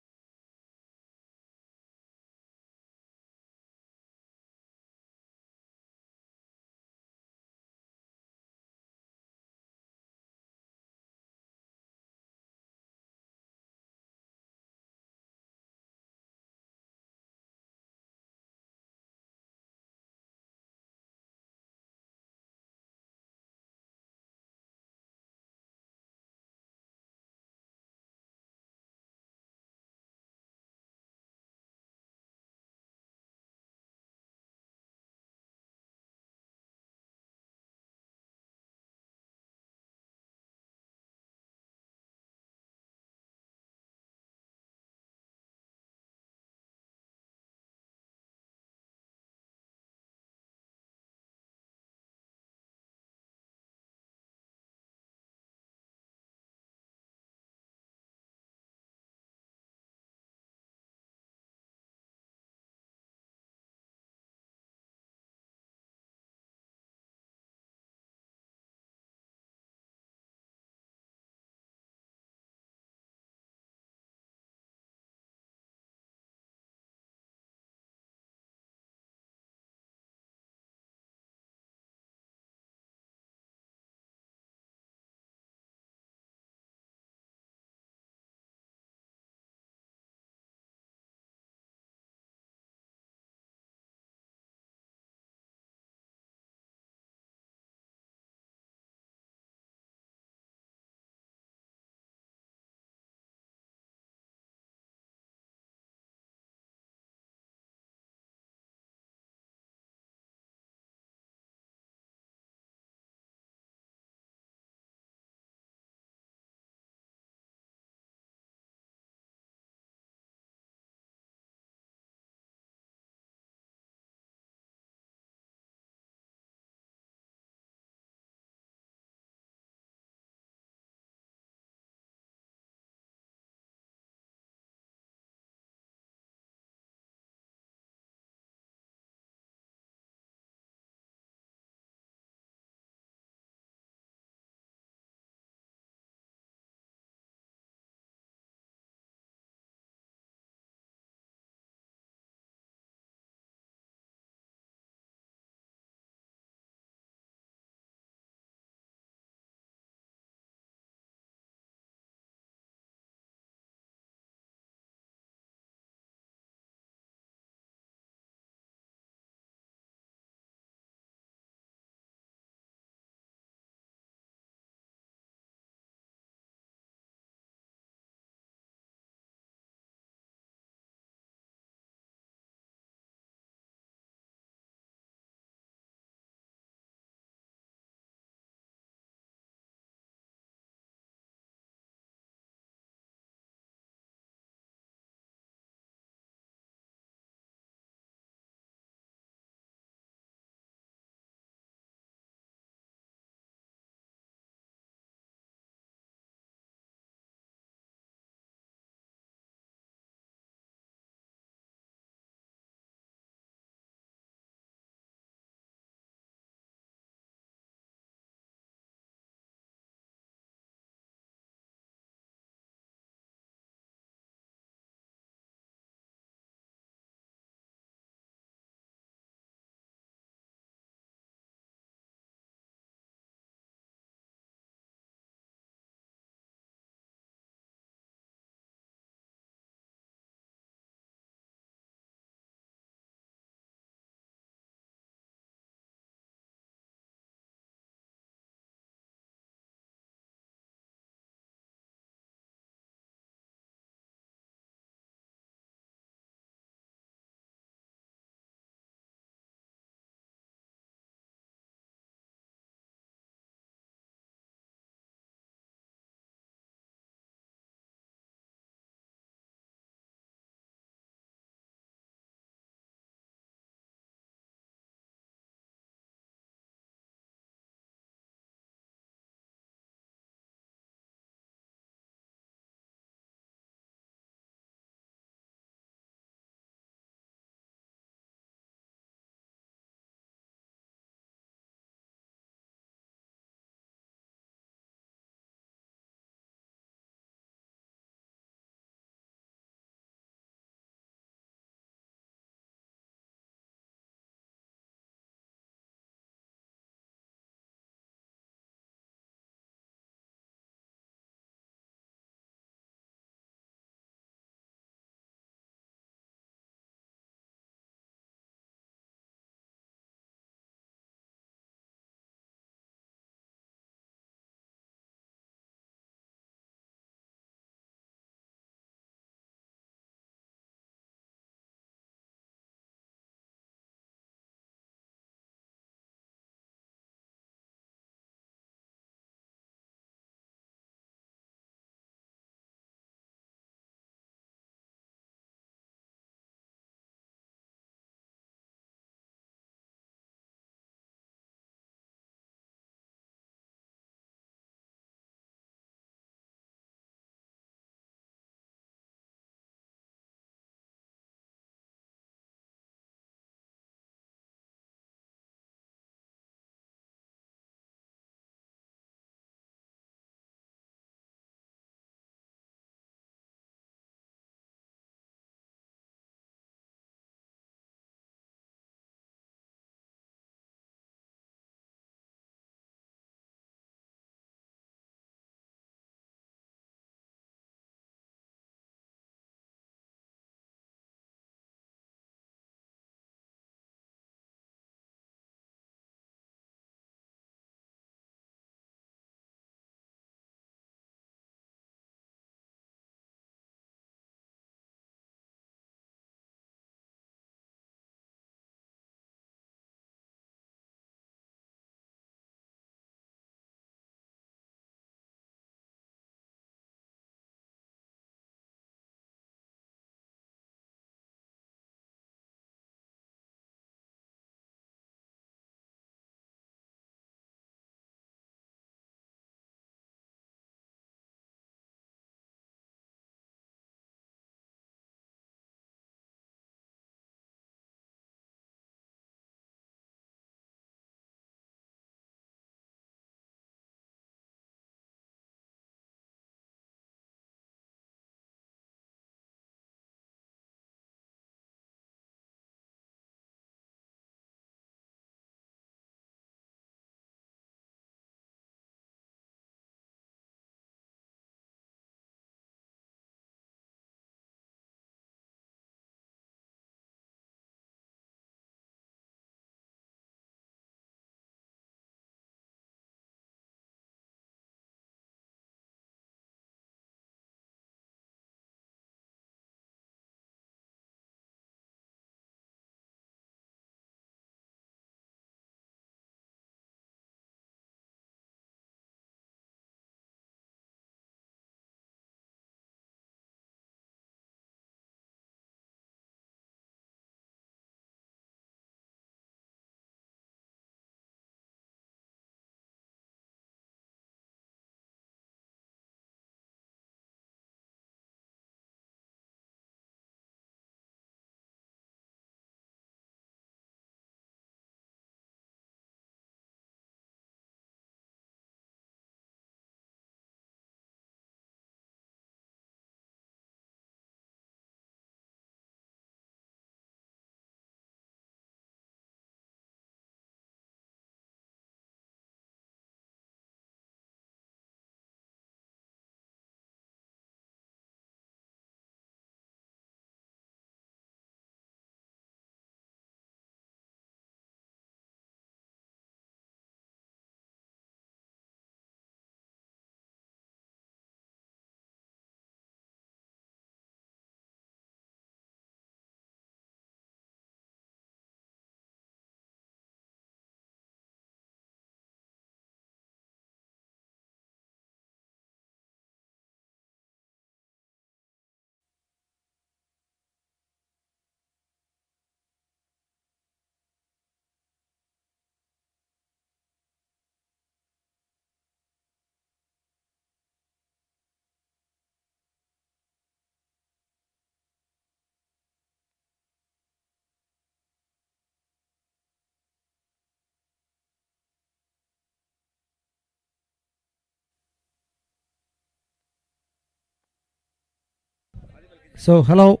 So hello.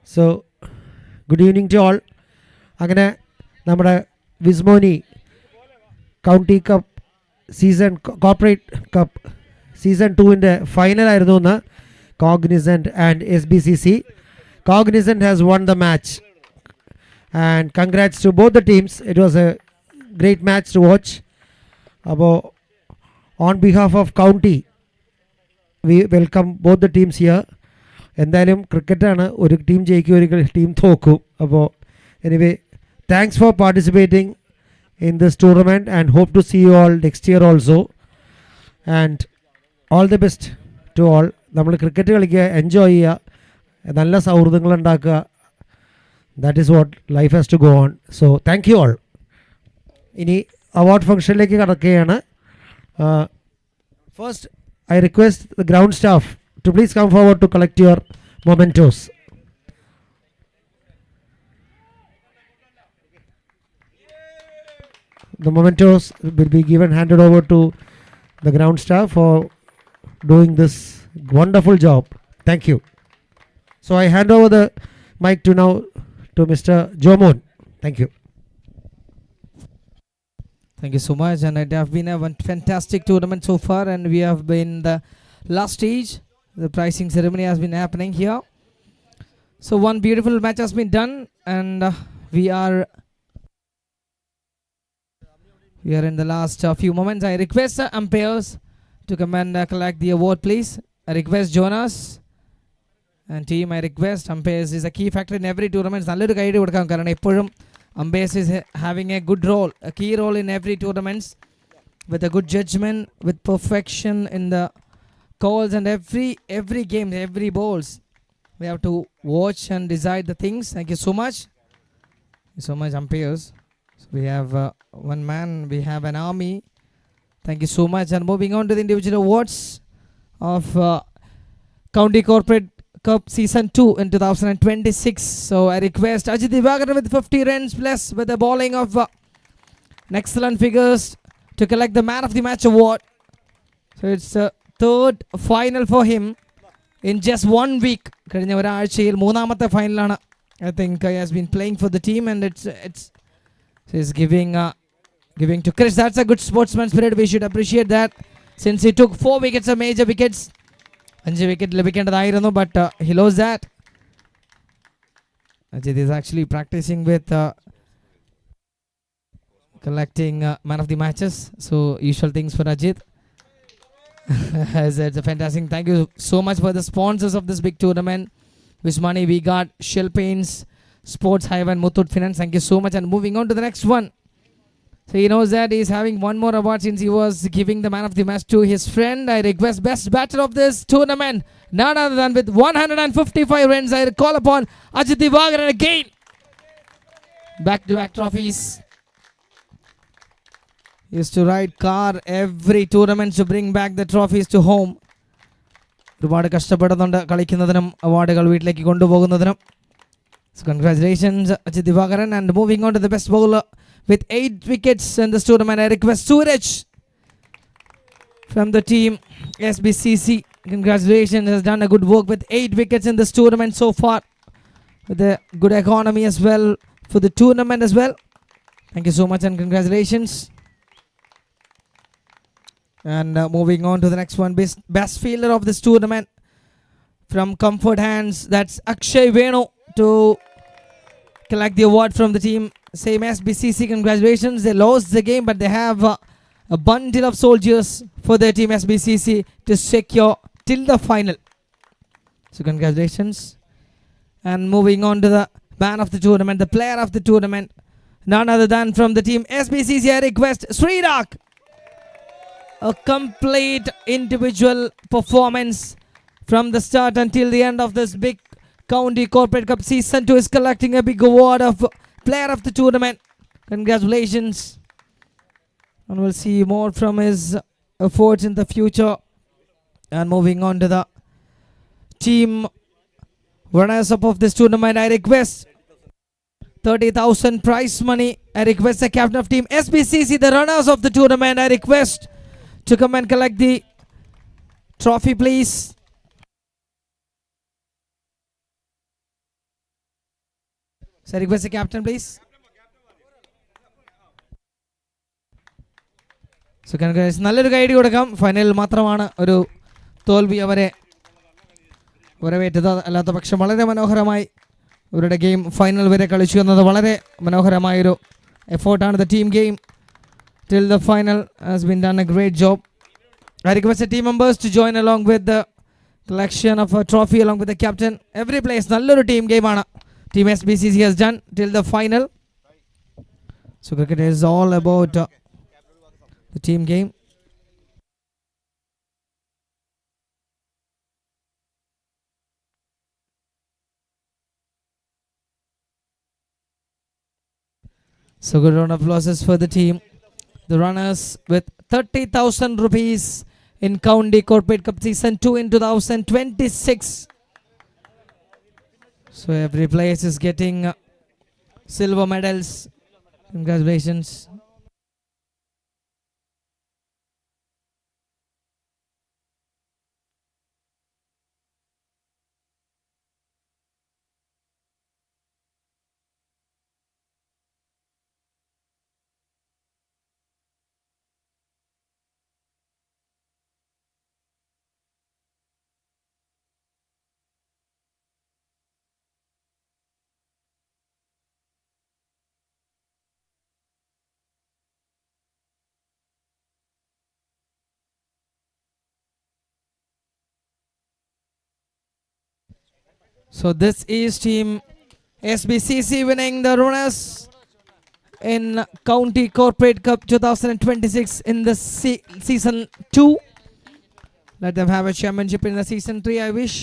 So good evening to all. അങ്ങനെ നമ്മുടെ Vismoney county cup season corporate cup season 2-ൻ്റെ ഫൈനലായിരുന്നു ഇന്ന്. Cognizant and Sbcc. Cognizant has won the match. And congrats to both the teams. It was a great match to watch. അപ്പോൾ on behalf of county, we welcome both the teams here. എന്തായാലും ക്രിക്കറ്റാണ്, ഒരു team ജയിക്കും ഒരു team തോക്കും. അപ്പോൾ anyway thanks for participating in this tournament and hope to see you all next year also. And all the best to all. നമ്മൾ cricket കളിക്കുക, enjoy ചെയ്യുക, നല്ല സൗഹൃദങ്ങൾ ഉണ്ടാക്കുക. That is what life has to go on. So thank you all. ഇനി award ഫംഗ്ഷനിലേക്ക് കടക്കുകയാണ്. First I request the ground staff to please come forward to collect your mementos. The mementos will be handed over to the ground staff for doing this wonderful job. Thank you. So I hand over the mic to Mr. Jomon. Thank you.
Thank you so much, and it has been a fantastic tournament so far, and we have been the last stage. The pricing ceremony has been happening here. So one beautiful match has been done, and we are in the last few moments. I request the umpires to come and collect the award, please. I request Jonas and team. I request umpires is a key factor in every tournament. Nalloru guide kodukam karanam eppozhum umpires is having a good role, a key role in every tournaments, with a good judgment, with perfection in the calls, and every game, every balls we have to watch and decide the things. Thank you so much. Thank you so much, umpires. So we have one man, we have an army. Thank you so much. And moving on to the individual awards of County Corporate Cup Season 2 in 2026. So I request Ajit Divagaran with 50 runs plus with the bowling of an excellent figures to collect the Man of the Match award. So it's third final for him in just 1 week. കഴിഞ്ഞ ഒരാഴ്ചയിൽ മൂന്നാമത്തെ ഫൈനലാണ്. I think he has been playing for the team, and it's giving to Chris. That's a good sportsman spirit. We should appreciate that, since he took 4 wickets, major wickets. 5 wicket ലഭിക്കേണ്ടതായിരുന്നു, but he lost that. Ajit is actually practicing with collecting man of the matches. So usual things for Ajit. It's a fantastic. Thank you so much for the sponsors of this big tournament. Which money we got? Shell Paints, Sports Hive, and Muthoot Finance. Thank you so much. And moving on to the next one. So he knows that he's having one more award since he was giving the man of the match to his friend. I request best batter of this tournament, none other than with 155 runs. I call upon Ajit Divagaran again. Back-to-back trophies. He used to ride car every tournament to bring back the trophies to home. ഒരുപാട് കഷ്ടപ്പെടുന്നുണ്ട് കളിക്കുന്നതിനും അവാർഡുകൾ വീട്ടിലേക്ക് കൊണ്ടുപോകുന്നതിനും. So congratulations Ajit Divagaran. And moving on to the best bowler with 8 wickets in this tournament, I request Suraj from the team Sbcc. Congratulations, has done a good work with 8 wickets in this tournament so far, with a good economy as well for the tournament as well. Thank you so much and congratulations. And moving on to the next one, best fielder of this tournament from Comfort Hands, that's Akshay Venu to collect the award from the team. Same as Sbcc, congratulations. They lost the game, but they have a bundle of soldiers for their team Sbcc to secure till the final. So congratulations. And moving on to the man of the tournament, the player of the tournament, none other than from the team Sbcc, I request Srirak. A complete individual performance from the start until the end of this big County Corporate Cup Season 2 is collecting a big award of player of the tournament. Congratulations. And we'll see more from his efforts in the future. And moving on to the team runners up of this tournament, I request 30,000 prize money. I request the captain of team Sbcc, the runners of the tournament, I request to come and collect the trophy, please. So I request the captain, please. So congratulations. നല്ലൊരു guide കൊടുക്കാം. ഫൈനലിൽ മാത്രമാണ് ഒരു തോൽവി അവരെ വരവേറ്റത്. അല്ലാത്ത പക്ഷം വളരെ മനോഹരമായി ഇവരുടെ ഗെയിം ഫൈനൽ വരെ കളിച്ചു എന്നത് വളരെ മനോഹരമായൊരു എഫേർട്ടാണ്. The team game till the final has been done a great job. I request the team members to join along with the collection of a trophy along with the captain. Every place nalloru team game aanu team SBCC has done till the final. So cricket is all about the team game. So good round of applause for the team. The runners with 30,000 rupees in County Corporate Cup Season 2 in 2026. So every place is getting silver medals. Congratulations. So this is team SBCC winning the runners in County Corporate Cup 2026 in the season 2. Let them have a championship in the season 3, I wish.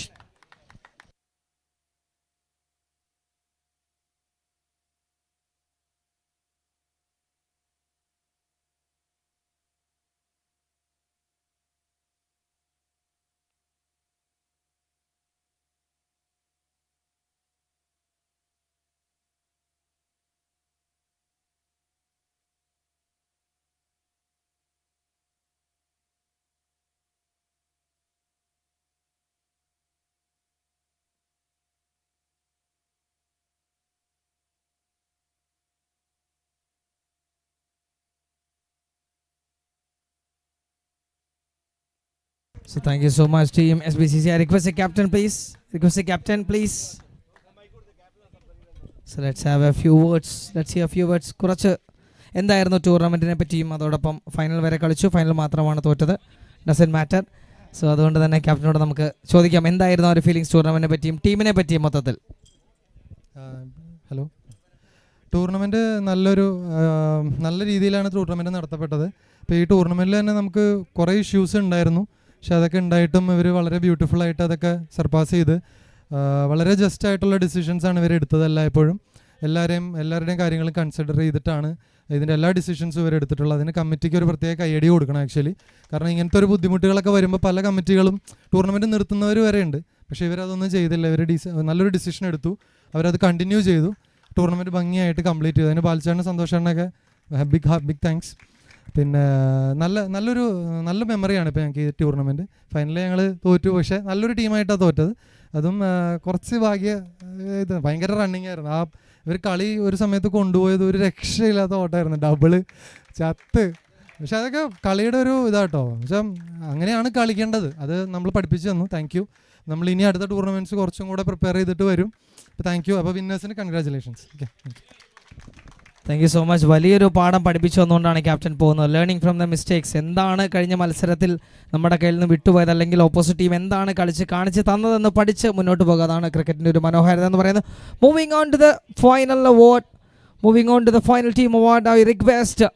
So thank you so much, team SBCC. I request a captain, please. Request a captain, please. So let's have a few words. Let's hear a few words. കുറച്ച് എന്തായിരുന്നു ടൂർണമെൻറ്റിനെ പറ്റിയും അതോടൊപ്പം final വരെ കളിച്ചു. Final മാത്രമാണ് തോറ്റത്. Doesn't matter. So അതുകൊണ്ട് തന്നെ ക്യാപ്റ്റനോട് നമുക്ക് ചോദിക്കാം എന്തായിരുന്നു ആ ഒരു ഫീലിങ്സ് ടൂർണമെൻറ്റിനെ പറ്റിയും ടീമിനെ പറ്റിയും മൊത്തത്തിൽ.
ഹലോ, ടൂർണമെൻറ്റ് നല്ല രീതിയിലാണ് ടൂർണമെൻറ്റ് നടത്തപ്പെട്ടത്. ഇപ്പോൾ ഈ ടൂർണമെൻറ്റിൽ തന്നെ നമുക്ക് കുറേ ഇഷ്യൂസ് ഉണ്ടായിരുന്നു. പക്ഷെ അതൊക്കെ ഉണ്ടായിട്ടും ഇവർ വളരെ ബ്യൂട്ടിഫുള്ളായിട്ട് അതൊക്കെ സർപ്പാസ് ചെയ്ത് വളരെ ജസ്റ്റ് ആയിട്ടുള്ള ഡിസിഷൻസാണ് ഇവർ എടുത്തത്. എല്ലായ്പ്പോഴും എല്ലാവരുടെയും കാര്യങ്ങൾ കൺസിഡർ ചെയ്തിട്ടാണ് ഇതിൻ്റെ എല്ലാ ഡിസിഷൻസും ഇവർ എടുത്തിട്ടുള്ളത്. അതിന് കമ്മിറ്റിക്ക് ഒരു പ്രത്യേക കയ്യടി കൊടുക്കണം ആക്ച്വലി. കാരണം ഇങ്ങനത്തെ ഒരു ബുദ്ധിമുട്ടുകളൊക്കെ വരുമ്പോൾ പല കമ്മിറ്റികളും ടൂർണമെൻറ്റ് നിർത്തുന്നവർ വരെ ഉണ്ട്. പക്ഷേ ഇവരതൊന്നും ചെയ്തില്ല. ഇവർ നല്ലൊരു ഡിസിഷൻ എടുത്തു. അവരത് കണ്ടിന്യൂ ചെയ്തു. ടൂർണമെൻറ്റ് ഭംഗിയായിട്ട് കംപ്ലീറ്റ് ചെയ്തു. അതിന് ബാൽച്ചാണ് സന്തോഷാണൊക്കെ ബിഗ് താങ്ക്സ്. പിന്നെ നല്ല മെമ്മറിയാണ് ഇപ്പോൾ ഞങ്ങൾക്ക് ഈ ടൂർണമെൻറ്റ്. ഫൈനലിൽ ഞങ്ങൾ തോറ്റു, പക്ഷേ നല്ലൊരു ടീമായിട്ടാണ് തോറ്റത്. അതും കുറച്ച് ഭയങ്കര റണ്ണിങ് ആയിരുന്നു. ഇവർ കളി ഒരു സമയത്ത് കൊണ്ടുപോയത് ഒരു രക്ഷയില്ലാത്ത ഓട്ടമായിരുന്നു, ഡബിള് ചത്ത്. പക്ഷെ അതൊക്കെ കളിയുടെ ഒരു ഇതാട്ടോ. പക്ഷേ അങ്ങനെയാണ് കളിക്കേണ്ടത്. അത് നമ്മൾ പഠിപ്പിച്ചു തന്നു. Thank you. നമ്മൾ ഇനി അടുത്ത ടൂർണമെൻറ്റ്സ് കുറച്ചും കൂടെ പ്രിപ്പയർ ചെയ്തിട്ട് വരും. അപ്പോൾ താങ്ക് യു. അപ്പോൾ വിന്നേഴ്സിന് congratulations. Okay,
thank you so much. വലിയൊരു പാഠം പഠിപ്പിച്ചു വന്നുകൊണ്ടാണ് ക്യാപ്റ്റൻ പോകുന്നത്. Learning from the mistakes. എന്താണ് കഴിഞ്ഞ മത്സരത്തിൽ നമ്മുടെ കയ്യിൽ നിന്ന് വിട്ടുപോയത്, അല്ലെങ്കിൽ ഓപ്പോസിറ്റ് ടീം എന്താണ് കാണിച്ച് തന്നതെന്ന് പഠിച്ച് മുന്നോട്ട് പോകുക. അതാണ് ക്രിക്കറ്റിൻ്റെ ഒരു മനോഹാരിത എന്ന് പറയുന്നത്. Moving on to the final award, moving on to the final team award, I request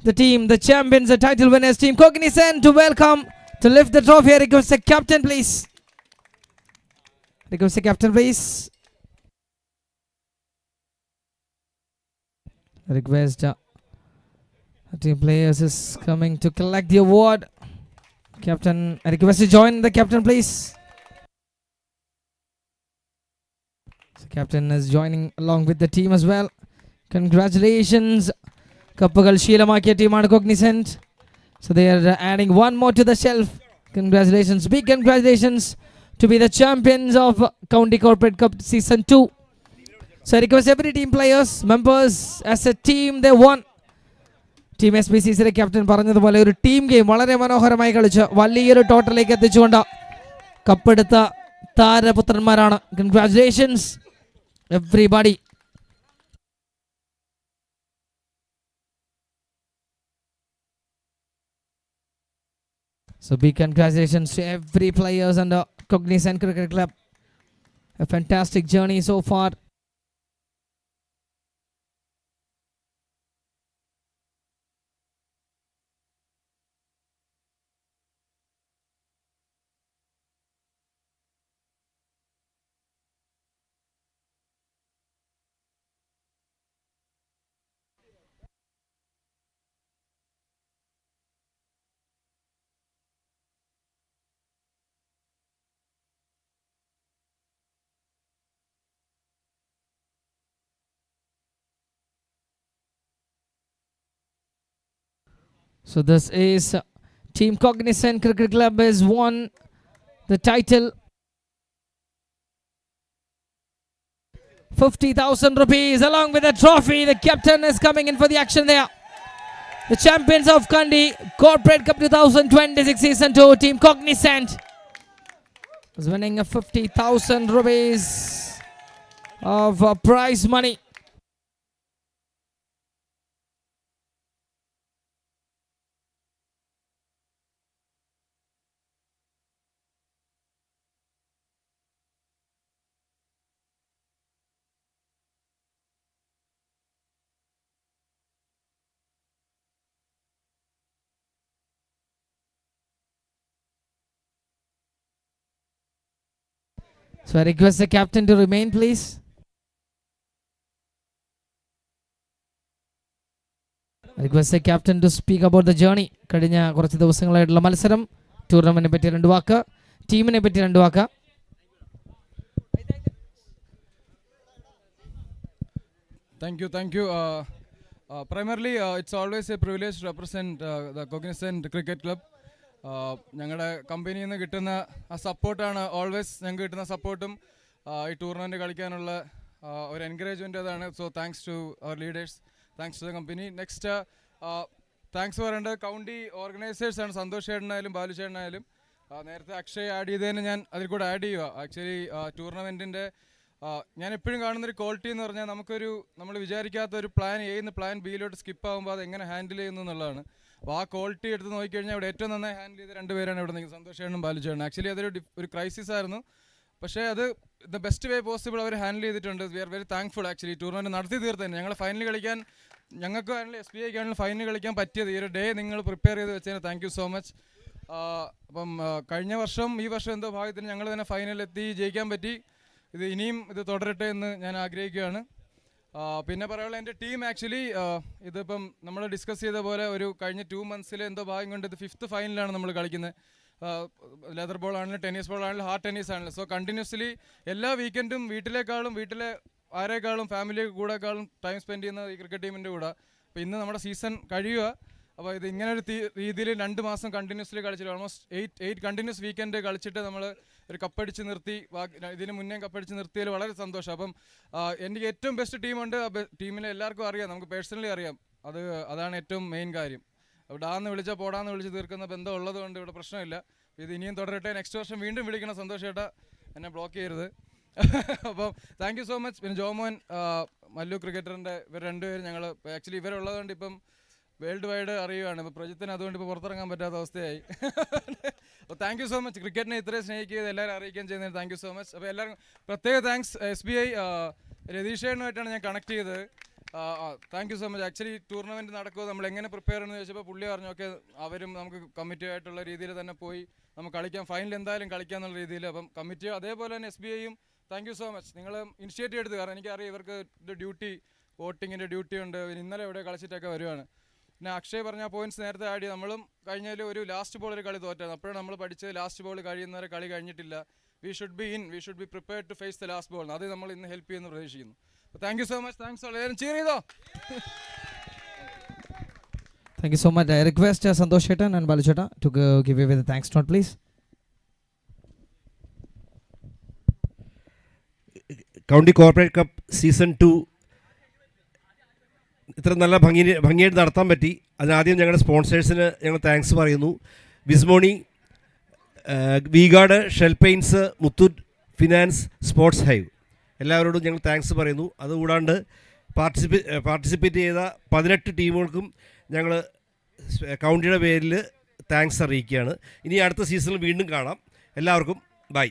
the team, the champions, the title winners, team Cognizant, to welcome, to lift the trophy. I request the captain, please. Request the captain, please. I request the team players is coming to collect the award. Captain, I request to join the captain, please. So captain is joining along with the team as well. Congratulations. കപ്പുകൾ ശീലമാക്കിയ ടീമാണ് Cognizant. So they are adding one more to the shelf. Congratulations, big congratulations to be the champions of County Corporate Cup Season 2. So I request every team players, members, as a team they won. Team SBCCയുടെ captain പറഞ്ഞതുപോലെ ഒരു team game വളരെ മനോഹരമായി കളിച്ച് വലിയൊരു ടോട്ടലിലേക്ക് എത്തിച്ചുകൊണ്ട് കപ്പെടുത്ത താരപുത്രന്മാരാണ്. Congratulations everybody. So big congratulations to every players and the Cognizant Cricket Club. A fantastic journey so far. So this is Team Cognizant Cricket Club has won the title. 50,000 rupees along with the trophy. The captain is coming in for the action there. The champions of Kandy Corporate Cup 2026 Season 2, Team Cognizant is winning a 50,000 rupees of prize money. So I request the captain to remain, please. I request the captain to speak about the journey. കഴിഞ്ഞ കുറച്ച് ദിവസങ്ങളായിട്ടുള്ള മത്സരം, ടൂർണമെന്റിനെ പറ്റി 2 വാക്ക്, ടീമിനെ പറ്റി 2 വാക്ക്.
Thank you. Primarily, it's always a privilege to represent the Cognizant Cricket Club. ഞങ്ങളുടെ കമ്പനിയിൽ നിന്ന് കിട്ടുന്ന ആ സപ്പോർട്ടാണ് ഓൾവേസ് ഞങ്ങൾക്ക് കിട്ടുന്ന സപ്പോർട്ടും ഈ ടൂർണമെൻറ്റ് കളിക്കാനുള്ള ഒരു എൻകറേജ്മെൻറ്റ് അതാണ്. So thanks to our leaders, thanks to the company. Next thanks പറയേണ്ടത് കൗണ്ടി ഓർഗനൈസേഴ്സാണ്. സന്തോഷ് ചേട്ടനായാലും ബാലു ചേട്ടനായാലും. നേരത്തെ അക്ഷയ് ആഡ് ചെയ്തതിന് ഞാൻ അതിൽ കൂടെ ആഡ് ചെയ്യുക. ആക്ച്വലി ടൂർണമെൻറ്റിൻ്റെ ഞാൻ എപ്പോഴും കാണുന്നൊരു ക്വാളിറ്റി എന്ന് പറഞ്ഞാൽ നമ്മൾ വിചാരിക്കാത്ത ഒരു പ്ലാൻ എയിൽ പ്ലാൻ ബിയിലോട്ട് സ്കിപ്പ് ആകുമ്പോൾ അത് എങ്ങനെ ഹാൻഡിൽ ചെയ്യുന്നു എന്നുള്ളതാണ്. അപ്പോൾ ആ ക്വാളിറ്റി എടുത്ത് നോക്കിക്കഴിഞ്ഞാൽ ഇവിടെ ഏറ്റവും നന്നായി ഹാൻഡിൽ ചെയ്ത 2 പേരാണ് ഇവിടെ നിൽക്കുന്നത്, സന്തോഷ് ചേട്ടനും ബാലു ചേട്ടനും. ആക്ച്വലി അതൊരു ക്രൈസിസ് ആയിരുന്നു, പക്ഷേ അത് ദ ബെസ്റ്റ് വേ പോസിബിൾ അവർ ഹാൻഡിൽ ചെയ്തിട്ടുണ്ട്. We are very thankful. Actually tournament നടത്തി തീർത്തന്നെ ഞങ്ങൾ ഫൈനൽ കളിക്കാൻ, ഞങ്ങൾക്ക് ആണെങ്കിലും SBIക്ക് ആണെങ്കിലും ഫൈനൽ കളിക്കാൻ പറ്റിയത് ഈ ഒരു ഡേ നിങ്ങൾ പ്രിപ്പയർ ചെയ്ത് വെച്ചതിന് താങ്ക് യു സോ മച്ച്. അപ്പം കഴിഞ്ഞ വർഷം ഈ വർഷം എന്തോ ഭാഗ്യത്തിന് ഞങ്ങൾ തന്നെ ഫൈനലിലെത്തി ജയിക്കാൻ പറ്റി. ഇനിയും ഇത് തുടരട്ടെ എന്ന് ഞാൻ ആഗ്രഹിക്കുകയാണ്. പിന്നെ പറയാനുള്ള എൻ്റെ ടീം ആക്ച്വലി ഇതിപ്പം നമ്മൾ ഡിസ്കസ് ചെയ്ത പോലെ ഒരു കഴിഞ്ഞ 2 months എന്തോ ഭാഗ്യം കൊണ്ട് ഇത് 5th ഫൈനലാണ് നമ്മൾ കളിക്കുന്നത്. ലെതർ ബോൾ ആണെങ്കിലും ടെന്നീസ് ബോൾ ആണെങ്കിലും ഹാർഡ് ടെന്നീസ് ആണെങ്കിലും. സോ കണ്ടിന്യൂസ്ലി എല്ലാ വീക്കെൻഡും വീട്ടിലെ ആരെക്കാളും ഫാമിലി കൂടെക്കാളും ടൈം സ്പെൻഡ് ചെയ്യുന്നത് ഈ ക്രിക്കറ്റ് ടീമിൻ്റെ കൂടെ. അപ്പോൾ ഇന്ന് നമ്മുടെ സീസൺ കഴിയുക. അപ്പോൾ ഇത് ഇങ്ങനെ ഒരു രീതിയിൽ 2 മാസം കണ്ടിന്യൂസ്ലി കളിച്ചിട്ട് ഓൾമോസ്റ്റ് 8 കണ്ടിന്യൂസ് വീക്കെൻഡ് കളിച്ചിട്ട് നമ്മൾ ഒരു കപ്പടിച്ച് നിർത്തി. ഇതിന് മുന്നേ കപ്പടിച്ച് നിർത്തിയതിൽ വളരെ സന്തോഷം. അപ്പം എനിക്ക് ഏറ്റവും ബെസ്റ്റ് ടീമുണ്ട്. ടീമിനെ എല്ലാവർക്കും അറിയാം, നമുക്ക് പേഴ്സണലി അറിയാം. അതാണ് ഏറ്റവും മെയിൻ കാര്യം. ഡാന്ന് വിളിച്ചാൽ പോടാന്ന് വിളിച്ച് തീർക്കുന്ന ബന്ധം ഉള്ളത് കൊണ്ട് ഇവിടെ പ്രശ്നമില്ല. ഇത് ഇനിയും തുടരട്ടെ. നെക്സ്റ്റ് വർഷം വീണ്ടും വിളിക്കണം. സന്തോഷേട്ടാ, എന്നെ ബ്ലോക്ക് ചെയ്യരുത്. അപ്പം താങ്ക് യു സോ മച്ച്. പിന്നെ ജോമോൻ, മല്ലു ക്രിക്കറ്ററിൻ്റെ ഇവർ 2 പേരും ഞങ്ങൾ ആക്ച്വലി ഇവരുള്ളതുകൊണ്ട് ഇപ്പം വേൾഡ് വൈഡ് അറിയുകയാണ്. ഇപ്പോൾ പ്രജിത്തിന് അതുകൊണ്ട് ഇപ്പോൾ പുറത്തിറങ്ങാൻ പറ്റാത്ത അവസ്ഥയായി. അപ്പോൾ താങ്ക് യു സോ മച്ച്. ക്രിക്കറ്റിനെ ഇത്രയും സ്നേഹിക്കുകയും എല്ലാവരും അറിയിക്കാൻ ചെയ്യുന്നതിന് താങ്ക് യു സോ മച്ച്. അപ്പോൾ എല്ലാവർക്കും പ്രത്യേക താങ്ക്സ്. SBI രതീഷേനുമായിട്ടാണ് ഞാൻ കണക്ട് ചെയ്തത്. Thank you so much. Actually tournament നടക്കുമോ, നമ്മൾ എങ്ങനെ പ്രിപ്പയർ എന്ന് ചോദിച്ചപ്പോൾ പുള്ളി പറഞ്ഞു ഓക്കെ അവരും നമുക്ക് കമ്മിറ്റി ആയിട്ടുള്ള രീതിയിൽ തന്നെ പോയി നമുക്ക് കളിക്കാം, ഫൈനൽ എന്തായാലും കളിക്കാം എന്നുള്ള രീതിയിൽ. അപ്പം കമ്മിറ്റി അതേപോലെ തന്നെ SBIയും താങ്ക് യു സോ മച്ച്. നിങ്ങൾ ഇനിഷ്യേറ്റീവ് എടുത്ത്, കാരണം എനിക്കറിയാം ഇവർക്ക് ഇത് ഡ്യൂട്ടി, വോട്ടിങ്ങിൻ്റെ ഡ്യൂട്ടി ഉണ്ട്. ഇന്നലെ ഇവിടെ കളിച്ചിട്ടൊക്കെ വരുവാണ്. പിന്നെ അക്ഷയ് പറഞ്ഞ പോയിന്റ്സ് നേരത്തെ ആഡ് ചെയ്ത് നമ്മളും കഴിഞ്ഞതിൽ ഒരു ലാസ്റ്റ് ബോൾ ഒരു കളി തോറ്റാണ്. അപ്പോഴാണ് നമ്മൾ പഠിച്ചത് ലാസ്റ്റ് ബോൾ കഴിയുന്നവരെ കളി കഴിഞ്ഞിട്ടില്ല. We should be prepared to face the last ball. അത് നമ്മൾ ഇന്ന് ഹെൽപ്പ് ചെയ്യുമെന്ന് പ്രതീക്ഷിക്കുന്നു. Thank you so much. Thanks. എല്ലാവരും cheer ചെയ്തോ.
Thank you so much. I request Santosh Chetan and Balu Cheta to give away the thanks note, please.
County corporate cup season 2 ഇത്ര നല്ല ഭംഗിയായിട്ട് നടത്താൻ പറ്റി. അതിനാദ്യം ഞങ്ങളുടെ സ്പോൺസേഴ്സിന് ഞങ്ങൾ താങ്ക്സ് പറയുന്നു. Vismoney, VGuard, Shell Paints, Muthoot Finance, Sports Hive, എല്ലാവരോടും ഞങ്ങൾ താങ്ക്സ് പറയുന്നു. അതുകൂടാണ്ട് പാർട്ടിസിപ്പേറ്റ് ചെയ്ത 18 ടീമുകൾക്കും ഞങ്ങൾ കൗണ്ടിയുടെ പേരിൽ താങ്ക്സ് അറിയിക്കുകയാണ്. ഇനി അടുത്ത സീസണിൽ വീണ്ടും കാണാം. എല്ലാവർക്കും ബൈ.